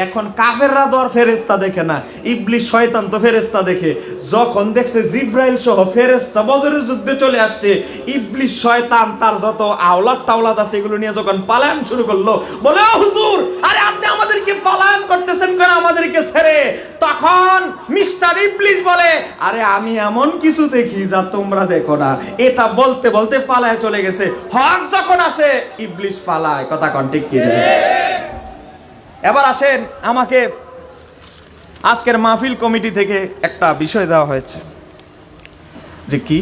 এখন কাফেররা তো আর ফেরেশতা দেখে না, ইবলিশ শয়তান তো ফেরেশতা দেখে। যখন দেখছে জিব্রাইল সহ ফেরেশতা বদরের যুদ্ধে চলে আসছে, ইবলিশ শয়তান তার যত আওলাদ টাওলাদ আছে এগুলো নিয়ে যখন পালায়ন শুরু করলো, বলে ও হুজুর আরে আপনি আমাদেরকে পালায়ন করতেছেন কেন আমাদেরকে ছেড়ে? তখন মিস্টার ইবলিশ বলে আরে আমি এমন কিছু দেখি যা তোমরা দেখো না। এটা বলতে বলতে পালায় চলে গেছে। হক যখন আসে ইবলিশ পালায়। কথা কোন ঠিক কি? এবার আসেন, আমাকে আজকের মাহফিল কমিটি থেকে একটা বিষয় দেওয়া হয়েছে যে কি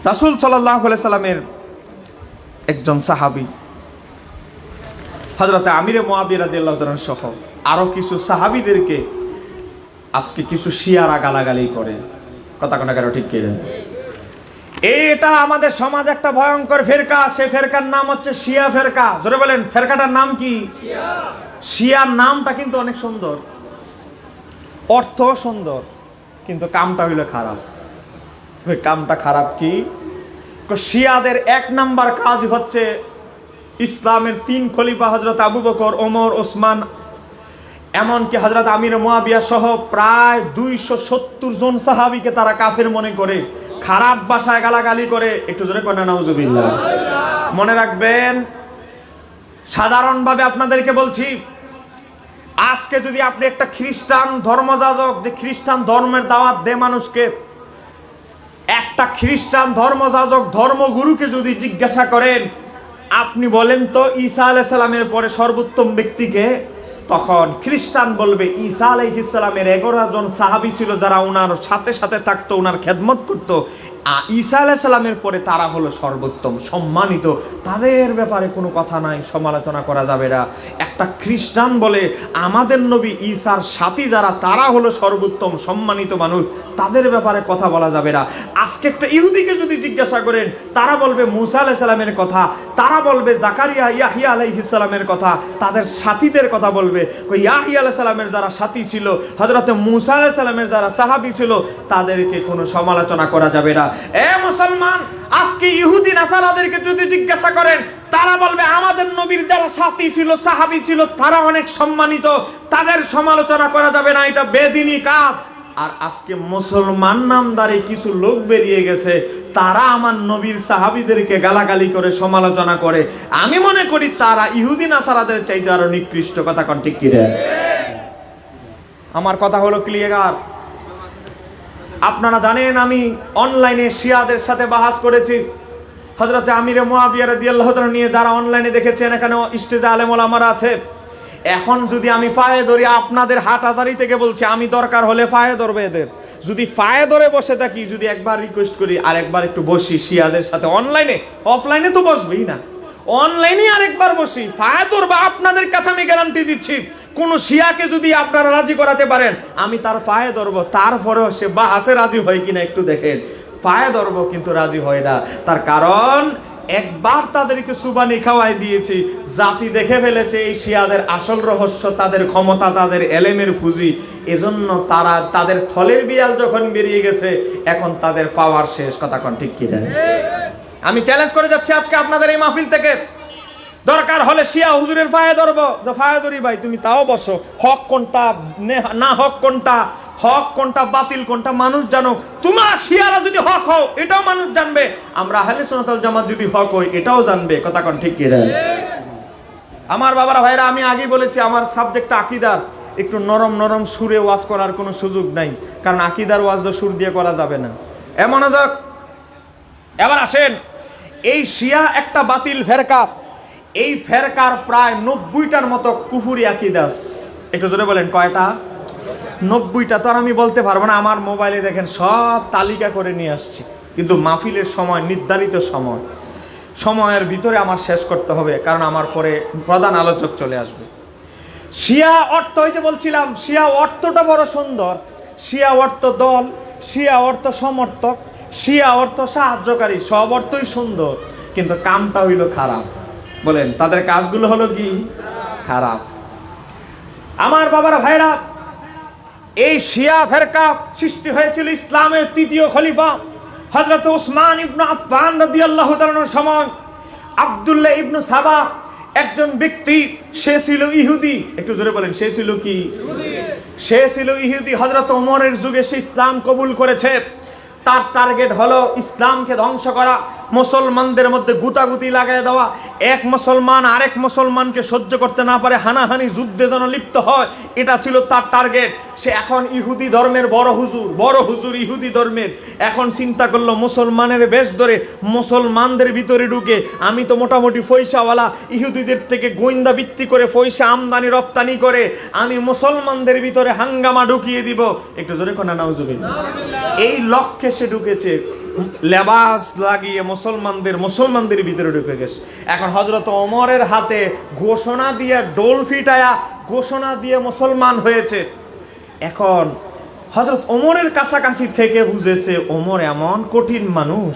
রাসূল সাল্লাল্লাহু আলাইহি সাল্লামের একজন সাহাবী হযরত আমিরে মুআবিয়া রাদিয়াল্লাহু তাআলা সহ আরো কিছু সাহাবীদেরকে আজকে কিছু শিয়ারা গালাগালি করে। কথা কোনা কেন ঠিক কি? এটা আমাদের সমাজ একটা ভয়ঙ্কর ফেরকা, সে ফেরকার নাম হচ্ছে শিয়া ফেরকা। জোরে বলেন ফেরকাটার নাম কি? শিয়া। শিয়ার নামটা কিন্তু অনেক সুন্দর, অর্থ সুন্দর, কিন্তু কামটা হইলো খারাপ। ওই কামটা খারাপ কি? শিয়াদের 1 নাম্বার কাজ হচ্ছে ইসলামের 3 খলিফা হযরত আবু বকর, ওমর, ওসমান, এমনকি হযরত আমির মুআবিয়া সহ প্রায় 270 জন সাহাবীকে তারা কাফের মনে করে, খারাপ ভাষায় গালাগালি করে। একটু জোরে করেন নাউজুবিল্লাহ। মনে রাখবেন, সাধারণভাবে আপনাদেরকে বলছি, আজকে যদি আপনি একটা খ্রিস্টান ধর্মযাজক, যে খ্রিস্টান ধর্মের দাওয়াত দেয় মানুষকে, একটা খ্রিস্টান ধর্মযাজক, ধর্মগুরুকে যদি জিজ্ঞাসা করেন আপনি বলেন তো ঈসা আলাইহিস সালামের পরে সর্বোত্তম ব্যক্তিকে, তখন খ্রিস্টান বলবে ঈসা আলাইহিস সালামের 11 জন সাহাবী ছিল যারা ওনার সাথে সাথে থাকতো, ওনার খেদমত করতো। ঈসা আলাইহিস সালামের পরে তারা হলো সর্বোত্তম, সম্মানিত, তাদের ব্যাপারে কোনো কথা নাই, সমালোচনা করা যাবে না। একটা খ্রিস্টান বলে আমাদের নবী ঈসার সাথী যারা তারা হলো সর্বোত্তম সম্মানিত মানুষ, তাদের ব্যাপারে কথা বলা যাবে না। আজকে একটা ইহুদিকে যদি জিজ্ঞাসা করেন, তারা বলবে মুসা আলাইহিস সালামের কথা, তারা বলবে জাকারিয়া ইয়াহইয়া আলাইহিস সালামের কথা, তাদের সাথীদের কথা বলবে। ইয়াহইয়া আলাইহিস সালামের যারা সাথী ছিল, হযরত মুসা আলাইহিস সালামের যারা সাহাবী ছিল, তাদেরকে কোনো সমালোচনা করা যাবে না। এ মুসলমান, আজকে ইহুদি নাসারাদেরকে যদি জিজ্ঞাসা করেন, তারা বলবে আমাদের নবীর যারা সাথী ছিল, সাহাবী ছিল, তারা অনেক সম্মানিত, তাদের সমালোচনা করা যাবে না, এটা বেদিনী কাজ। আর আজকে মুসলমান নামদারি কিছু লোক বেরিয়ে গেছে, তারা আমার নবীর সাহাবীদেরকে গালাগালি করে সমালোচনা করে। আমি মনে করি তারা ইহুদি নাসারাদের চাইতে আরো নিকৃষ্ট। কথা কোন ঠিক কি রে? আমার কথা হলো ক্লিয়ার। আপনারা জানেন আমি অনলাইনে শিয়াদের সাথে বাহাস করেছি। হযরত আমিরে মুয়াবিয়া রাদিয়াল্লাহু তাআলা নিয়ে যারা অনলাইনে দেখেছেন, এখানে স্টেজে আলেম ওলামারা আছে। এখন যদি আমি ফায়ে ধরি, আপনাদের হাটহাজারি থেকে বলছি, আমি দরকার হলে ফায়ে ধরবে এদের। যদি ফায়ে ধরে বসে থাকি, যদি একবার রিকোয়েস্ট করি আর একবার একটু বসি শিয়াদের সাথে অনলাইনে, অফলাইনে তো বসবেই না, অনলাইনে আরেকবার বসি, ফায়ে ধরবা, আপনাদের কাছে আমি গ্যারান্টি দিচ্ছি, কোন শিয়াকে যদি আপনারা রাজি করাতে পারেন, আমি তার ফায়ে ধরবো। তারপরেও সে বাহাসে রাজি হয় কিনা একটু দেখেন। ফায়ে ধরবো কিন্তু রাজি হয় না। তার কারণ একবার তাদেরকে সুবানি খাওয়াই দিয়েছি, জাতি দেখে ফেলেছে এই শিয়াদের আসল রহস্য, তাদের ক্ষমতা, তাদের এলেমের ফুজি। এজন্য তারা তাদের থলের বিড়াল যখন বেরিয়ে গেছে, এখন তাদের পাওয়ার শেষ। কথা কোন ঠিক কি? আমি চ্যালেঞ্জ করে যাচ্ছি আজকে আপনাদের এই মাহফিল থেকে, দরকার হলে শিয়া হুজুরের ফায়ে ধরবো। ফায়ে ধরি ভাই, তুমি তাও বসো। হক কোনটা না হক কোনটা, হক কোনটা বাতিল কোনটা মানুষ জানো। তোমরা শিয়ারা যদি হক হও, এটাও মানুষ জানবে। আমরা আহলে সুন্নাত ওয়াল জামাত যদি হক হই, এটাও জানবে। কথা কোন ঠিক কি? আমার বাবারা ভাইরা, আমি আগেই বলেছি আমার সাবজেক্টটা আকীদার। একটু নরম নরম সুরে ওয়াজ করার কোনো সুযোগ নাই, কারণ আকীদার ওয়াজ তো সুর দিয়ে করা যাবে না। এমন যাক, এবার আসেন, এই শিয়া একটা বাতিল ফেরকা। এই ফেরকার প্রায় 90টার মতো কুফরি আকীদা। একটু জোরে বলেন কয়টা? 90টা। তো আর আমি বলতে পারবো না, আমার মোবাইলে দেখেন সব তালিকা করে নিয়ে আসছি, কিন্তু মাহফিলের সময়, নির্ধারিত সময়ের ভিতরে আমার শেষ করতে হবে, কারণ আমার পরে প্রধান আলোচক চলে আসবে। শিয়া অর্থ, হইতে বলছিলাম, শিয়া অর্থটা বড় সুন্দর। শিয়া অর্থ দল, শিয়া অর্থ সমর্থক, শিয়া অর্থ সাহায্যকারী, সব অর্থই সুন্দর, কিন্তু কামটা হইল খারাপ। বলেন, তাদের কাজগুলো হলো কি? খারাপ। আমার বাবারা ভাইরা, এই শিয়া ফেরকা সৃষ্টি হয়েছিল ইসলামের তৃতীয় খলিফা হযরত উসমান ইবনে আফফান রাদিয়াল্লাহু তাআলার সময়। আব্দুল্লাহ ইবনে সাবা একজন ব্যক্তি, সে ছিল ইহুদি। একটু জোরে বলেন, সে ছিল কি? সে ছিল ইহুদি। হযরত ওমরের যুগে সে ইসলাম কবুল করেছে। তার টার্গেট হলো ইসলামকে ধ্বংস করা, মুসলমানদের মধ্যে গুতাগুতি লাগাই দেওয়া, এক মুসলমান আরেক মুসলমানকে সহ্য করতে না পারে হানাহানি যুদ্ধে যেন লিপ্ত হয়, এটা ছিল তার টার্গেট। সে এখন ইহুদি ধর্মের বড় হুজুর ইহুদি ধর্মের। এখন চিন্তা করলো মুসলমানের বেশ ধরে মুসলমানদের ভিতরে ঢুকে, আমি তো মোটামুটি পয়সাওয়ালা, ইহুদিদের থেকে গোয়েন্দা ভিত্তি করে পয়সা আমদানি রপ্তানি করে আমি মুসলমানদের ভিতরে হাঙ্গামা ঢুকিয়ে দিব। একটু জোরে কোনা নাউজুবিল্লাহ। এই লক্ষ্যে সে ঢুকেছে, লেবাস লাগিয়ে মুসলমানদের ভিতরে ঢুকে গেছে। এখন হযরত ওমরের হাতে ঘোষণা দিয়ে, ডোল ফিটায়া ঘোষণা দিয়ে মুসলমান হয়েছে। এখন হযরত ওমরের কাছাকাছি থেকে বুঝেছে ওমর এমন কঠিন মানুষ,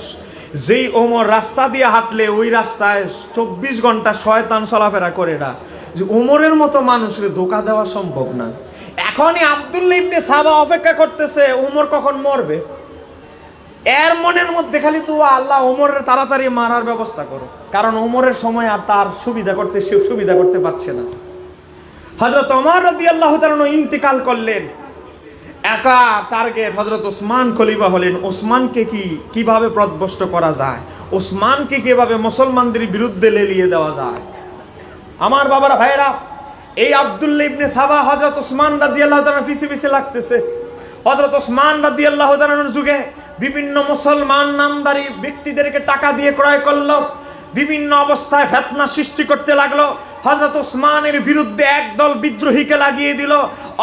যেই ওমর রাস্তা দিয়ে হাঁটলে ওই রাস্তায় 24 ঘন্টা শয়তান চলাফেরা করে না, যে ওমরের মতো মানুষকে ধোঁকা দেওয়া সম্ভব না। এখনই আব্দুল্লাহ ইবনে সাবা অপেক্ষা করতেছে ওমর কখন মরবে। এর মনের মধ্যে খালি তো আল্লাহ ওমরের তাড়াতাড়ি মারার ব্যবস্থা করো, কারণ ওমরের সময় আর তার সুবিধা করতে পারছে না। হযরত ওমর রাদিয়াল্লাহু তাআলা ইন্তেকাল করলেন। একা টার্গেট হযরত ওসমান খলিফা হলেন। ওসমানকে কিভাবে পথভ্রষ্ট করা যায়, ওসমানকে কিভাবে মুসলমানদের বিরুদ্ধে লেলিয়ে দেওয়া যায়। আমার বাবারা ভাইরা, এই আব্দুল্লাহ ইবনে সাবা হযরত ওসমান রাদিয়াল্লাহু তাআলা পিছে লাগতেছে। হযরত ওসমান রাদিয়াল্লাহু তাআলার যুগে বিভিন্ন মুসলমান নামদারি ব্যক্তিদেরকে টাকা দিয়ে ক্রয় করলো, বিভিন্ন অবস্থায় ফিতনা সৃষ্টি করতে লাগলো। হযরত ওসমানের বিরুদ্ধে একদল বিদ্রোহীকে লাগিয়ে দিল।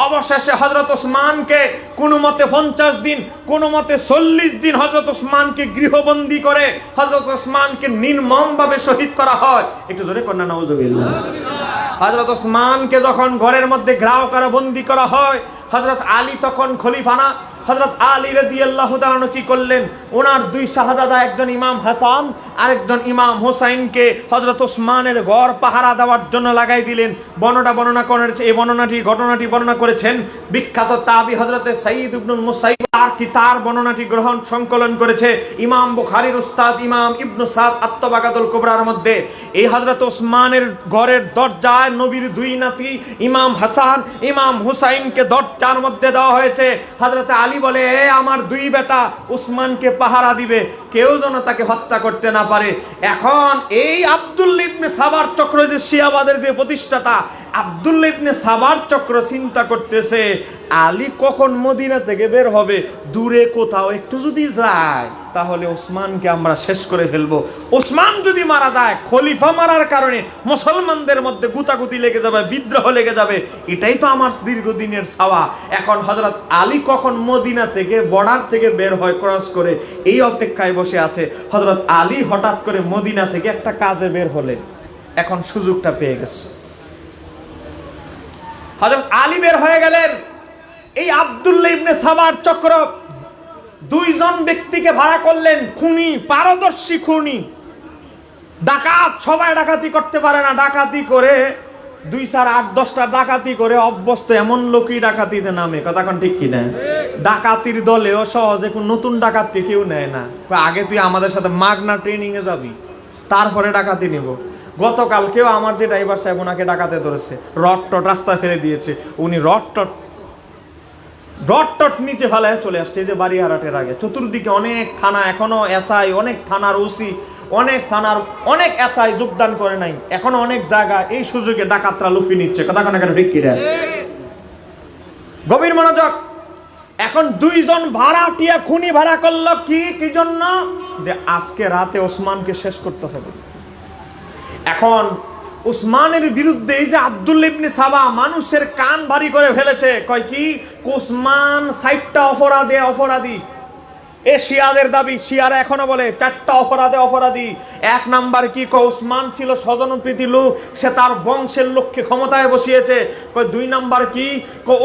অবশেষে হযরত ওসমানকে কোনো মতে 50 দিন, কোনো মতে 40 দিন হযরত ওসমানকে গৃহবন্দী করে হযরত ওসমানকে নির্মমভাবে শহীদ করা হয়। একটু জোরে কন্যা নাউজুবিল্লাহ। হযরত ওসমানকে যখন ঘরের মধ্যে ঘেরাও করা বন্দী করা হয়, হযরত আলী তখন খলিফা না, হযরত আলী রাদিয়াল্লাহু তাআলা কি করলেন, ওনার দুই শাহজাদা, একজন ইমাম হাসান আরেকজন ইমাম হোসাইনকে হযরত ওসমানের ঘর পাহারা দেওয়ার জন্য লাগাই দিলেন। বর্ণনা করেছে, এই ঘটনাটি বর্ণনা করেছেন বিখ্যাত তাবি হযরতে সাঈদ ইবনুল মুসাইয়্যিব। তার বর্ণনাটি সংকলন করেছে ইমাম বুখারীর উস্তাদ ইমাম ইবনু সাদ আত-তাবাকাতুল কুবরার মধ্যে। এই হযরত ওসমানের ঘরের দরজায় নবীর দুই নাতি ইমাম হাসান ইমাম হুসাইনকে দরজার মধ্যে দেওয়া হয়েছে। হযরত আলী বলে, আমার দুই বেটা ওসমানকে পাহারা দিবে, কেউ যেন তাকে হত্যা করতে না পারে। এখন এই আব্দুল্লাহ ইবনে সাবার চক্র, যে শিয়াবাদের যে প্রতিষ্ঠাতা আব্দুল্লাহ ইবনে সাবার চক্র চিন্তা করতেছে আলী কখন মদিনা থেকে বের হবে, দূরে কোথাও একটু যদি যায় তাহলে ওসমানকে আমরা শেষ করে ফেলবো। ওসমান যদি মারা যায়, খলিফা মারার কারণে মুসলমানদের মধ্যে গুতাগুতি লেগে যাবে, বিদ্রোহ লেগে যাবে, এটাই তো আমার দীর্ঘদিনের চাওয়া। এখন হযরত আলী কখন মদিনা থেকে বর্ডার থেকে বের হয় ক্রস করে, এই অপেক্ষায় বসে আছে। হযরত আলী হঠাৎ করে মদিনা থেকে একটা কাজে বের হলেন, এখন সুযোগটা পেয়ে গেছে। হযরত আলী বের হয়ে গেলেন। এই আব্দুল্লাহ ইবনে সাবার চক্র দুইজন ব্যক্তিকে ভাড়া করলেন, খুনি, পারদর্শী খুনি, ডাকাত। সবাই ডাকাতি করতে পারে না, ডাকাতি করে 2-4-8-10টা ডাকাতি করে অভ্যস্ত এমন লোকই ডাকাতিতে নামে। কথা কোন ঠিক কিনা? ডাকাতির দলেও সহজে কোন নতুন ডাকাতকে কেউ নেয় না। আগে তুই আমাদের সাথে মাগনা ট্রেনিং এ যাবি, তারপরে ডাকাতি নিব। গতকালকেও আমার যে ড্রাইভার সাহেব, ওনাকে ডাকাতে ধরেছে, রড টট রাস্তা ফেলে দিয়েছে। উনি রড টট নিচে ফেলায় চলে আসছে। এই যে বাড়িহারাটের আগে চতুর্দিকে অনেক থানা, এখনো এসআই, অনেক থানার ওসি, অনেক থানার অনেক এসআই যোগদান করে নাই। এখনো অনেক জায়গা এই সুযোগে ডাকাতরা লুফি নিচ্ছে। কথা কোন ঠিক কি? গভীর মনোযোগ। এখন দুইজন ভাড়াটিয়া খুনি ভাড়া করলো কি জন্য? যে আজকে রাতে ওসমানকে শেষ করতে হবে। এখন ওসমানের বিরুদ্ধে এই যে আব্দুল্লাহ ইবনে সাবা মানুষের কান ভারী করে ফেলেছে। কয় কি? ওসমান 60টা অপরাধী। এ শিয়াদের দাবি, শিয়ারা এখনো বলে 4টা অপরাধী। 1 নাম্বার কি? ওসমান ছিল স্বজনপ্রীতি লোক, সে তার বংশের লোককে ক্ষমতায় বসিয়েছে। 2 নাম্বার কি?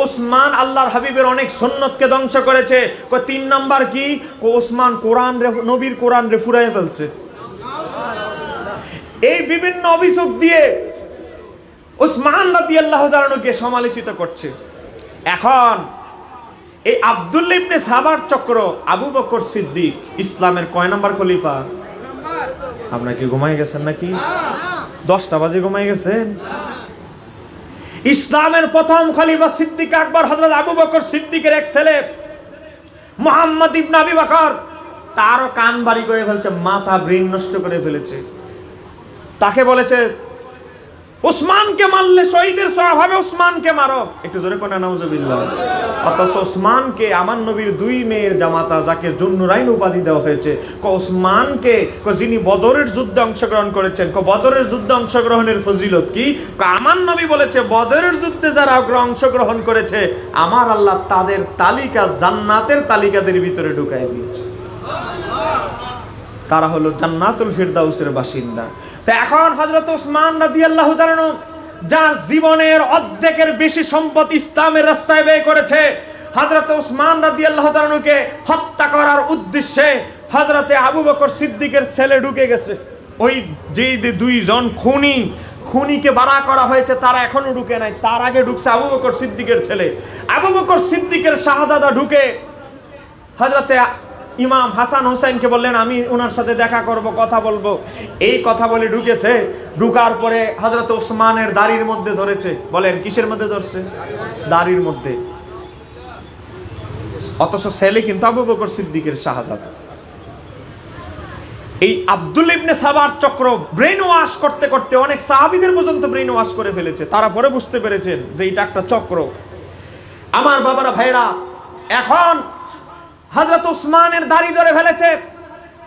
ওসমান আল্লাহর হাবিবের অনেক সুন্নতকে ধ্বংস করেছে। 3 নাম্বার কি? ওসমান নবীর কোরআন রে ফুরাইয়ে ফেলছে। এই বিভিন্ন অভিযোগ দিয়ে ওসমান রাদিয়াল্লাহু তাআলাকে সমালোচিত করছে। এখন এই আব্দুল্লাহ ইবনে সাবার চক্র, আবু বকর সিদ্দিক ইসলামের কয় নাম্বার খলিফা? আপনারা কি ঘুমাই গেছেন নাকি? 10টা বাজে ঘুমাই গেছেন? ইসলামের প্রথম খলিফা সিদ্দিক আকবর হযরত আবু বকর সিদ্দিকের এক ছেলে মুহাম্মদ ইবনে আবি বকর, তারও কান বাড়ি করে ফেলছে, মাথা ব্রেন নষ্ট করে ফেলেছে। তাকে বলেছে ওসমানকে মারলে শহীদের সওয়াব হবে, ওসমানকে মারো। একটু জোরে কোনা নাউজুবিল্লাহ। অথচ ওসমানকে আমার নবীর 2 মেয়ের জামাতা, যাকে জুন্নুরাইন উপাধি দেওয়া হয়েছে, ওসমানকে যিনি বদরের যুদ্ধে অংশগ্রহণ করেছেন, বদরের যুদ্ধে অংশগ্রহণের ফজিলত কি? আমার নবী বলেছে বদরের যুদ্ধে যারা অংশগ্রহণ করেছে আমার আল্লাহ তাদের তালিকা জান্নাতের তালিকাদের ভিতরে ঢুকাই দিয়েছে। তারা হলো জান্নাতুল ফিরদাউসের বাসিন্দা। তো এখন হযরত ওসমান রাদিয়াল্লাহু তাআলা, যার জীবনের অর্ধেকের বেশি সম্পদ ইসলামের রাস্তায় ব্যয় করেছে, হযরত ওসমান রাদিয়াল্লাহু তাআলাকে হত্যা করার উদ্দেশ্যে হযরতে আবু বকর সিদ্দিকের ছেলে ঢুকে গেছে। ওই যে 2জন খুনিকে বাড়া করা হয়েছে, তারা এখনো ঢুকে নাই। তার আগে ঢুকছে আবু বকর সিদ্দিকের ছেলে। আবু বকর সিদ্দিকের শাহজাদা ঢুকে হযরতে ইমাম হাসান হুসাইনকে বললেন, আমি ওনার সাথে দেখা করব, কথা বলবো। এই কথা বলে ঢুকেছে। ঢুকার পরে হযরত ওসমানের দাড়ির মধ্যে ধরেছে। বলেন কিসের মধ্যে ধরছে? দাড়ির মধ্যে। অথচ ছেলে কিন্তু আবু বকর সিদ্দিকের শাহজাদা। এই আব্দুল্লাহ ইবনে সাবার চক্র ব্রেন ওয়াশ করতে করতে অনেক সাহাবীদের পর্যন্ত ব্রেন ওয়াশ করে ফেলেছে। তারা পরে বুঝতে পেরেছেন যে এটা একটা চক্র। আমার বাবারা, ভাইরা, এখন হযরত ওসমানের দাড়ি ধরে ফেলেছে।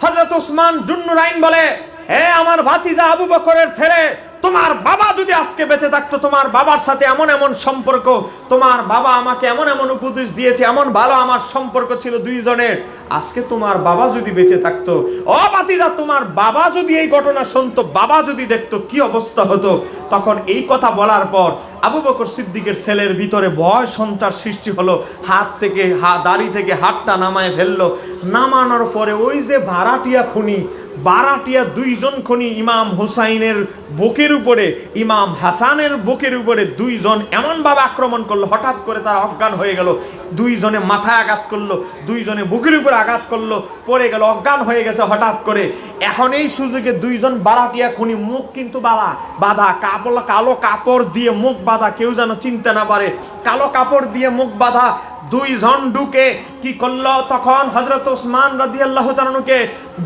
হযরত ওসমান জুন্নুরাইন বলে, হে আমার ভাতিজা আবু বকরের ছেলে, তোমার বাবা যদি আজকে বেঁচে থাকতো, তোমার বাবার সাথে এমন এমন সম্পর্ক, তোমার বাবা আমাকে এমন এমন উপদেশ দিয়েছে, এমন ভালো আমার সম্পর্ক ছিল 2 জনের, আজকে তোমার বাবা যদি বেঁচে থাকতো, ও ভাতিজা, তোমার বাবা যদি এই ঘটনা শুনতো, বাবা যদি দেখতো, কি অবস্থা হতো। তখন এই কথা বলার পর আবু বকর সিদ্দিকের ছেলের ভিতরে ভয় সঞ্চার সৃষ্টি হলো, হাত থেকে দাড়ি থেকে হাতটা নামায় ফেললো। নামানোর পরে ওই যে ভাড়াটিয়া দুইজন খুনি, ইমাম হুসাইনের বুকের উপরে, ইমাম হাসানের বুকের উপরে দুইজন এমনভাবে আক্রমণ করলো, হঠাৎ করে তারা অজ্ঞান হয়ে গেল। দুইজনে মাথায় আঘাত করলো, দুইজনে বুকের উপরে আঘাত করলো, পড়ে গেল, অজ্ঞান হয়ে গেছে হঠাৎ করে। এখন এই সুযোগে দুইজন ভাড়াটিয়া খুনি, মুখ কিন্তু বাঁধা, কালো কাপড় দিয়ে মুখ বাঁধা, কেউ যেন চিনতে না পারে, কালো কাপড় দিয়ে মুখ বাঁধা দুইজন ঢুকে কি করলো, তখন হযরত ওসমান রাদিয়াল্লাহু তাআলা আনহুকে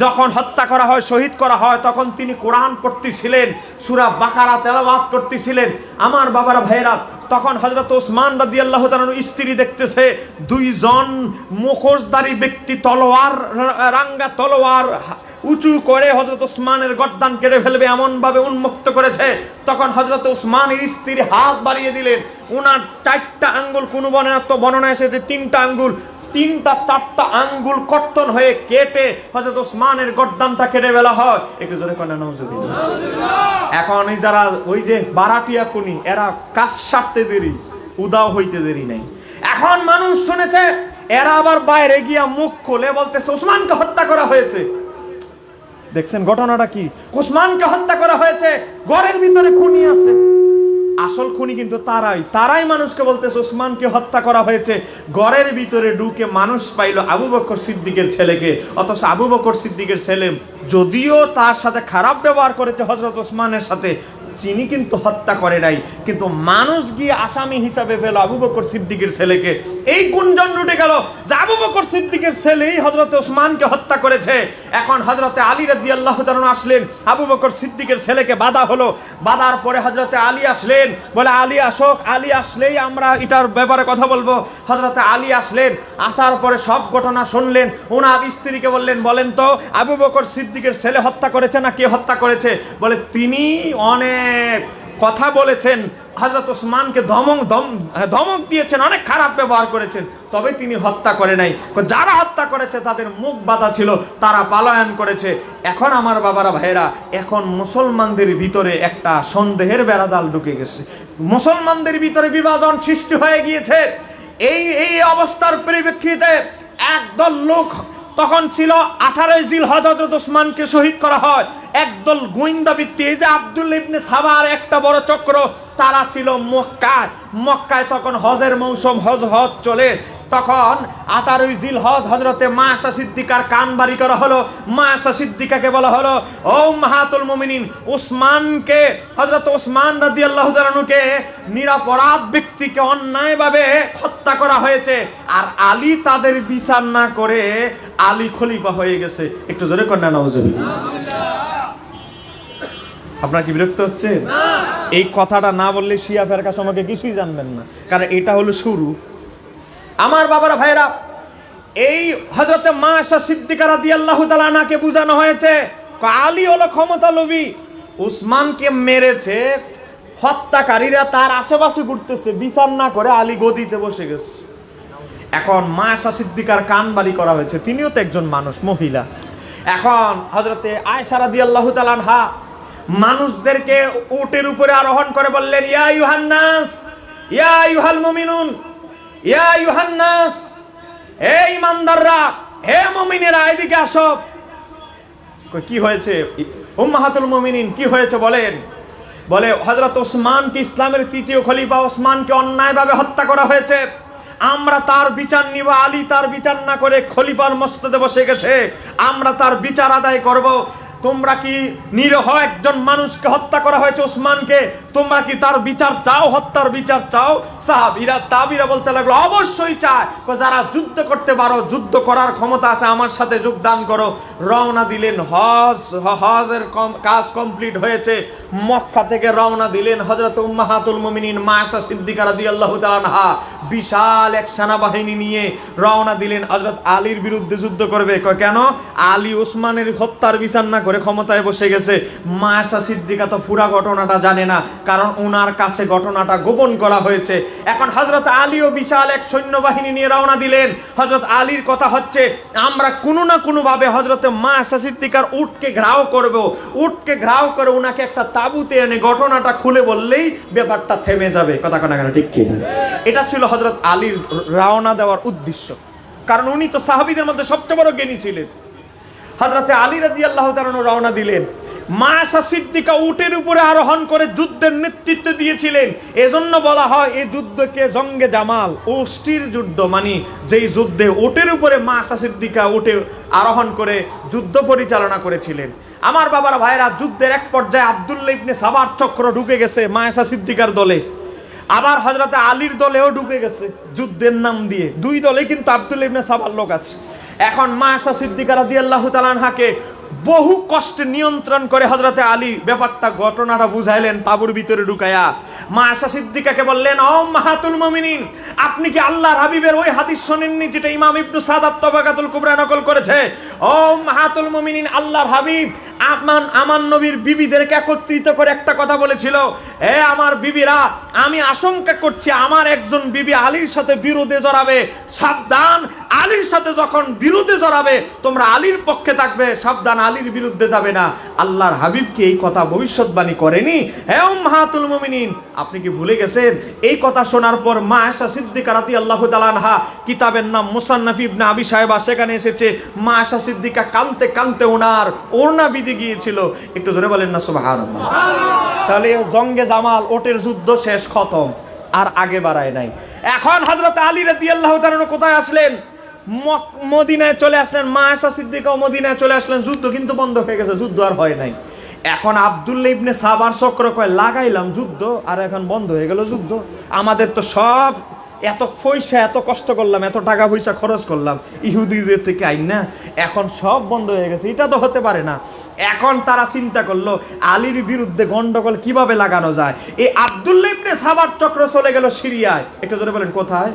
যখন হত্যা করা হয়, শহীদ করা হয়, তখন তিনি কোরআন পড়তেছিলেন, সূরা বাকারা তেলাওয়াত করতেছিলেন। আমার বাবারা ভাইরা, তখন হযরত ওসমান রাদিয়াল্লাহু তাআলা স্ত্রী দেখতেছে দুইজন মুখোশধারী ব্যক্তি রাঙ্গা তলোয়ার উঁচু করে হযরত ওসমানের গর্দান কেটে ফেলবে এমন ভাবে উন্মুক্ত করেছে। তখন হযরত ওসমানের স্ত্রী হাত বাড়িয়ে দিলেন, উনার 4টা আঙ্গুল, কোন বর্ণনা এসেছে 3টা আঙ্গুল, 3টা-4টা আঙ্গুল কর্তন হয়ে কেটে হযরত ওসমানের গর্দানটা কেটে ফেলা হয়। একটু জোরে কোন নাউজুবিল্লাহ। এখন এই যারা ওই যে ভাড়াটিয়া খুনি, এরা কাজ সারতে দেরি, উদাও হইতে দেরি নাই। এখন মানুষ শুনেছে, এরা আবার বাইরে গিয়া মুখ খুলে বলতেছে ওসমানকে হত্যা করা হয়েছে। দেখছেন ঘটনাটা কি? ওসমানকে হত্যা করা হয়েছে, ঘরের ভিতরে খুনি আছে। আসল খুনি কিন্তু তারাই মানুষকে বলতেছে ওসমানকে হত্যা করা হয়েছে। ঘরের ভিতরে ঢুকে মানুষ পাইল আবু বকর সিদ্দিকের ছেলেকে, অথচ আবু বকর সিদ্দিকের ছেলে যদিও তার সাথে খারাপ ব্যবহার করেছে হযরত ওসমানের সাথে, তিনি কিন্তু হত্যা করে নাই, কিন্তু মানুষ গিয়ে আসামি হিসাবে পেল আবু বকর সিদ্দিকের ছেলেকে। এই গুঞ্জন উঠে গেল যে আবু বকর সিদ্দিকের ছেলেই হযরত ওসমানকে হত্যা করেছে। এখন হযরতে আলী রাদিয়াল্লাহু তাআলা আসলেন, আবু বকর সিদ্দিকের ছেলেকে বাধা হলো, বাধার পরে হযরতে আলী আসলেন, বলে আলী আসুক, আলী আসলেই আমরা এটার ব্যাপারে কথা বলবো। হযরতে আলী আসলেন, আসার পরে সব ঘটনা শুনলেন। ওনার স্ত্রীকে বললেন, বলেন তো আবু বকর সিদ্দিকের ছেলে হত্যা করেছে না কে হত্যা করেছে? বলে তিনি অনেক কথা বলেছেন, হযরত ওসমানকে ধমক দিয়েছেন, অনেক খারাপ ব্যবহার করেছেন, তবে তিনি হত্যা করে নাই। যারা হত্যা করেছে তাদের মুখ বাঁধা ছিল, তারা পলায়ন করেছে। এখন আমার বাবারা ভাইরা, এখন মুসলমানদের ভিতরে একটা সন্দেহের বেড়াজাল ঢুকে গেছে, মুসলমানদের ভিতরে বিভাজন সৃষ্টি হয়ে গিয়েছে। এই অবস্থার পরিপ্রেক্ষিতে একদল লোক, তখন ছিল 18 জিলহজ হযরত ওসমানকে শহীদ করা হয়, একদল গোয়েন্দা ব্যক্তি, এই যে আব্দুল্লাহ ইবনে সাবার একটা বড় চক্র, তারা ছিল মক্কায় তখন হজের মৌসুম, হজ চলে। তখন 18 জিলহজ হযরতে মা আয়েশা সিদ্দিকার কান বাড়ি করা হলো। মা আয়েশা সিদ্দিকাকে বলা হলো, ও উম্মাহাতুল মুমিনিন, ওসমানকে, হযরত ওসমান রাদিয়াল্লাহু তাআলা আনহুকে নিরপরাধ ব্যক্তিকে অন্যায়ভাবে হত্যা করা হয়েছে, আর আলী তাদের বিচার না করে আলী খলিফা হয়ে গেছে। একটু জোরে কন্যা নাউজুবিল্লাহ। আপনার কি বিরক্ত হচ্ছে? এই কথাটা না বললে শিয়া ফেরকা সম্পর্কে কিছুই জানবেন না, কারণ এটা হলো শুরু। আমার বাবারা ভাইরা, এই হযরতে মা আয়েশা সিদ্দিকা রাদিয়াল্লাহু তাআলা আনহাকে বোঝানো হয়েছে আলী হলো ক্ষমতা লোভী, ওসমানকে মেরেছে, হত্যাকারীরা তার আশেপাশে ঘুরতেছে, বিচার না করে আলী গদিতে বসে গেছে। এখন মা আয়েশা সিদ্দিকার কান বাড়ি করা হয়েছে, তিনিও তো একজন মানুষ, মহিলা। এখন হযরতে আয়েশা রাদিয়াল্লাহু তাআলা আনহা মানুষদেরকে উটের উপরে আরোহণ করে বললেন, ইয়া আইয়ুহান নাস, ইয়া আইয়ুহাল মুমিনুন, ইয়া আইয়ুহান নাস, হে ঈমানদাররা, হে মুমিনেরা, এদিকে আসো। কি হয়েছে উম্মাহাতুল মুমিনিন, কি হয়েছে বলেন? বলে হযরত ওসমানকে, ইসলামের 3য় খলিফা ওসমানকে অন্যায়ভাবে হত্যা করা হয়েছে, আমরা তার বিচার নিব। আলী তার বিচার না করে খলিফার মস্তদে বসে গেছে, আমরা তার বিচার আদায় করব। তোমরা কি নিরীহ একজন মানুষকে হত্যা করা হয়েছে ওসমানকে, তোমরা কি তার বিচার চাও, হত্যার বিচার চাও? সাহাবীরা তাবিরা বলতে লাগলো, অবশ্যই চায়। যারা যুদ্ধ করতে পারো, যুদ্ধ করার ক্ষমতা আছে, আমার সাথে যোগদান করো। রওনা দিলেন, হজের কাজ কমপ্লিট হয়েছে, মক্কা থেকে রওনা দিলেন হযরত উম্মাহাতুল মুমিনিন মা আয়েশা সিদ্দিকা রাদিয়াল্লাহু তাআলা আনহা বিশাল এক সেনাবাহিনী নিয়ে রওনা দিলেন হযরত আলীর বিরুদ্ধে যুদ্ধ করবে। কেন? আলী ওসমানের হত্যার বিচার না করে ক্ষমতায় বসে গেছে। মা আয়েশা সিদ্দিকা তো পুরা ঘটনাটা জানে না, কারণ ওনার কাছে ঘটনাটা গোপন করা হয়েছে। এখন হযরত আলীও বিশাল এক সৈন্যবাহিনী নিয়ে রওনা দিলেন। হযরত আলীর কথা হচ্ছে, আমরা কোনো না কোনোভাবে হযরত মা আয়েশা সিদ্দিকার উটকে ঘেরাও করব, উটকে ঘেরাও করে ওনাকে একটা তাঁবুতে এনে ঘটনাটা খুলে বললেই ব্যাপারটা থেমে যাবে। কথা কানা ঠিক কি? এটা ছিল হযরত আলীর রওনা দেওয়ার উদ্দেশ্য, কারণ উনি তো সাহাবীদের মধ্যে সবচেয়ে বড় জ্ঞানী ছিলেন। হযরত আলী রাদিয়াল্লাহু তাআলা রওনা দিলেন। মা আয়েশা সিদ্দিকা উটের উপরে আরোহণ করে যুদ্ধের নেতৃত্ব দিয়েছিলেন। এজন্য বলা হয় এই যুদ্ধকে জঙ্গে জামাল, অস্থির যুদ্ধ, মানে যেই যুদ্ধে উটের উপরে মা আয়েশা সিদ্দিকা উটে আরোহণ করে যুদ্ধ পরিচালনা করেছিলেন। আমার বাবারা ভাইরা, যুদ্ধের এক পর্যায়ে আব্দুল্লাহ ইবনে সাবার চক্র ঢুকে গেছে মা আয়েশা সিদ্দিকার দলে, আবার হযরত আলীর দলেও ঢুকে গেছে যুদ্ধের নাম দিয়ে। দুই দলে কিন্তু আব্দুল্লাহ ইবনে সাবার লোক আছে। এখন মা আয়েশা সিদ্দিকা রাদিয়াল্লাহু তাআলা আনহাকে বহু কষ্টে নিয়ন্ত্রণ করে হযরতে আলী ব্যাপারটা ঘটনাটা বুঝাইলেন তাঁবুর ভিতরে ঢুকায়া। মা আয়েশা সিদ্দিকাকে বললেন, ও উম্মাহাতুল মুমিনিন, আপনি কি আল্লাহর হাবিবের ওই হাদিস শোনেননি যেটা ইমাম ইবনে সাদ আত-তাবাকাতুল কুবরা নকল করেছে? ও উম্মাহাতুল মুমিনিন, আল্লাহর হাবিব আমার নবীর বিবিদেরকে একত্রিত করে একটা কথা বলেছিল, হে আমার বিবিরা, আমি আশঙ্কা করছি আমার একজন বিবি আলীর সাথে বিরোধে জড়াবে, সাবধান, আলীর সাথে যখন বিরোধে জড়াবে তোমরা আলীর পক্ষে থাকবে, সাবধান আলীর বিরুদ্ধে যাবে না। আল্লাহর হাবিব কি এই কথা ভবিষ্যৎবাণী করেনি? হে উম্মাহাতুল মুমিনিন, আপনি কি ভুলে গেছেন? এই কথা শোনার পর মা আয়েশা সিদ্দিকা রাদিয়াল্লাহু তাআলা আনহা, কিতাবের নাম মুসান্নাফ ইবনে আবি শায়বা, সেখানে এসেছে মা আয়েশা সিদ্দিকা কাঁদতে কাঁদতে ওনার ওড়না ভিজে গিয়েছিল। একটু জোরে বলেন না সুবহানাল্লাহ। তাহলে জঙ্গে জামাল, ওটের যুদ্ধ শেষ, খতম, আর আগে বাড়ায় নাই। এখন হযরত আলী রাদিয়াল্লাহু তাআলা কোথায় আসলেন? মদিনায় চলে আসলেন। মা আয়েশা সিদ্দিকাও মদিনায় চলে আসলেন। যুদ্ধ কিন্তু বন্ধ হয়ে গেছে, যুদ্ধ আর হয় নাই। এখন আব্দুল্লাহ ইবনে সাবার চক্র কয়, লাগাইলাম যুদ্ধ আর এখন বন্ধ হয়ে গেল যুদ্ধ। আমাদের তো সব এত পয়সা, এত কষ্ট করলাম, এত টাকা পয়সা খরচ করলাম ইহুদিদের থেকে আইন না, এখন সব বন্ধ হয়ে গেছে, এটা তো হতে পারে না। এখন তারা চিন্তা করলো আলীর বিরুদ্ধে গন্ডগোল কিভাবে লাগানো যায়। এই আব্দুল্লাহ ইবনে সাবার চক্র চলে গেল সিরিয়ায়। একটু জোরে বলেন কোথায়?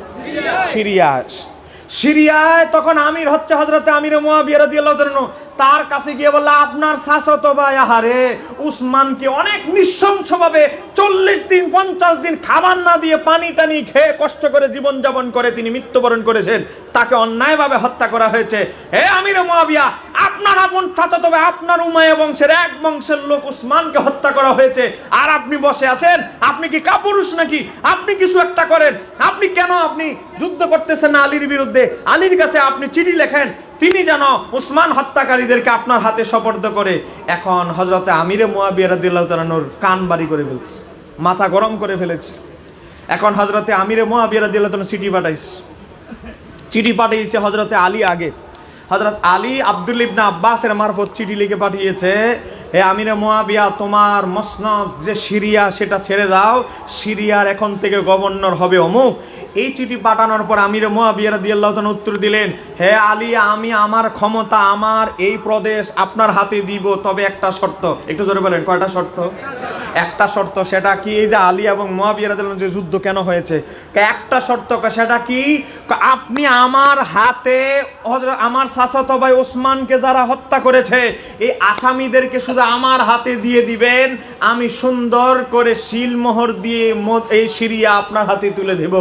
সিরিয়ায় তখন আমির হচ্ছে হযরতে আমির মুয়াবিয়া রাদিয়াল্লাহু তাআলা। তার কাছে গিয়ে বলল, আপনার চাচাতো ভাই আহারে উসমানকে অনেক নৃশংসভাবে 40 দিন 50 দিন খাবার না দিয়ে পানি টানি খেয়ে কষ্ট করে জীবন যাপন করে তিনি মৃত্যুবরণ করেছেন, তাকে অন্যায়ভাবে হত্যা করা হয়েছে। হে আমির মুয়াবিয়া, আপনার আপন চাচাতো ভাই, আপনার উমাইয়া বংশের এক বংশের লোক উসমানকে হত্যা করা হয়েছে, আর আপনি বসে আছেন? আপনি কি কাপুরুষ নাকি? আপনি কিছু একটা করেন। আপনি কেন আপনি যুদ্ধ করতেছেন না আলীর বিরুদ্ধে? আলীর কাছে আপনি চিঠি লেখেন, তিনি যেন উসমান হত্যাকারীদেরকে আপনার হাতে সোপর্দ করে। এখন হযরতে আমিরে মুয়াবিয়া রাদিয়াল্লাহু তাআলার কান বাড়ি করে ফেলছে, মাথা গরম করে ফেলেছে। এখন হযরতে আমিরে মুয়াবিয়া রাদিয়াল্লাহু তাআলা চিঠি পাঠিয়েছে হযরতে আলী আগে। হযরত আলী আব্দুল্লাহ ইবনে আব্বাসের মারফত চিঠি লিখে পাঠিয়েছে, হে আমিরে মুয়াবিয়া, তোমার মসনদ যে সিরিয়া সেটা ছেড়ে দাও, সিরিয়ার এখন থেকে গভর্নর হবে অমুক। এই চিঠি পাঠানোর পর আমিরে মুয়াবিয়া রাদিয়াল্লাহু তাআলা উত্তর দিলেন, হে আলী, আমি আমার ক্ষমতা, আমার এই প্রদেশ আপনার হাতে দিব, তবে একটা শর্ত। একটু জোরে বলেন, কয়টা শর্ত? একটা শর্ত। সেটা কি? এই যে আলী এবং মুয়াবিয়া রাদিয়াল্লাহু তাআলা যে যুদ্ধ কেন হয়েছে, একটা শর্ত। সেটা কি? আপনি আমার হাতে আমার চাচাতো ভাই ওসমানকে যারা হত্যা করেছে এই আসামিদেরকে শুধু আমার হাতে দিয়ে দিবেন, আমি সুন্দর করে সিলমোহর দিয়ে এই সিরিয়া আপনার হাতে তুলে দেব।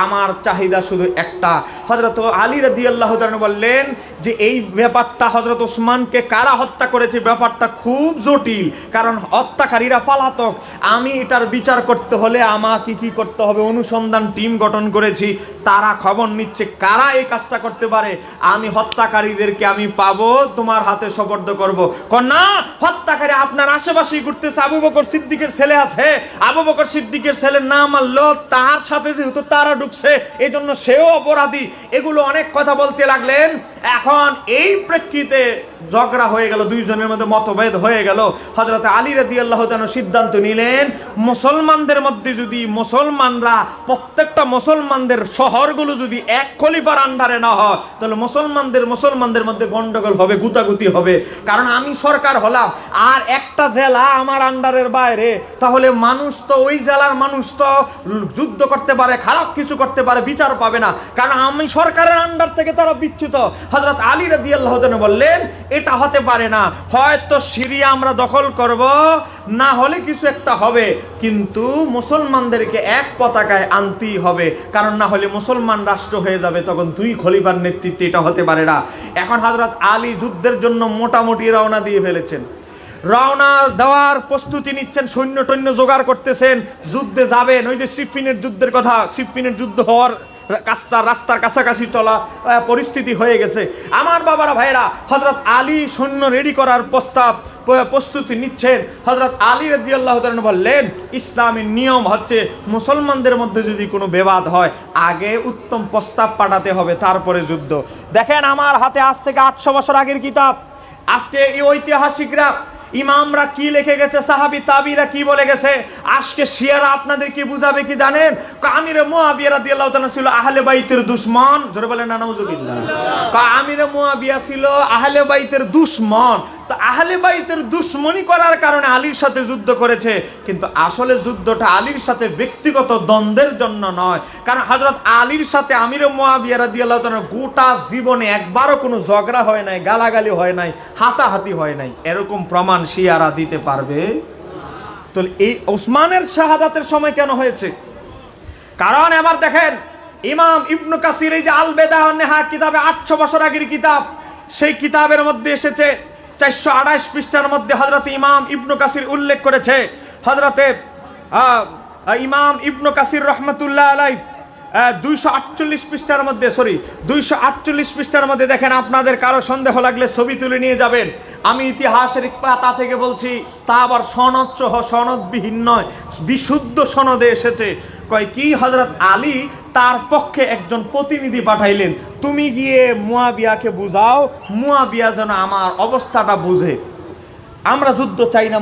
আমার চাহিদা শুধু একটা। হযরত আলী রাদিয়াল্লাহু তাআলা বললেন যে এই ব্যাপারটা হযরত ওসমানকে কারা হত্যা করেছে ব্যাপারটা খুব জটিল, কারণ হত্যাকারীরা পলাতক। আমি এটার বিচার করতে হলে আমাকে কি করতে হবে? অনুসন্ধান টিম গঠন করেছি, তারা খবর নিচ্ছে কারা এই কাজটা করতে পারে। আমি হত্যাকারীদেরকে আমি পাবো, তোমার হাতে সোপর্দ করব। না, হত্যাকারী আপনার আশেপাশেই ঘুরতেছে, আবু বকর সিদ্দিকের ছেলে আছে, আবু বকর সিদ্দিকের ছেলে না মারলো, তার সাথে যেহেতু তারা ঢুকছে এই জন্য সেও অপরাধী। এগুলো অনেক কথা বলতে লাগলেন। এখন এই প্রেক্ষিতে ঝগড়া হয়ে গেল, দুইজনের মধ্যে মতভেদ হয়ে গেল। হযরত আলী রাদিয়াল্লাহু তাআলা সিদ্ধান্ত নিলেন, মুসলমানদের মধ্যে যদি মুসলমানরা প্রত্যেকটা মুসলমানদের শহরগুলো যদি এক খলিফার আন্ডারে না হয় তাহলে মুসলমানদের মধ্যে গন্ডগোল হবে, গুতাগুতি হবে। কারণ আমি সরকার হলাম আর একটা জেলা আমার আন্ডারের বাইরে, তাহলে মানুষ তো ওই জেলার মানুষ তো যুদ্ধ করতে পারে, খারাপ কিছু করতে পারে, বিচার পাবে না, কারণ আমি সরকারের আন্ডার থেকে তারা বিচ্যুত। হযরত আলী রাদিয়াল্লাহু তাআলা বললেন, এটা হতে পারে না। হয়তো সিরিয়া আমরা দখল করব, না হলে কিছু একটা হবে, কিন্তু মুসলমানদেরকে এক পতাকায় আনতেই হবে, কারণ না হলে মুসলমান রাষ্ট্র হয়ে যাবে, তখন দুই খলিফার নেতৃত্বে এটা হতে পারে না। এখন হযরত আলী যুদ্ধের জন্য মোটামুটি রওনা দিয়ে ফেলেছেন, রওনা দেওয়ার প্রস্তুতি নিচ্ছেন, সৈন্য টৈন্য জোগাড় করতেছেন, যুদ্ধে যাবেন। ওই যে সিফিনের যুদ্ধের কথা, সিফিনের যুদ্ধ হওয়ার রাস্তার কাছাকাছি চলা পরিস্থিতি হয়ে গেছে। আমার বাবারা ভাইরা, হযরত আলী সৈন্য রেডি করার প্রস্তুতি নিচ্ছেন। হযরত আলী রাদিয়াল্লাহু তাআলা বললেন, ইসলামের নিয়ম হচ্ছে মুসলমানদের মধ্যে যদি কোনো বিবাদ হয়, আগে উত্তম প্রস্তাব পাঠাতে হবে, তারপরে যুদ্ধ। দেখেন আমার হাতে আজ থেকে 800 বছর আগের কিতাব। আজকে এই ঐতিহাসিকরা, ইমামরা কি লিখে গেছে, সাহাবী তাবিরা কি বলে গেছে, আজকে শিয়ারা আপনাদের কি বুঝাবে কি জানেন? আমিরে মুয়াবিয়া রাদিয়াল্লাহু তাআলা ছিল আহলে বাইতের দুশমন। জোরে বলেন না নাউজুবিল্লাহ। আমিরে মুয়াবিয়া ছিল আহলে বাইতের দুশমন। তো আহলে বাইতের দুশমনি করার কারণে আলীর সাথে যুদ্ধ করেছে, কিন্তু আসলে যুদ্ধটা আলীর সাথে ব্যক্তিগত দ্বন্দ্বের জন্য নয়। কারণ হযরত আলীর সাথে আমিরে মুয়াবিয়া রাদিয়াল্লাহু তাআলা গোটা জীবনে একবারও কোনো ঝগড়া হয় নাই, গালাগালি হয় নাই, হাতাহাতি হয় নাই। এরকম প্রমাণ শিয়ারা দিতে পারবে? তো এই ওসমানের শাহাদাতের সময় কেন হয়েছে? কারণ এবার দেখেন, ইমাম ইবনে কাসির এই যে আল বেদা ওয়ান নেহা কিতাবে 800 বছর আগের কিতাব, সেই কিতাবের মধ্যে এসেছে 428 পৃষ্ঠার মধ্যে হযরত ইমাম ইবনে কাসির উল্লেখ করেছে, হযরতে ইমাম ইবনে কাসির রহমাতুল্লাহ আলাইহি 248 পৃষ্ঠার মধ্যে 248 পৃষ্ঠার মধ্যে দেখেন, আপনাদের কারো সন্দেহ লাগলে ছবি তুলে নিয়ে যাবেন। আমি ইতিহাসের পাতা থেকে বলছি, তা আবার সনদ সহ, সনদবিহীন নয়, বিশুদ্ধ সনদে এসেছে। কয় কি, হযরত আলী তার পক্ষে একজন প্রতিনিধি পাঠাইলেন, তুমি গিয়ে মুয়াবিয়াকে বুঝাও, মুয়াবিয়া যেন আমার অবস্থাটা বুঝে। আমরা যুদ্ধ চাই না,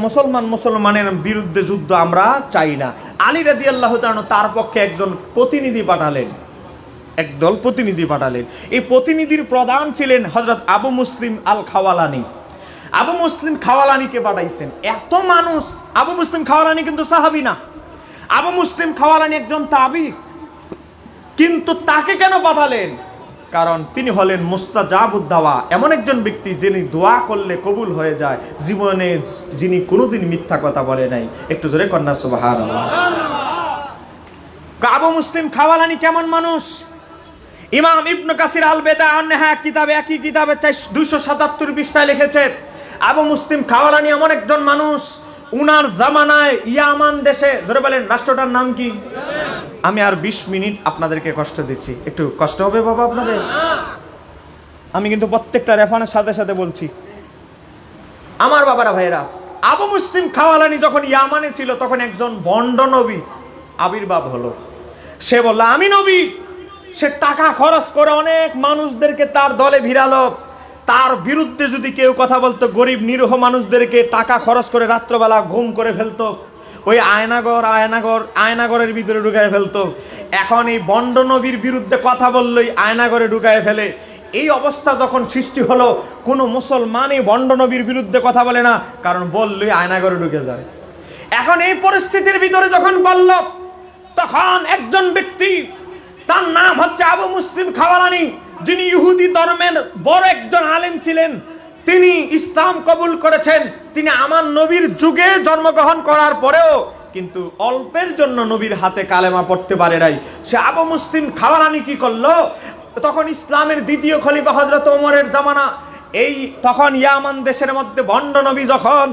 মুসলমানের বিরুদ্ধে যুদ্ধ আমরা চাই না। আলী রাদিয়াল্লাহু তাআলা তার পক্ষে একজন প্রতিনিধি পাঠালেন, একদল প্রতিনিধি পাঠালেন। এই প্রতিনিধির প্রধান ছিলেন হযরত আবু মুসলিম আল খাওয়ালানি। আবু মুসলিম খাওয়ালানিকে পাঠাইছেন। এত মানুষ, আবু মুসলিম খাওয়ালানি কিন্তু সাহাবী না, আবু মুসলিম খাওয়ালানি একজন তাবিঈ। কিন্তু তাকে কেন পাঠালেন? কারণ তিনি হলেন মুস্তাজাবুদ দাওয়া, এমন একজন ব্যক্তি যিনি দোয়া করলে কবুল হয়ে যায়, জীবনে যিনি কোনোদিন মিথ্যা কথা বলে নাই। একটু জোরে কন্যা সুবহানাল্লাহ। আবু মুসলিম খাওয়ালানি কেমন মানুষ? ইমাম ইবনে কাসির আল বেদা ওয়ান নেহা কিতাবে, একই কিতাবে 277 পৃষ্ঠায় লিখেছে, আবু মুসলিম খাওয়ালানি এমন একজন মানুষ, উনার জামানায় ইয়ামান দেশে, জোরে বলেন রাষ্ট্রটার নাম কি? আমি আর 20 মিনিট আপনাদেরকে কষ্ট দিচ্ছি, একটু কষ্ট হবে বাবা আপনাদের। আমি কিন্তু প্রত্যেকটা রেফারেন্সের সাথে সাথে বলছি। আমার বাবারা ভাইরা, আবু মুসলিম খাওয়ালানি যখন ইয়ামানে ছিল, তখন একজন ভণ্ড নবী আবির্ভাব হলো। সে বলল আমি নবী। সে টাকা খরচ করে অনেক মানুষদেরকে তার দলে ভিড়ালো। তার বিরুদ্ধে যদি কেউ কথা বলতো, গরিব নিরীহ মানুষদেরকে টাকা খরচ করে রাত্রবেলা ঘুম করে ফেলতো, ওই আয়নাগরের ভিতরে ঢুকায় ফেলতো। এখন এই ভণ্ড নবীর বিরুদ্ধে কথা বললেই আয়নাগরে ঢুকায় ফেলে। এই অবস্থা যখন সৃষ্টি হলো, কোনো মুসলমানই ভণ্ড নবীর বিরুদ্ধে কথা বলে না, কারণ বললেই আয়নাগরে ঢুকে যায়। এখন এই পরিস্থিতির ভিতরে যখন বলল, তখন একজন ব্যক্তি, তার নাম হচ্ছে আবু মুসলিম খাওয়ালানি, যিনি ইহুদি ধর্মের বড় একজন আলেম ছিলেন, তিনি ইসলাম কবুল করেছেন। তিনি আমার নবীর যুগে জন্মগ্রহণ করার পরেও কিন্তু অল্পের জন্য নবীর হাতে কালেমা পড়তে পারে নাই। সে আবু মুসলিম খাওয়ালানি কি করলো, তখন ইসলামের দ্বিতীয় খলিফা হযরত ওমরের জামানা, এই তখন ইয়ামান দেশের মধ্যে ভণ্ড নবী যখন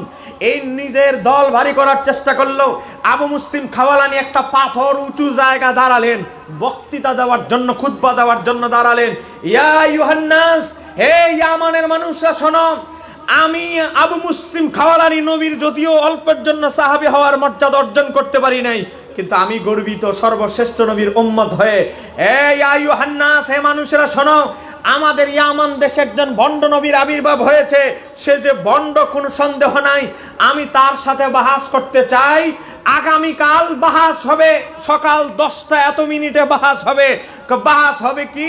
এই নিজের দল ভারী করার চেষ্টা করলো, আবু মুসলিম খাওয়ালানি একটা পাথর উঁচু জায়গা দাঁড়ালেন, বক্তৃতা দেওয়ার জন্য, খুতবা দেওয়ার জন্য দাঁড়ালেন। ইয়া আইয়ুহান নাস, হে ইয়ামানের মানুষরা শোনো, আমি আবু মুসলিম খাওয়ালানি নবীর যদিও অল্পের জন্য সাহাবী হওয়ার মর্যাদা অর্জন করতে পারি নাই, কিন্তু আমি গর্বিত সর্বশ্রেষ্ঠ নবীর উম্মত হয়ে। এই আইয়ুহান নাস, হে মানুষেরা শোনো, আমাদের ইয়ামান দেশে একজন ভণ্ড নবীর আবির্ভাব হয়েছে। সে যে ভণ্ড কোনো সন্দেহ নাই, আমি তার সাথে বাহাস করতে চাই। আগামীকাল বাহাস হবে, সকাল 10টা এত মিনিটে বাহাস হবে। বাহাস হবে কি?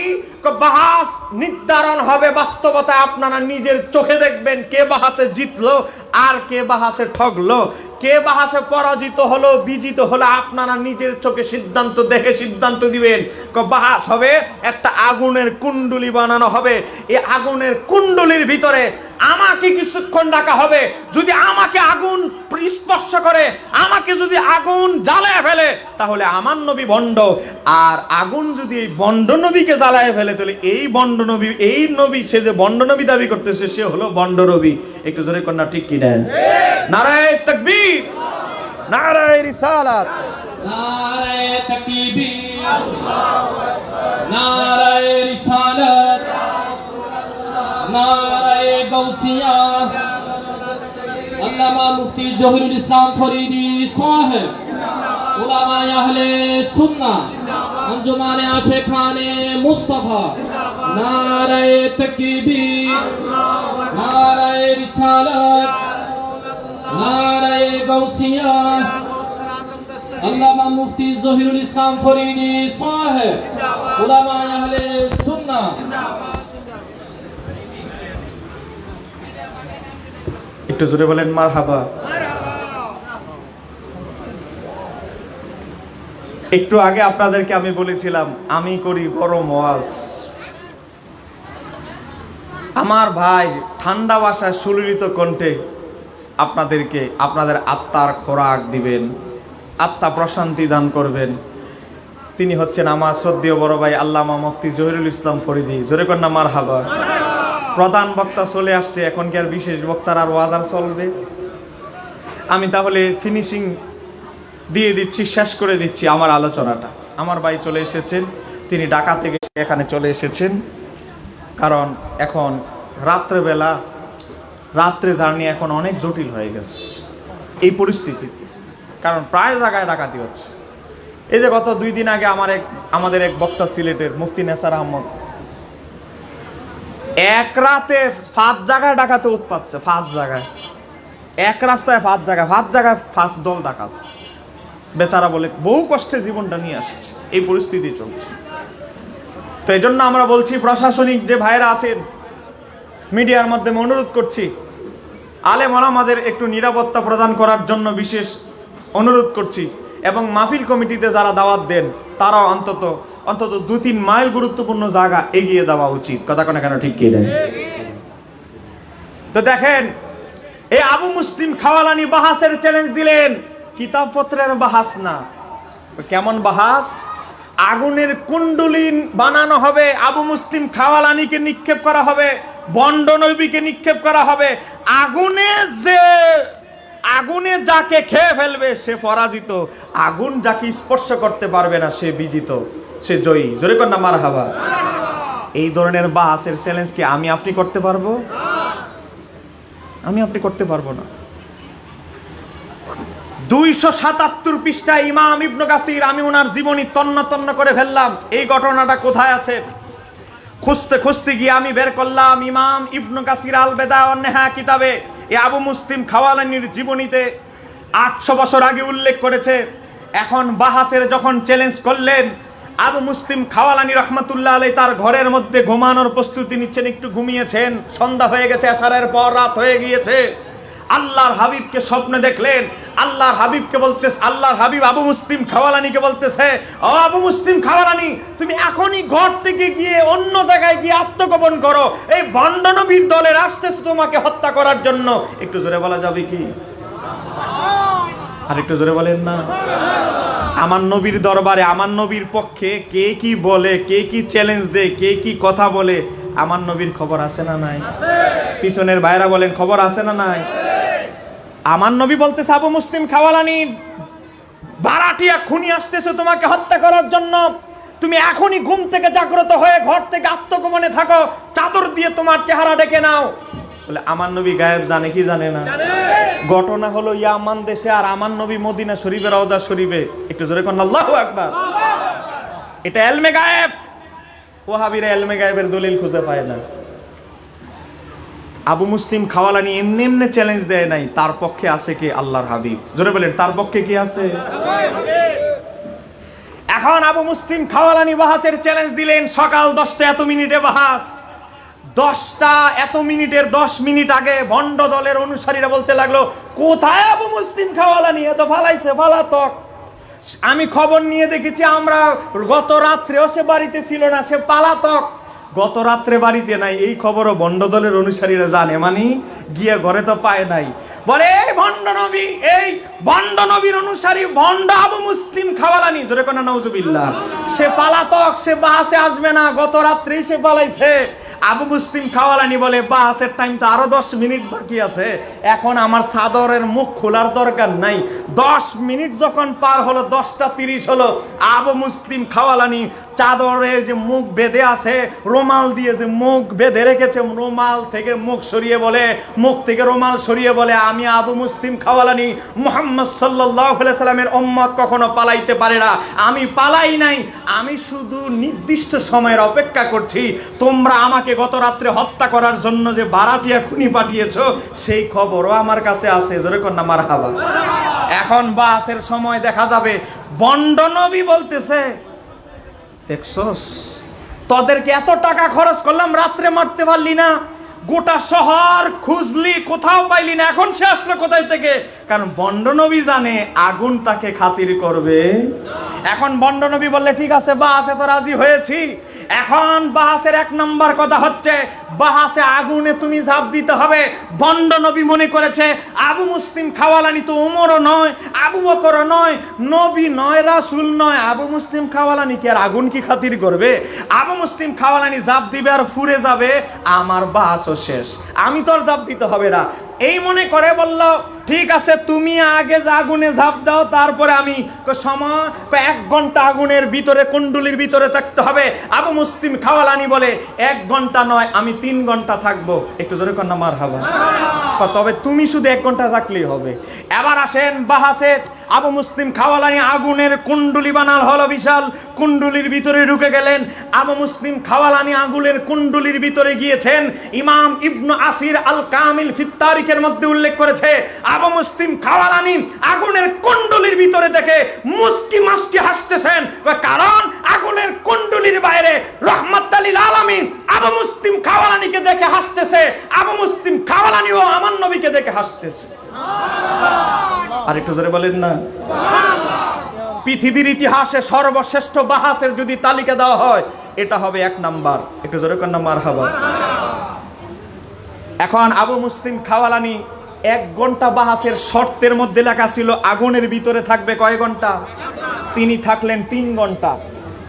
বাহাস নির্ধারণ হবে বাস্তবতায়, আপনারা নিজের চোখে দেখবেন কে বাহাসে জিতলো আর কে বাহাসে ঠগলো, কে বাহাসে পরাজিত হলো বিজিত হলো, আপনারা নিজের চোখে সিদ্ধান্ত দেখে সিদ্ধান্ত দিবেন। বাহাস হবে একটা আগুনের কুণ্ডলী বানানো হবে, এই আগুনের কুণ্ডলীর ভিতরে আমাকে কিছুক্ষণ রাখা হবে। যদি আমাকে আগুন স্পর্শ করে, আমাকে যদি আগুন জ্বালায় ফেলে, তাহলে আমার নবী ভণ্ড। আর আগুন যদি এই ভণ্ড নবীকে জ্বালায় ফেলে, তাহলে এই ভণ্ড নবী, এই নবী, সে যে ভণ্ড নবী দাবি করতেছে, সে হলো ভণ্ড নবী। একটু জোরে কন্যা ঠিক কি না? নারায়ে তাকবীর, নারায়ে রিসালাত, নারায়ে তাকবীর, নারায়ে রিসালাত, নারায়ে গাউসিয়া। আল্লামা মুফতি জহিরুল ইসলাম ফরিদি সাহেব, উলামায়ে আহলে সুন্নাহ, আঞ্জুমানে আশিকানে মুস্তাফা। নারায়ে তাকবীর, নারায়ে রিসালাত, নারায়ে গাউসিয়া। আল্লামা মুফতি জহিরুল ইসলাম ফরিদি সাহেব, উলামায়ে আহলে সুন্নাহ। একটু জোরে বলেন মারহাবা। একটু আগে আপনাদেরকে আমি বলেছিলাম আমি করি গরম ওয়াজ। আমার ভাই ঠান্ডা ভাষায় সুললিত কণ্ঠে আপনাদেরকে আপনাদের আত্মার খোরাক দিবেন, আত্মা প্রশান্তি দান করবেন। তিনি হচ্ছেন আমার শ্রদ্ধেয় বড় ভাই আল্লামা মুফতি জহিরুল ইসলাম ফরিদি। জোরে কন্যা মারহাবা। প্রধান বক্তা চলে আসছে, এখন কি আর বিশেষ বক্তার আর ওয়াজ আর চলবে? আমি তাহলে ফিনিশিং দিয়ে দিচ্ছি, শেষ করে দিচ্ছি আমার আলোচনাটা। আমার ভাই চলে এসেছেন, তিনি ঢাকা থেকে এখানে চলে এসেছেন, কারণ এখন রাত্রেবেলা, রাত্রে জার্নি এখন অনেক জটিল হয়ে গেছে এই পরিস্থিতিতে, কারণ প্রায় জায়গায় ডাকাতি হচ্ছে। এই যে গত 2 দিন আগে আমাদের এক বক্তা সিলেটের মুফতি নেসার আহমদ, এক রাতে 5 জায়গায় ডাকাতে উৎপাতছে, 5 জায়গায়, এক রাস্তায় 5 জায়গায় 5 দল ডাকাত। বেচারা বলে বহু কষ্টে জীবনটা নিয়ে আসছে, এই পরিস্থিতি চলছে। তো এই জন্য আমরা বলছি, প্রশাসনিক যে ভাইরা আছেন, মিডিয়ার মাধ্যমে অনুরোধ করছি, আলেম ওলামাদের একটু নিরাপত্তা প্রদান করার জন্য বিশেষ অনুরোধ করছি। এবং মাহফিল কমিটিতে যারা দাওয়াত দেন, তারাও অন্তত 2-3 মাইল গুরুত্বপূর্ণ জায়গা এগিয়ে দেওয়া উচিত। কথা কোনো কেন ঠিক কি না? তো দেখেন, এই আবু মুসলিম খাওয়ালানি বাহাসের চ্যালেঞ্জ দিলেন, কিতাবপত্রের বাহাস না। কেমন বাহাস? আগুনের কুণ্ডলী বানানো হবে, আবু মুসলিম খাওয়ালানিকে নিক্ষেপ করা হবে, বন্ড নবীকে নিক্ষেপ করা হবে। আগুনে যাকে খেয়ে ফেলবে সে পরাজিত, আগুন যাকে স্পর্শ করতে পারবে না সে বিজিত, সে জয়ী। জোরে কর না মারহাবা। এই ধরনের বাহাসের চ্যালেঞ্জ কি আমি আপনি করতে পারবো? আমি আপনি করতে পারবো না। 277 পৃষ্ঠায় ইমাম ইবনে কাসির, আমি ওনার জীবনী তন্ন তন্ন করে ফেললাম। এই ঘটনাটা কোথায় আছে খুঁজতে খুঁজতে গিয়ে আমি বের করলাম ইমাম ইবনে কাসির আল বেদা ওয়ান নেহা কিতাবে এই আবু মুসলিম খাওয়ালানির জীবনীতে 800 বছর আগে উল্লেখ করেছে। এখন বাহাসের যখন চ্যালেঞ্জ করলেন, আবু মুসলিম খাওয়ালানি রহমাতুল্লাহ আলাইহি তার ঘরের মধ্যে ঘুমানোর প্রস্তুতি নিচ্ছেন, একটু ঘুমিয়েছেন, সন্ধ্যা হয়ে গেছে, আশারের পর রাত হয়ে গিয়েছে। আল্লাহর হাবিবকে স্বপ্নে দেখলেন, আল্লাহর হাবিবকে বলতেছে, আল্লাহর হাবিব আবু মুসলিম খাওয়ালানিকে বলতেছে, ও আবু মুসলিম খাওয়ালানি, তুমি এখনই ঘর থেকে গিয়ে অন্য জায়গায় গিয়ে আত্মগোপন করো, এই ভণ্ড নবীর দলের আসতেছে তোমাকে হত্যা করার জন্য। একটু জোরে বলা যাবে কি? আর একটু জোরে বলেন না। আমার নবীর দরবারে, আমার নবীর পক্ষে কে কি বলে, কে কি চ্যালেঞ্জ দেয়, কে কি কথা বলে, আমার নবীর খবর আছে না নাই? পিছনের ভাইরা বলেন, খবর আছে না নাই? আমার নবী বলতেছে, আবু মুসলিম খাওয়ালানি বারাটিয়া খুনি আসতেছে তোমাকে হত্যা করার জন্য, তুমি এখনই ঘুম থেকে জাগ্রত হয়ে ঘর থেকে আত্মগোপনে থাকো, চাদর দিয়ে তোমার চেহারা ঢেকে নাও। বলে আমার নবী গায়েব জানে কি জানে না? ঘটনা হলো ইয়ামান দেশে, আর আমার নবী মদিনা শরীফে, রওজা শরীফে। একটু জোরে কোন আল্লাহু আকবার। এটা ইলমে গায়েব। ওয়াহাবীরা ইলমে গায়েবের দলিল খুঁজে পায় না। আবু মুসলিম খাওয়ালানি এমনি এমনি চ্যালেঞ্জ দেয় নাই, তার পক্ষে আছে কে? আল্লাহর হাবিব। জোরে বলেন, তার পক্ষে কি আছে? এখন আবু মুসলিম খাওয়ালানি বাহাসের চ্যালেঞ্জ দিলেন, সকাল 10টা এত মিনিটে বাহাস। 10টা এত মিনিটের 10 মিনিট আগে ভণ্ড দলের অনুসারীরা বলতে লাগলো, কোথায় আবু মুসলিম খাওয়ালানি, এত ফালাইছে ফালাতক। আমি খবর নিয়ে দেখেছি, আমরা গত রাত্রেও সে বাড়িতে ছিল না, সে পালাতক, গত রাত্রে বাড়িতে নাই। এই খবরও ভণ্ড দলের অনুসারীরা জানে, মানে গিয়ে ঘরে তো পায় নাই। বলে এই ভণ্ড নবী, এই ভণ্ড নবীর অনুসারী ভণ্ড আবু মুসলিম খাওয়ালানি, জোরে কোন নাউজুবিল্লাহ, সে পালাতক, সে বাহাসে আসবে না, গত রাত্রেই সে পালাইছে। আবু মুসলিম খাওয়ালানি বলে, বাহাসের টাইম তো আরো 10 মিনিট বাকি আছে, এখন আমার চাদরের মুখ খোলার দরকার নাই। 10 মিনিট যখন পার হলো, 10:30 হলো, আবু মুসলিম খাওয়ালানি চাদরে যে মুখ বেঁধে আছে, রুমাল দিয়ে যে মুখ বেঁধে রেখেছে, রুমাল থেকে মুখ সরিয়ে বলে, মুখ থেকে রুমাল সরিয়ে বলে, আমি আবু মুসলিম খাওয়ালানি মুহাম্মদ সাল্লাল্লাহু আলাইহি সাল্লামের উম্মত, কখনো পালাইতে পারে না। আমি পালাই নাই, আমি শুধু নির্দিষ্ট সময়ের অপেক্ষা করছি। তোমরা আমাকে গত রাত্রে হত্যা করার জন্য যে বারাটিয়া খুনি পাঠিয়েছো, সেই খবরও আমার কাছে আছে, জোরে কন্যা মারহাবা। এখন বাসের সময় দেখা যাবে ভণ্ড নবী বলতেছে, দেখছস তোদেরকে এত টাকা খরচ করলাম, রাত্রে মারতে পারলি না, গোটা শহর খুঁজলি কোথাও পাইলি না, এখন সে আসলো কোথায় থেকে? কারণ ভণ্ড নবী জানে আগুন তাকে খাতির করবে। এখন ভণ্ড নবী বললে, ঠিক আছে বাহাসে তো রাজি হয়েছি। এখন বাহাসের 1 নম্বর কথা হচ্ছে, বাহাসে আগুনে তুমি ঝাঁপ দিতে হবে। ভণ্ড নবী মনে করেছে আবু মুসলিম খাওয়ালানি তো ওমরও নয়, আবু বকরও নয়, নবী নয়, রাসূল নয়, আবু মুসলিম খাওয়ালানি কি আর আগুন কি খাতির করবে? আবু মুসলিম খাওয়ালানি ঝাঁপ দিবে আর ফুরে যাবে, আমার বাহাসও শেষ, আমি তোর ঝাঁপ দিতে হবে না। এই মনে করে বলল, ঠিক আছে তুমি আগে আগুনে ঝাঁপ দাও, তারপরে আমি। সময় 1 ঘন্টা আগুনের ভিতরে, কুণ্ডুলির ভিতরে থাকতে হবে। আবু মুসলিম খাওয়ালানি বলে, 1 ঘন্টা নয়, আমি 3 ঘন্টা থাকবো। একটু জোরে কন্যা মারহাবা। তবে তুমি শুধু 1 ঘন্টা থাকলেই হবে। এবার আসেন বাহাসে, আবু মুসলিম খাওয়ালানি আগুনের কুণ্ডুলি বানাল হলো বিশাল, কুণ্ডুলির ভিতরে ঢুকে গেলেন। আবু মুসলিম খাওয়ালানি আগুনের কুণ্ডুলির ভিতরে গিয়েছেন। ইমাম ইবনু আসির আল কামিল ফিত তারিখের মধ্যে উল্লেখ করেছে, আবু মুসলিম খাওয়ালানি আগুনের কুণ্ডুলির ভিতরে দেখে মুস্কি মাস্কি হাসতেছেন, কারণ আগুনের কুণ্ডুলির বাইরে রহমাতুল লিল আলামিন আবু মুসলিম খাওয়ালানিকে দেখে হাসতেছে, আবু মুসলিম খাওয়ালানিও আমার নবীকে দেখে হাসতেছে। আর একটু জোরে বলেন না। পৃথিবীর ইতিহাসে সর্বশ্রেষ্ঠ বাহাসের যদি তালিকা দেওয়া হয়, এটা হবে 1 নাম্বার। একটু জোরে কন্যা মারহাবা। এখন আবু মুসলিম খাওয়ালানি 1 ঘন্টা বাহাসের শর্তের মধ্যে লেখা ছিল আগুনের ভিতরে থাকবে কয় ঘন্টা? তিনি থাকলেন 3 ঘন্টা।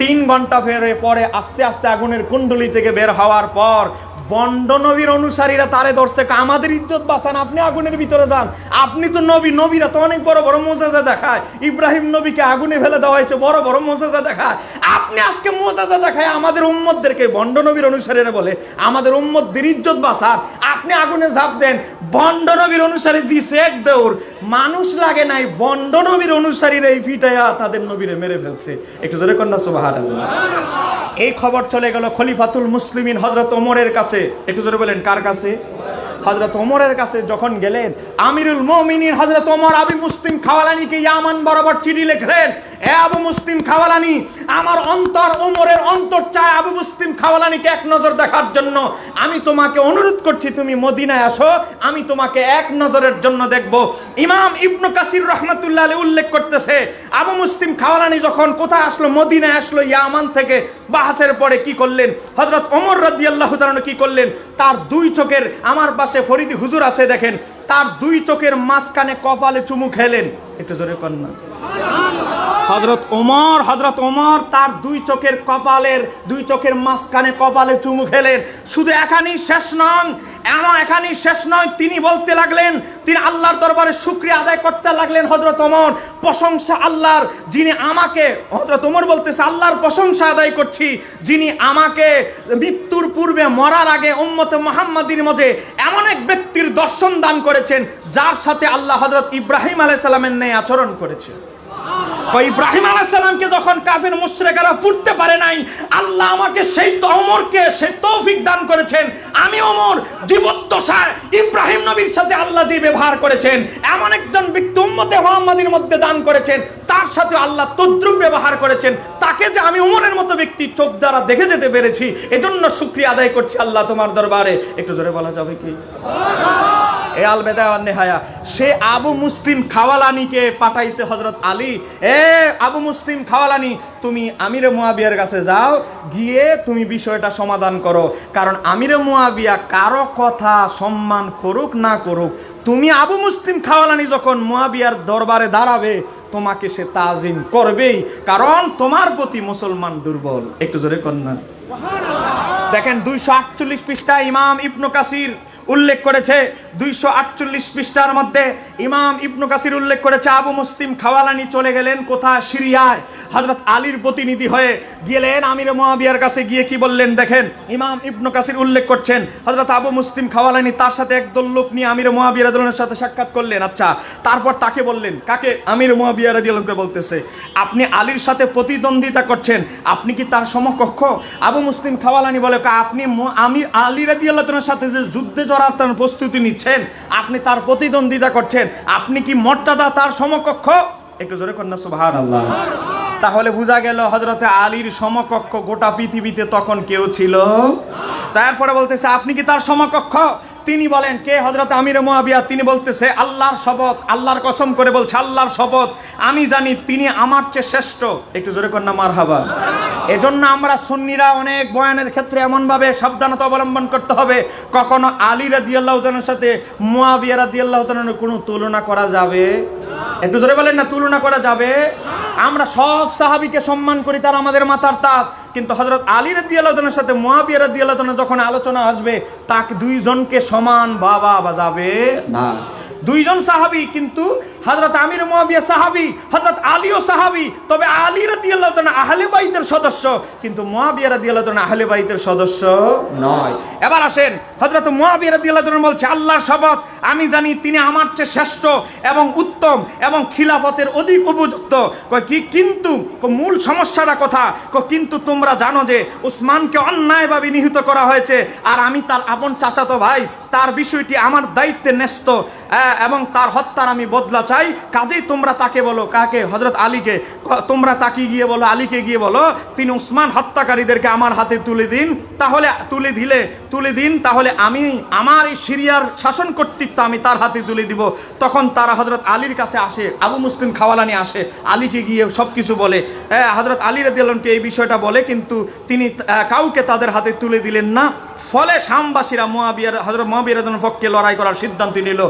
3 ঘন্টা পরে আস্তে আস্তে আগুনের কুণ্ডলী থেকে বের হওয়ার পর ভণ্ড নবীর অনুসারীরা তারে ধরছে, আমাদের ইজ্জত বাঁচান, আপনি আগুনের ভিতরে যান, আপনি তো নবী, নবীরা তো অনেক বড় বড় মোজেজা দেখায়, ইব্রাহিম নবীকে আগুনে ফেলে দেওয়া হয়েছে, বড় বড় মোজেজা দেখায়, আপনি আজকে মোজেজা দেখায় আমাদের উম্মতদেরকে। ভণ্ড নবীর অনুসারীরা বলে, আমাদের উম্মতদের ইজ্জত বাঁচান, আপনি আগুনে ঝাঁপ দেন। ভণ্ড নবীর অনুসারী দিছে 1 দৌড়, মানুষ লাগে নাই, ভণ্ড নবীর অনুসারীরা এই ফিটাইয়া তাদের নবীরে মেরে ফেলছে। একটু জোরে কন্যা সুবহানাল্লাহ। এই খবর চলে গেল খলিফাতুল মুসলিমিন হযরত ওমরের কাছে। একটু জোরে বলেন, কার কাছে? হযরত ওমরের কাছে যখন গেলেন, আমিরুল মুমিনিন হযরত ওমর আবু মুসলিম খাওয়ালানিকে ইয়ামান বরাবর চিঠি লিখলেন, এ আবু মুসলিম খাওয়ালানি, আমার অন্তর, ওমরের অন্তর চায় আবু মুসলিম খাওয়ালানিকে 1 নজর দেখার জন্য। আমি তোমাকে অনুরোধ করছি, তুমি মদিনায় আসো, আমি তোমাকে 1 নজরের জন্য দেখব। ইমাম ইবনু কাসির রাহমাতুল্লাহ আলাইহি উল্লেখ করতেছে, আবু মুসলিম খাওয়ালানি যখন কোথায় আসলো, মদিনায় আসলো ইয়ামান থেকে। বাহাসের পরে কি করলেন হযরত ওমর রাদিয়াল্লাহু তাআলা, কি করলেন? তার 2 চোখের, আমার পাশে ফরিদি হুজুর আছে দেখেন, তার 2 চোখের মাঝখানে কপালে চুমু খেলেন। একটু জোরে কন্যা। হযরত ওমর তার 2 চোখের কপালের, 2 চোখের মাঝখানে কপালে চুমু খেলেন। শুধু এখানেই শেষ নন, এখানেই শেষ নয়, তিনি বলতে লাগলেন, তিনি আল্লাহর দরবারে শুকরিয়া আদায় করতে লাগলেন। হযরত ওমর, প্রশংসা আল্লাহর, যিনি আমাকে, হযরত ওমর বলতেছে, আল্লাহর প্রশংসা আদায় করছি, যিনি আমাকে মৃত্যুর পূর্বে, মরার আগে উম্মতে মুহাম্মাদির মাঝে এমন এক ব্যক্তির দর্শন দান করেছেন, যার সাথে আল্লাহ হযরত ইব্রাহিম আলাইহিস সালামের ন্যায় আচরণ করেছে। ইব্রাহিম আলাইহিস সালামকে যখন কাফের মুশরিকরা পুড়তে পারে নাই, আল্লাহ আমাকে সেই ওমরকে সেই তৌফিক দান করেছেন। আমি ওমর জীবদ্দশায় ইব্রাহিম নবীর সাথে আল্লাহ যে ব্যবহার করেছেন, এমন একজন ব্যক্তি উম্মতে মুহাম্মাদীর মধ্যে দান করেছেন, তার সাথে আল্লাহ তদ্রুপ ব্যবহার করেছেন। তাকে যে আমি ওমরের মতো ব্যক্তি চোখ দ্বারা দেখে যেতে পেরেছি, এজন্য শুকরিয়া আদায় করছি আল্লাহ তোমার দরবারে। একটু জোরে বলা যাবে কি? এ আল বেদা ওয়ান নেহায়া। সে আবু মুসলিম খাওয়ালানিকে পাঠাইছে হযরত আলী, এ আবু মুসলিম খাওয়ালানি, তুমি আমিরে মুয়াবিয়ার কাছে যাও, গিয়ে তুমি বিষয়টা সমাধান করো। কারণ আমিরে মুয়াবিয়া কারো কথা সম্মান করুক না করুক, তুমি আবু মুসলিম খাওয়ালানি যখন মুয়াবিয়ার দরবারে দাঁড়াবে, তোমাকে সে তাজিম করবেই, কারণ তোমার প্রতি মুসলমান দুর্বল। একটু জোরে কন্যা। দেখেন 248 পৃষ্ঠা ইমাম ইবনে কাসির উল্লেখ করেছে, 248 পৃষ্ঠার মধ্যে ইমাম ইবনে কাসির উল্লেখ করেছে, আবু মুসলিম খাওয়ালানি চলে গেলেন কোথায়? সিরিয়ায়। হযরত আলীর প্রতিনিধি হয়ে গেলেন আমিরে মুয়াবিয়ার কাছে, গিয়ে কি বললেন দেখেন, ইমাম ইবনে কাসির উল্লেখ করছেন, হযরত আবু মুসলিম খাওয়ালানি তার সাথে একদল লোক নিয়ে আমিরে মুয়াবিয়া রাদিয়াল্লাহু আনহুর সাথে সাক্ষাৎ করলেন। আচ্ছা, তারপর তাকে বললেন, কাকে? আমিরে মুয়াবিয়া রাদিয়াল্লাহু আনহুকে বলতেছে, আপনি আলীর সাথে প্রতিদ্বন্দ্বিতা করছেন, আপনি কি তার সমকক্ষ? আবু মুসলিম খাওয়ালানি বলে, আপনি আমির আলী রাদিয়াল্লাহু আনহুর সাথে যে যুদ্ধে জড়ার প্রস্তুতি নিচ্ছেন, আপনি তার প্রতিদ্বন্দ্বিতা করছেন, আপনি কি মর্যাদা তার সমকক্ষ? একটু জোরে কন্যা সুবহানাল্লাহ। তাহলে বোঝা গেল হযরতে আলীর সমকক্ষ গোটা পৃথিবীতে তখন কেউ ছিল। তারপরে বলতেছে, আপনি কি তার সমকক্ষ? তিনি বলেন, কে? হযরত আমির মুয়াবিয়া। তিনি বলতেছে, আল্লাহর শপথ, আল্লাহর কসম করে বলছে, আল্লাহর শপথ, আমি জানি তিনি আমার চেয়ে শ্রেষ্ঠ। একটু জোরে কন্যা মারহাবা। এজন্য আমরা সুন্নিরা অনেক বয়ানের ক্ষেত্রে এমনভাবে সাবধানতা অবলম্বন করতে হবে, কখনো আলী রাদিয়াল্লাহু তাআলার সাথে মুয়াবিয়া রাদিয়াল্লাহু তাআলার কোনো তুলনা করা যাবে? একটু জোরে বলেন না, তুলনা করা যাবে? আমরা সব সাহাবীকে সম্মান করি, তারা আমাদের মাথার তাজ, কিন্তু হযরত আলী রাদিয়াল্লাহু তাআলার সাথে মুয়াবিয়া রাদিয়াল্লাহু তাআলা যখন আলোচনা আসবে, তাকে দুইজনকে সমান ভাবা যাবে না। দুইজন সাহাবী, কিন্তু হযরত আমির মুয়াবিয়া সাহাবী, হযরত আলীও সাহাবী, তবে আলী রাদিয়াল্লাহু তাআলা আহলে বাইতের সদস্য, কিন্তু মুয়াবিয়া রাদিয়াল্লাহু তাআলা আহলে বাইতের সদস্য নয়। এবার আসেন, হযরত মুয়াবিয়া রাদিয়াল্লাহু তাআলা বলছে, আল্লাহর শপথ, আমি জানি তিনি আমার চেয়ে শ্রেষ্ঠ এবং উত্তম এবং খিলাফতের অধিক উপযুক্ত। কি কিন্তু? মূল সমস্যাটা কথা, কিন্তু তোমরা জানো যে উসমানকে অন্যায়ভাবে নিহত করা হয়েছে, আর আমি তার আপন চাচাতো ভাই, তার বিষয়টি আমার দায়িত্বে ন্যস্ত, এবং তার হত্যার আমি বদলা চাই। কাজেই তোমরা তাকে বলো, কাকে? হযরত আলীকে। তোমরা তাকে গিয়ে বলো, আলীকে গিয়ে বলো, তিনি উসমান হত্যাকারীদেরকে আমার হাতে তুলে দিন, তাহলে তুলে দিন, তাহলে আমি আমার এই সিরিয়ার শাসন কর্তৃত্ব আমি তার হাতে তুলে দিব। তখন তারা হযরত আলীর কাছে আসে, আবু মুসলিম খাওয়ালানি আসে, আলীকে গিয়ে সব কিছু বলে, হযরত আলী রাদিয়াল্লাহু আনহুকে এই বিষয়টা বলে, কিন্তু তিনি কাউকে তাদের হাতে তুলে দিলেন না। ফলে শামবাসীরা হযরত মুয়াবিয়া রাদিয়াল্লাহু আনহুর পক্ষে লড়াই করার সিদ্ধান্ত নিল,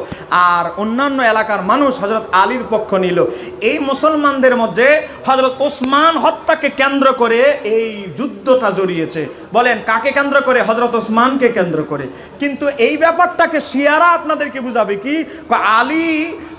আর অন্যান্য এলাকার মানুষ হযরত আলীর পক্ষ নিল। এই মুসলমানদের মধ্যে হযরত ওসমান হত্যাকে কেন্দ্র করে এই যুদ্ধটা জড়িয়েছে। বলেন কাকে কেন্দ্র করে? হযরত ওসমানকে কেন্দ্র করে। কিন্তু এই ব্যাপারটাকে শিয়ারা আপনাদেরকে বুঝাবে কি?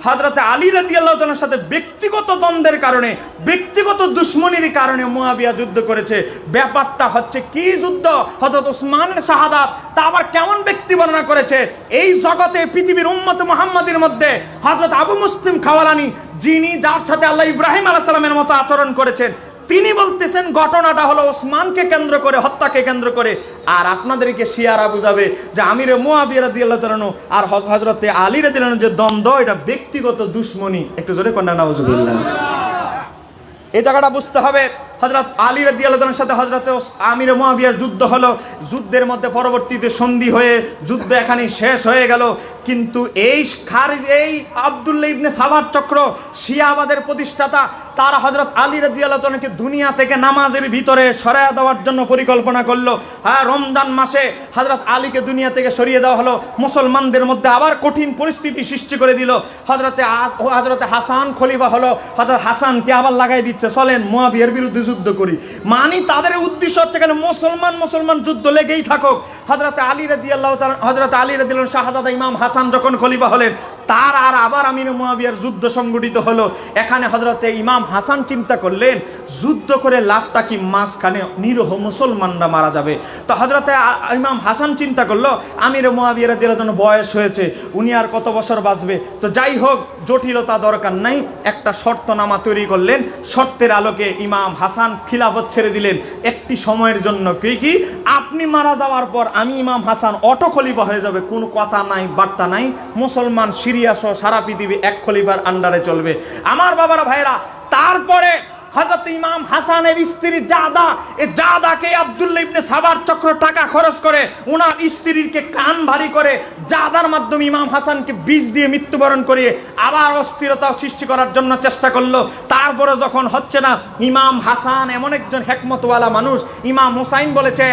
হযরত আলী রাদিয়াল্লাহু তাআলার সাথে ব্যক্তিগত দ্বন্দ্বের কারণে, ব্যক্তিগত দুশমনির কারণে মুয়াবিয়া যুদ্ধ করেছে। ব্যাপারটা হচ্ছে কি যুদ্ধ? হযরত ওসমানের শাহাদাত। তা আবার কেমন ব্যক্তি বর্ণনা করেছে? এই জগতে পৃথিবীর উম্মত মুহাম্মাদের মধ্যে হযরত আবু মুসলিম খাওয়ালানি, যিনি যার সাথে আল্লাহ ইব্রাহিম আলাইহিস সালামের মতো আচরণ করেছেন, তিনি বলতেছেন ঘটনাটা হলো ওসমানকে কেন্দ্র করে, হত্যাকে কেন্দ্র করে। আর আপনাদেরকে শিয়ারা বুঝাবে যে আমিরে মুয়াবিয়া রাদিয়াল্লাহু তাআলা আর হযরতে আলী রাদিয়াল্লাহু তাআলার যে দ্বন্দ্ব, এটা ব্যক্তিগত দুশমনি। একটু জোরে কন্যা নাউজুবিল্লাহ। এই জায়গাটা বুঝতে হবে। হযরত আলী রাদিয়াল্লাহু তাআলার সাথে হযরত আমির মুয়াবিয়ার যুদ্ধ হলো, যুদ্ধের মধ্যে পরবর্তীতে সন্ধি হয়ে যুদ্ধ এখানে শেষ হয়ে গেল। কিন্তু এই আব্দুল্লাহ ইবনে সাবার চক্র, শিয়াবাদের প্রতিষ্ঠাতা, তারা হযরত আলী রাদিয়াল্লাহু তাআলাকে দুনিয়া থেকে নামাজের ভিতরে সরিয়ে দেওয়ার জন্য পরিকল্পনা করলো। রমজান মাসে হযরত আলীকে দুনিয়া থেকে সরিয়ে দেওয়া হলো, মুসলমানদের মধ্যে আবার কঠিন পরিস্থিতি সৃষ্টি করে দিল। হযরতে হাসান খলিফা হলো, হযরত হাসানকে আবার লাগাই দিচ্ছে, চলেন মুয়াবিয়ার বিরুদ্ধে যুদ্ধ করি। মানে তাদের উদ্দেশ্য হচ্ছে কেন? মুসলমান যুদ্ধ লেগেই থাকুক। হযরত আলী রাদিয়াল্লাহু তাআলা, হযরত আলী রাদিয়াল্লাহু শাহজাদা ইমাম হাসান যখন খলিফা হলেন, তার আর আবার আমির মুয়াবিয়ার যুদ্ধ সংগঠিত হলো। এখানে হযরতে ইমাম হাসান চিন্তা করলেন যুদ্ধ করে লাভটা কি, মাঝখানে নিরীহ মুসলমানরা মারা যাবে। তো হযরতে ইমাম হাসান চিন্তা করলো আমির মুয়াবিয়া রাদিয়াল্লাহু আনহু বয়স হয়েছে, উনি আর কত বছর বাঁচবে। তো যাই হোক, জটিলতা দরকার নাই, একটা শর্তনামা তৈরি করলেন। শর্তের আলোকে ইমাম হাসান খিলাফত ছেড়ে দিলেন একটি সময়ের জন্য। কি আপনি মারা যাওয়ার পর আমি ইমাম হাসান অটো খলিফা হয়ে যাবে, কোনো কথা নাই বার্তা নাই, মুসলমান সিরিয়া সহ সারা পৃথিবী এক খলিফার আন্ডারে চলবে। আমার বাবারা ভাইরা, তারপরে হযরত ইমাম হাসানের স্ত্রী জাদা, এই জাদাকে আব্দুল্লাহ ইবনে সাবার চক্র টাকা খরচ করে ওনার স্ত্রীকে কান ভারী করে জাদার মাধ্যমে ইমাম হাসানকে বিষ দিয়ে মৃত্যুবরণ করিয়ে আবার অস্থিরতা সৃষ্টি করার জন্য চেষ্টা করলো। তারপরে যখন হচ্ছে না, ইমাম হাসান এমন একজন হেকমতওয়ালা মানুষ, ইমাম হুসাইন বলেছে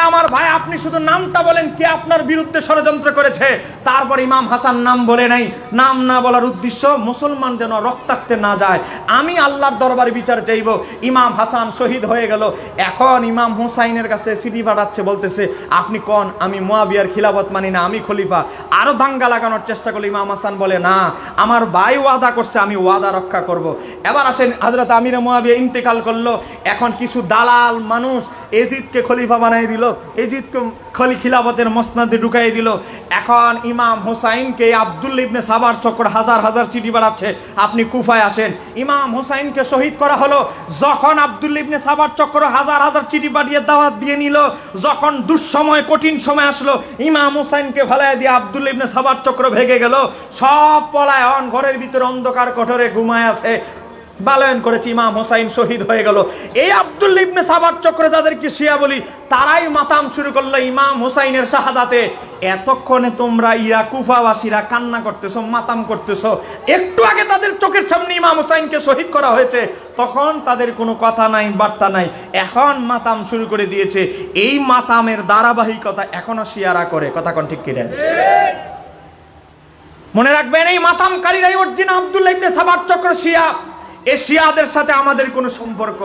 আমার ভাই আপনি শুধু নামটা বলেন কে আপনার বিরুদ্ধে ষড়যন্ত্র করেছে। তারপর ইমাম হাসান নাম বলে নাই। নাম না বলার উদ্দেশ্য মুসলমান যেন রক্তাক্তে না যায়, আমি আল্লাহর দরবারে বিচার চাইব। ইমাম হাসান শহীদ হয়ে গেল। এখন ইমাম হুসাইনের কাছে চিঠি পাঠাচ্ছে, বলতেছে আপনি কোন, আমি মুয়াবিয়ার খিলাফত মানি না, আমি খলিফা। আরো দাঙ্গা লাগানোর চেষ্টা করলো। ইমাম হাসান বলে না, আমার ভাই ওয়াদা করছে, আমি ওয়াদা রক্ষা করব। এবার আসেন, হযরত আমির মুয়াবিয়া ইন্তেকাল করলো। এখন কিছু দালাল মানুষ এজিদকে খলিফা বানাই দিল, এজিদকে খিলাফতের মসনদে ঢুকাই দিল। এখন ইমাম হুসাইনকে আব্দুল্লাহ ইবনে সাবার চক্র হাজার হাজার চিঠি পাঠাচ্ছে, আপনি কুফায় আসেন। ইমাম হুসাইনকে শহীদ করা হলো। যখন আব্দুল্লাহ ইবনে সাবার চক্র হাজার হাজার চিঠি পাঠিয়ে দাওয়াত দিয়ে নিল, যখন দুঃসময় কঠিন সময় আসলো, ইমাম হুসাইনকে ভালায় দিয়ে আব্দুল্লাহ ইবনে সাবার চক্র ভেগে গেল। সব পলায়ন, ঘরের ভিতরে অন্ধকার কোঠরে ঘুমায় আছে, বালায়ন করেছে। ইমাম হুসাইন শহীদ হয়ে গেল। এই আব্দুল্লাহ ইবনে সাবার চক্রে যাদেরকে শিয়া বলি, তারাই মাতাম শুরু করলো ইমাম হুসাইনের শাহাদাতে। এতক্ষণে তোমরা ইরা কুফাবাসীরা কান্না করতেছো, মাতাম করতেছো। একটু আগে তাদের চোখের সামনে ইমাম হুসাইনকে শহীদ করা হয়েছে, তখন তাদের কোনো কথা নাই বার্তা নাই, এখন মাতাম শুরু করে দিয়েছে। এই মাতামের ধারাবাহিকতা এখনো শিয়ারা করে। কথা কোন ঠিক কিনা? মনে রাখবেন, এই মাতামকারীরাই অরিজিনাল আব্দুল্লাহ ইবনে সাবার চক্র শিয়া। এই শিয়াদের সাথে আমাদের কোনো সম্পর্ক।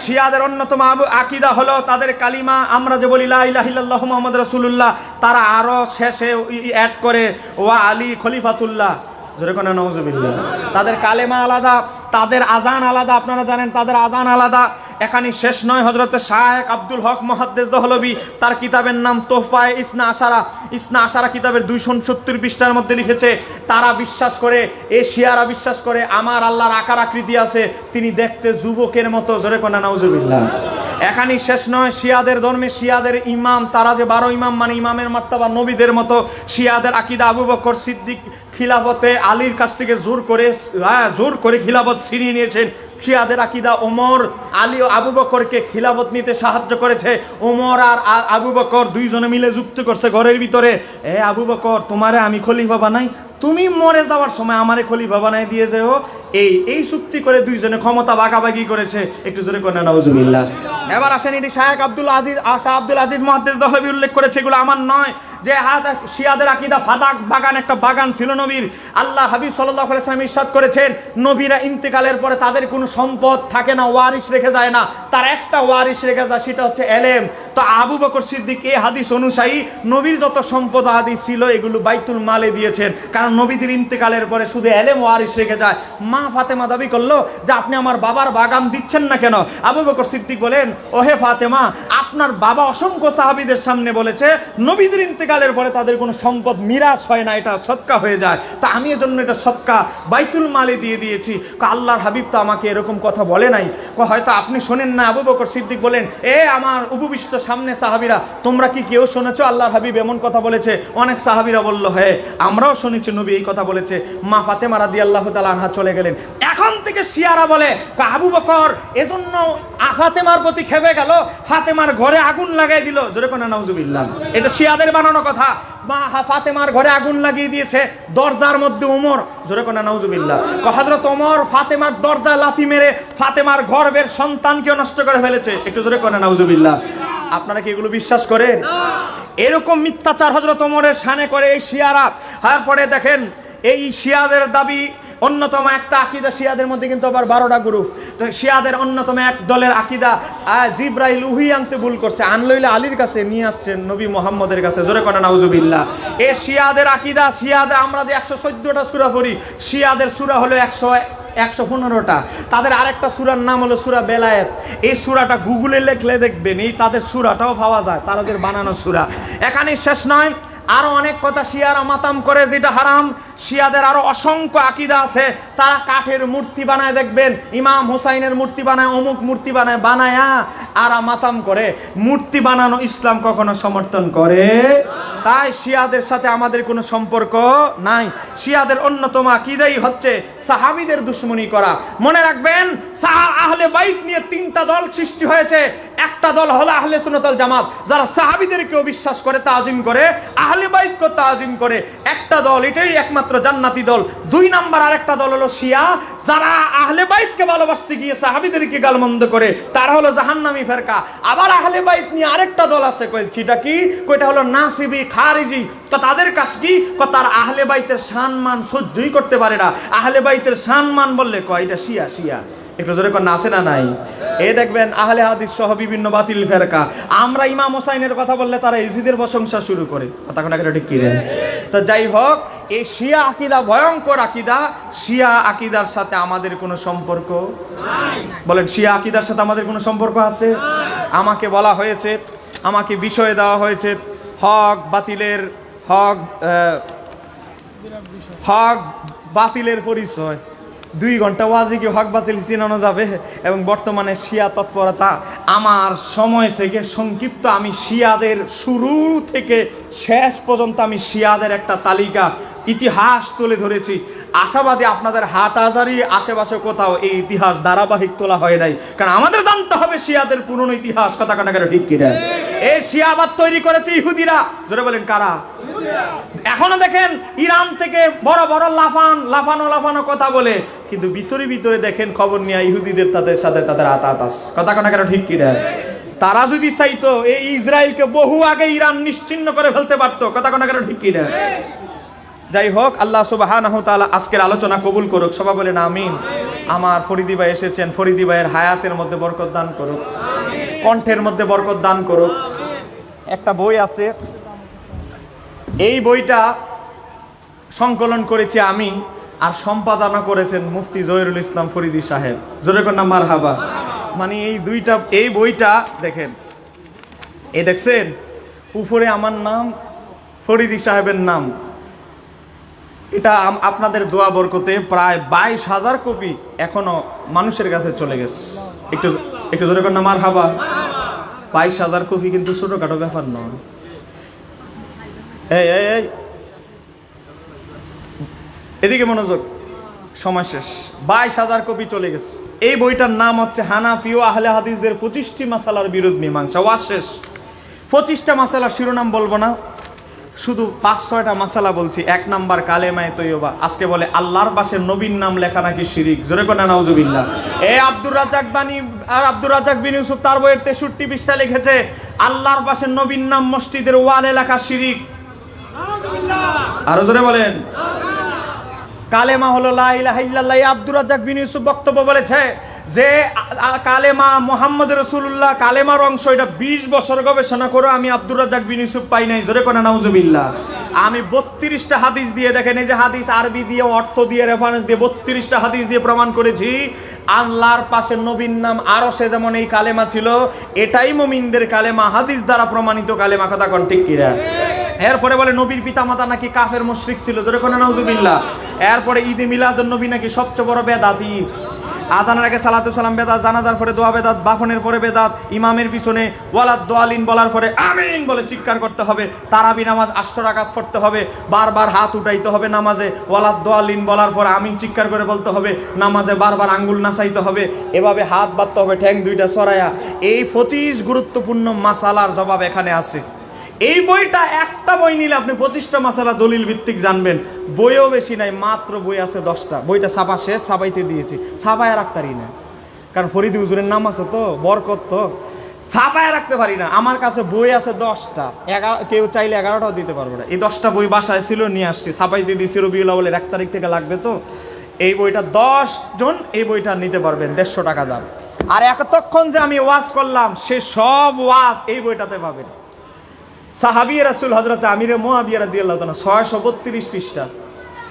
শিয়াদের অন্যতম আকীদা হলো তাদের কালিমা, আমরা যে বলি লা ইলাহা ইল্লাল্লাহু মুহাম্মাদুর রাসূলুল্লাহ, তারা আরো শেষে অ্যাড করে ওয়া আলী খলিফাতুল্লাহ। জোরে কোন নাউজুবিল্লাহ। তাদের কালেমা আলাদা, তাদের আজান আলাদা। আপনারা জানেন তাদের আজান আলাদা। এখানে শেষ নয়, হযরত শায়েখ আব্দুল হক মুহাদ্দিস দহলভী তার কিতাবের নাম তোহফায়ে ইসনা আশারা, ইসনা আশারা কিতাবের 270 পৃষ্ঠার মধ্যে লিখেছে, তারা বিশ্বাস করে, এই শিয়ারা বিশ্বাস করে আমার আল্লাহর আকার আকৃতি আছে, তিনি দেখতে যুবকের মতো। জোরে কোন নাউজুবিল্লাহ। এখানেই শেষ নয়, শিয়াদের ধর্মে শিয়াদের ইমাম, তারা যে 12 ইমাম মানে ইমামের মার্তবা নবীদের মতো। শিয়াদের আকীদা আবু বকর সিদ্দিক খিলাফতে আলীর কাছ থেকে জোর করে খিলাফত ছিনিয়ে নিয়েছেন। শিয়াদের আকীদা ওমর আলী আবু বকরকে খিলাফত নিতে সাহায্য করেছে। ওমর আর আবু বকর দুইজনে মিলে যুক্ত করছে ঘরের ভিতরে, আবু বকর তোমারে আমি খলিফা বানাই, তুমি মরে যাওয়ার সময় আমারে খলিফা বানাই দিয়ে যাও। এই চুক্তি করে দুইজনে ক্ষমতা ভাগাভাগি করেছে। একটু জোরে করে নাউজুবিল্লাহ। এবার আসেন, এটি শায়েখ আব্দুল আজিজ মুহাদ্দিস দহলভী উল্লেখ করেছে, এগুলো আমার নয়। যে শিয়াদের আকীদা ফাদাক বাগান, একটা বাগান ছিল নবীর। আল্লাহ হাবিব সাল্লাল্লাহু আলাইহি ওয়াসাল্লাম ইরশাদ করেছেন, নবীরা ইন্তেকালের পরে তাদের কোনো সম্পদ থাকে না, ওয়ারিশ রেখে যায় না, তার একটা ওয়ারিশ রেখে যায়, সেটা হচ্ছে এলেম। তো আবু বকর সিদ্দিক এই হাদিস অনুযায়ী নবীর যত সম্পদ হাদিস ছিল এগুলো বাইতুল মালে দিয়েছেন, কারণ নবীদের ইন্তেকালের পরে শুধু এলেম ওয়ারিশ রেখে যায়। মা ফাতেমা দাবি করলো যে আপনি আমার বাবার বাগান দিচ্ছেন না কেন? আবু বকর সিদ্দিক বলেন, ওহে ফাতেমা, আপনার বাবা অসংখ্য সাহাবীদের সামনে বলেছে নবীদের ইন্তেকালের পরে তাদের কোনো সম্পদ মিরাস হয় না, এটা সদকা হয়ে যায়, তা আমি এজন্য এটা সদকা বাইতুল মালে দিয়ে দিয়েছি। আল্লাহর হাবিব তো আমাকে এরকম কথা বলে নাই, হয়তো আপনি শোনেন না। আবু বকর সিদ্দিক বলেন, আমার উপবিষ্ট সামনে সাহাবীরা, তোমরা কি কেউ শুনেছো আল্লাহর হাবিব এমন কথা বলেছে? অনেক সাহাবীরা বলল, হ্যাঁ আমরাও শুনেছি নবী এই কথা বলেছে। মা ফাতেমা রাদিয়াল্লাহু তাআলা আনহা চলে গেলেন। এখন থেকে শিয়ারা বলে আবু বকর এজন্য ফাতেমার প্রতি খেপে গেল, ফাতেমার ঘরে আগুন লাগাই দিল। জোরে কোন নাউজুবিল্লাহ। এটা শিয়াদের বানানো কথা। মা ফাতেমার ঘরে আগুন লাগিয়ে দিয়েছে, দরজার মধ্যে ওমর। জোরে কোন নাউজুবিল্লাহ। হযরত ওমর ফাতেমার দরজা লাথি মেরে ফাতেমার গর্ভের সন্তানকে নষ্ট করে ফেলেছে। একটু জোরে কোন নাউজুবিল্লাহ। আপনারা কি এগুলো বিশ্বাস করেন? এরকম মিথ্যাচার হযরত ওমরের শানে করে এই শিয়ারা। তারপরে দেখেন, এই শিয়াদের দাবি অন্যতম একটা আকীদা শিয়াদের মধ্যে কিন্তু আবার 12টা গ্রুপ। তো শিয়াদের অন্যতম এক দলের আকীদা জিবরাইল উহি আনতে ভুল করছে, আনলইলে আলীর কাছে নিয়ে আসছেন নবী মুহাম্মদের কাছে, জোরে কোন নাউজুবিল্লাহ। এই শিয়াদের আকীদা, শিয়াদের আমরা যে 114টা সূরা পড়ি, শিয়াদের সূরা হলো 115টা। তাদের আরেকটা সূরার নাম হলো সূরা বেলায়েত। এই সূরাটা গুগলে লিখলে দেখবেন এই তাদের সূরাটাও পাওয়া যায়, তাদের বানানো সূরা। এখানে শেষ নয়, আরো অনেক কথা শিয়ারা মাতাম করে যেটা হারাম। শিয়াদের আরো অসংখ্য আকীদা আছে। তারা কাঠের মূর্তি বানায়, দেখবেন ইমাম হুসাইনের মূর্তি বানায়, অমুক মূর্তি বানায়া আর মাতাম করে। মূর্তি বানানো ইসলাম কখনো সমর্থন করে? তাই শিয়াদের সাথে আমাদের কোনো সম্পর্ক নাই। শিয়াদের অন্যতম আকীদাই হচ্ছে সাহাবীদের দুশমনি করা। মনে রাখবেন, আহলে বাইত নিয়ে 3টা দল সৃষ্টি হয়েছে। একটা দল হলো আহলে সুন্নাত ওয়াল জামাত, যারা সাহাবীদেরকেও বিশ্বাস করে, তাজিম করে, আহলে বাইতকে তাজিম করে। একটা দল, এটাই একমাত্র জান্নাতি দল। 2 নাম্বার আরেকটা দল হলো শিয়া, যারা আহলে বাইতকে ভালোবাসতে গিয়ে সাহাবীদেরকে গালমন্দ করে, তারা হলো জাহান্নামী ফেরকা। আবার আহলে বাইত নিয়ে আরেকটা দল আছে, কয়টা কি কয়টা হলো নাসিবি, খারিজি। তো তাদের কাজ কি? তার আহলে বাইতের সম্মান সহ্যই করতে পারে না। আহলে বাইতের সম্মান বললে কয় এটা শিয়া শিয়া। একটু জোরে কোন আছে না নাই? এই দেখবেন আহলে হাদিস সহ বিভিন্ন বাতিল ফেরকা, আমরা ইমাম হোসাইনের কথা বললে তারা ইজিদের প্রশংসা শুরু করে। কথা কোন একটা ঠিক কি রে? তো যাই হোক, এই শিয়া আকীদা ভয়ঙ্কর আকীদা। শিয়া আকীদার সাথে আমাদের কোনো সম্পর্ক নাই। বলেন, শিয়া আকীদার সাথে আমাদের কোনো সম্পর্ক আছে? আমাকে বলা হয়েছে, আমাকে বিষয় দেওয়া হয়েছে হক বাতিলের পরিচয়। 2 ঘন্টা ওয়াজি কি হক বাতিল চিনানো যাবে? এবং বর্তমানে শিয়া তৎপরতা, আমার সময় থেকে সংক্ষিপ্ত আমি শিয়াদের শুরু থেকে শেষ পর্যন্ত আমি শিয়াদের একটা তালিকা, ইতিহাস তুলে ধরেছি। আশাবাদী আপনাদের হাটহাজারী আশেপাশে কোথাও এই ইতিহাস ধারাবাহিক তোলা হয় নাই, কারণ আমাদের জানতে হবে শিয়াদের পুরনো ইতিহাস। কথা কাটাকাটা ঠিক কিনা? এই শিয়াবাদ তৈরি করেছে ইহুদিরা। জোরে বলেন, কারা? এখনো দেখেন ইরান থেকে বড় বড় লাফানো কথা বলে, কিন্তু ভিতরে দেখেন খবর নিয়ে ইহুদিদের তাদের সাথে তাদের আতাতাস। কথা কাটাকাটা ঠিক কিনা? তারা যদি চাইতো এই ইসরায়েলকে বহু আগে ইরান নিশ্চিহ্ন করে ফেলতে পারতো। কথা কাটাকাটা ঠিক কিনা? যাই হোক, আল্লাহ সুবহানাহু ওয়া তাআলা আজকের আলোচনা কবুল করুক। সবাই বলেন আমিন। আমার ফরিদি ভাই এসেছেন, ফরিদি ভাইয়ের হায়াতের মধ্যে বরকত দান করুক, কণ্ঠের মধ্যে বরকত দান করুক। একটা বই আছে, এই বইটা সংকলন করেছি আমি, আর সম্পাদনা করেছেন মুফতি জহিরুল ইসলাম ফরিদি সাহেব। জোরে কন্যা মারহাবা। মানে এই বইটা দেখেন, এই দেখছেন উপরে আমার নাম, ফরিদি সাহেবের নাম। এটা আপনাদের দোয়া বরকতে প্রায় 22,000 কপি এখনো মানুষের কাছে চলে গেছে। একটু জোরে কন্যা মারহাবা। 22,000 কপি কিন্তু ছোটখাটো ব্যাপার নয়। এই এদিকে মনোযোগ, সময় শেষ। 22,000 কপি চলে গেছে। এই বইটার নাম হচ্ছে হানাফি ও আহলে হাদিসদের 25টি মাসালার বিরোধ মীমাংসা। ওয়াজ শেষ। 25টা মাসালার শিরোনাম বলবো না, শুধু 5-6টা মাসালা বলছি। 1 নাম্বার কালেমায়ে তৈয়বা। আজকে বলে আল্লাহর পাশে নবীর নাম লেখা নাকি শিরিক। জোরে কোনা নাউজুবিল্লাহ। আব্দুর রাজ্জাক বিন ইউসুফ তার বইয়ের 63 পৃষ্ঠা লিখেছে আল্লাহর পাশে নবীর নাম মসজিদের ওয়ালে লেখা শিরিক। আরো জোরে বলেন। কালেমা হলো লা ইলাহা ইল্লাল্লাহ। আব্দুর রাজ্জাক বিন ইউসুফ বক্তব্য বলেছে যে কালেমা মুহাম্মদ রাসূলুল্লাহ কালেমার অংশ, এটা 20 বছর গবেষণা করে আমি আব্দুর রাজ্জাক বিন ইউসুফ পাই নাই। জোরে কোনা নাউজুবিল্লাহ। আমি 32টা হাদিস দিয়ে, দেখেন এই যে হাদিস আরবি দিয়ে, অর্থ দিয়ে, রেফারেন্স দিয়ে 32টা হাদিস দিয়ে প্রমাণ করেছি আল্লাহর পাশে নবীর নাম আরশে যেমন এই কালেমা ছিল, এটাই মুমিনদের কালেমা, হাদিস দ্বারা প্রমাণিত কালেমা। কথা কোন ঠিক কিনা? এরপরে বলে নবীর পিতামাতা নাকি কাফের মুশরিক ছিল। জোরে কোনা নাউজুবিল্লাহ। এরপরে ঈদে মিলাদুন নবী নাকি সবচেয়ে বড় বেদাত। ঈদ আজানের আগে সালাতু সালাম বেদাত, জানাজার পরে দোয়া বেদাত, বাফনের পরে বেদাত, ইমামের পিছনে ওয়ালাদ দোয়ালিন বলার পরে আমিন বলে চিৎকার করতে হবে, তারাবি নামাজ 8 রাকাত পড়তে হবে, বারবার হাত উঠাইতে হবে নামাজে, ওয়ালাদ দোয়ালিন বলার পরে আমিন চিৎকার করে বলতে হবে, নামাজে বারবার আঙ্গুল নাচাইতে হবে, এভাবে হাত বাঁধতে হবে ঠ্যাং 2টা ছড়ায়া। এই 25 গুরুত্বপূর্ণ মাসালার জবাব এখানে আছে। এই বইটা একটা বই নিলে আপনি 25টা মাসালা দলিল ভিত্তিক জানবেন। বইও বেশি নাই, মাত্র বই আছে 10টা। বইটা ছাপা শেষ, ছাপাইতে দিয়েছি, ছাপায় রাখতারি না, কারণ ফরিদি হুজুরের নাম আছে তো, বরকত তো, ছাপায় রাখতে পারি না। আমার কাছে বই আছে 10টা, কেউ চাইলে 11টাও দিতে পারবো না। এই 10টা বই বাসায় ছিল, নিয়ে আসছি, ছাপাইতে দিয়েছি। রবিউল আউয়ালের 1 তারিখ থেকে লাগবে তো, এই বইটা 10 জন এই বইটা নিতে পারবেন, 150 টাকা দাম। আর এতক্ষণ যে আমি ওয়াজ করলাম সে সব ওয়াজ এই বইটাতে পাবেন। সাহাবী রাসূল হযরত আমিরে মুআবিয়া রাদিয়াল্লাহু তাআলা 632 পৃষ্ঠা।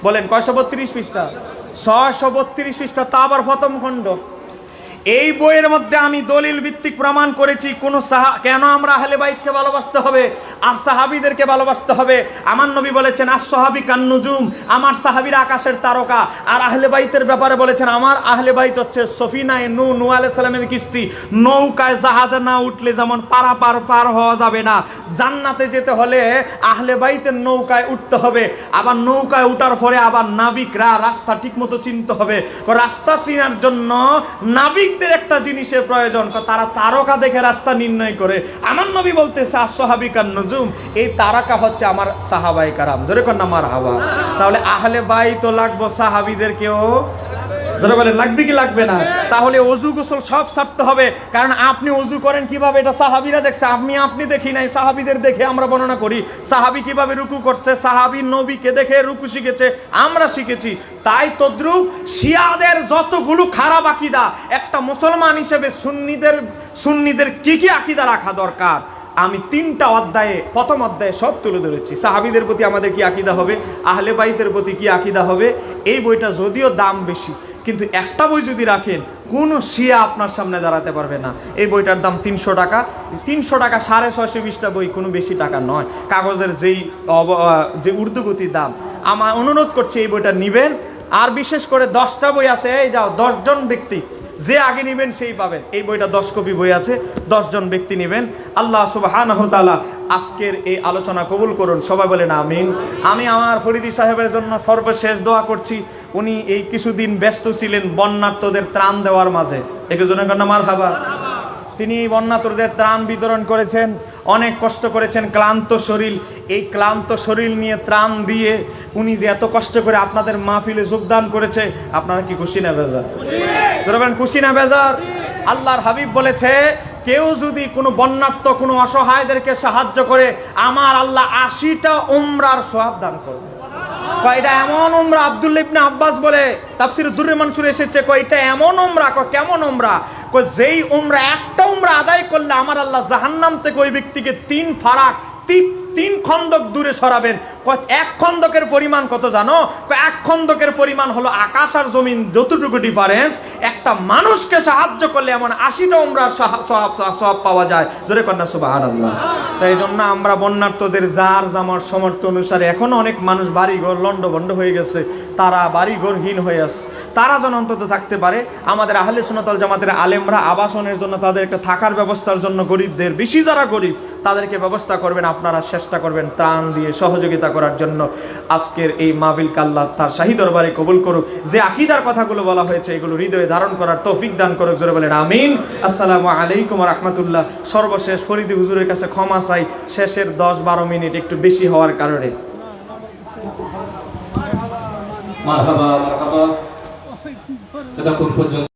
বলেন কয়শো 32 পৃষ্ঠা? 632 পৃষ্ঠা, তা আবার প্রথম খণ্ড। এই বইয়ের মধ্যে আমি দলিল ভিত্তিক প্রমাণ করেছি কেন আমরা আহলে বাইতকে ভালোবাসতে হবে আর সাহাবীদেরকে ভালোবাসতে হবে। আমার নবী বলেছেন আস-সাহাবী কান-নুজুম, আমার সাহাবীরা আকাশের তারকা। আর আহলে বাইতের ব্যাপারে বলেছেন আমার আহলে বাইত হচ্ছে সফিনায়ে নূহ আলাইহিস সালামের কিস্তি। নৌকায় জাহাজে না উঠলে যেমন পার হওয়া যাবে না, জান্নাতে যেতে হলে আহলে বাইতের নৌকায় উঠতে হবে। আবার নৌকায় উঠার পরে আবার নাবিকরা রাস্তা ঠিকমতো চিনতে হবে। রাস্তা চেনার জন্য নাবিক একটা জিনিসের প্রয়োজন, তারা তারকা দেখে রাস্তা নির্ণয় করে। আমার নবী বলতেছে আস-সাহাবী কান-নুজুম, এই তারকা হচ্ছে আমার সাহাবায়ে কারাম। জোরে কর না মারহাবা। তাহলে আহলে বাইত লাগবে, সাহাবীদেরকেও জোরে বলেন লাগবে কি লাগবে না? তাহলে ওযু গোসল সব ছাড়তে হবে, কারণ আপনি ওযু করেন কিভাবে এটা সাহাবীরা দেখছে, আপনি দেখি নাই। সাহাবীদের দেখে আমরা বর্ণনা করি সাহাবী কিভাবে রুকু করছে, সাহাবী নবীকে দেখে রুকু শিখেছে, আমরা শিখেছি। তাই তদ্রুপ শিয়াদের যতগুলো খারাপ আকীদা, একটা মুসলমান হিসেবে সুন্নিদের কি কি আকীদা রাখা দরকার আমি 3টা অধ্যায়ে, প্রথম অধ্যায়ে সব তুলে ধরেছি। সাহাবীদের প্রতি আমাদের কি আকীদা হবে, আহলে বাইতের প্রতি কি আকীদা হবে। এই বইটা যদিও দাম বেশি, কিন্তু একটা বই যদি রাখেন কোনো শিয়া আপনার সামনে দাঁড়াতে পারবে না। এই বইটার দাম 300 টাকা। 300 টাকা 650 বই, কোনো বেশি টাকা নয়। কাগজের যে উর্দুগতির দাম, আমার অনুরোধ করছি এই বইটা নেবেন। আর বিশেষ করে 10টা বই আছে, এই যাও 10 জন ব্যক্তি যে আগে নেবেন সেই পাবেন। এই বইটা 10 কপি বই আছে, 10 জন ব্যক্তি নেবেন। আল্লাহ সুবহানাহু ওয়া তাআলা আজকের এই আলোচনা কবুল করুন, সবাই বলেন আমিন। আমি আমার ফরিদি সাহেবের জন্য সর্বশেষ দোয়া করছি। উনি এই কিছুদিন ব্যস্ত ছিলেন বন্যার্তদের ত্রাণ দেওয়ার মাঝে, একটু জনের কন্যা মারহাবা। তিনি বন্যার্তদের ত্রাণ বিতরণ করেছেন, অনেক কষ্ট করেছেন, ক্লান্ত শরীর। এই ক্লান্ত শরীর নিয়ে ত্রাণ দিয়ে উনি যে এত কষ্ট করে আপনাদের মাহফিলে যোগদান করেছে, আপনারা কি খুশি না বেজার? খুশি না বেজার? আল্লাহর হাবিব বলেছে কেউ যদি কোনো বন্যার্ত কোনো অসহায়দেরকে সাহায্য করে, আমার আল্লাহ 80টা উমরার সওয়াব দান করবে। কয়টা এমন উমরা, আব্দুল্লাহ ইবনে আব্বাস বলে তাফসীর দুররে মানসুরে এসেছে, কয়টা এমন উমরা, কেমন উমরা, যেই উমরা একটা উমরা আদায় করলে আমার আল্লাহ জাহান্নাম থেকে ওই ব্যক্তিকে 3 খন্দক দূরে সরাবেন। এক খন্দকের পরিমাণ কত জানো? এক খন্দকের পরিমাণ হলো আকাশ আর জমিন যতটুকু ডিফারেন্স। একটা মানুষকে সাহায্য করলে এমন 80টা উমরার সওয়াব পাওয়া যায়। জোরে কন্যা সুবহানাল্লাহ। তাই জন্য আমরা বন্যার্তদের যার জামার সমর্থ অনুসারে, এখনো অনেক মানুষ বাড়িঘর লন্ডভন্ড হয়ে গেছে, তারা বাড়িঘরহীন হয়ে আছে, তারা যেন অন্তত থাকতে পারে। আমাদের আহলে সুন্নাত ওয়াল জামাতের আলেমরা আবাসনের জন্য, তাদের একটা থাকার ব্যবস্থার জন্য, গরিবদের বেশি যারা গরিব তাদেরকে ব্যবস্থা করবেন, আপনারা চেষ্টা করবেন ত্রাণ দিয়ে সহযোগিতা করার জন্য। আজকের এই মাহফিলকে আল্লাহ তার শাহী দরবারে কবুল করুক। যে আকীদার কথাগুলো বলা হয়েছে এগুলো হৃদয়ে ধারণ করার তৌফিক দান করুক। জোরে বলেন আমিন। আসসালামু আলাইকুম ওয়া রাহমাতুল্লাহ। সর্বশেষ ফরিদি হুজুরের কাছে ক্ষমা চাই, শেষের 10-12 মিনিট একটু বেশি হওয়ার কারণে। মারহাবা মারহাবা। এতক্ষণ পর্যন্ত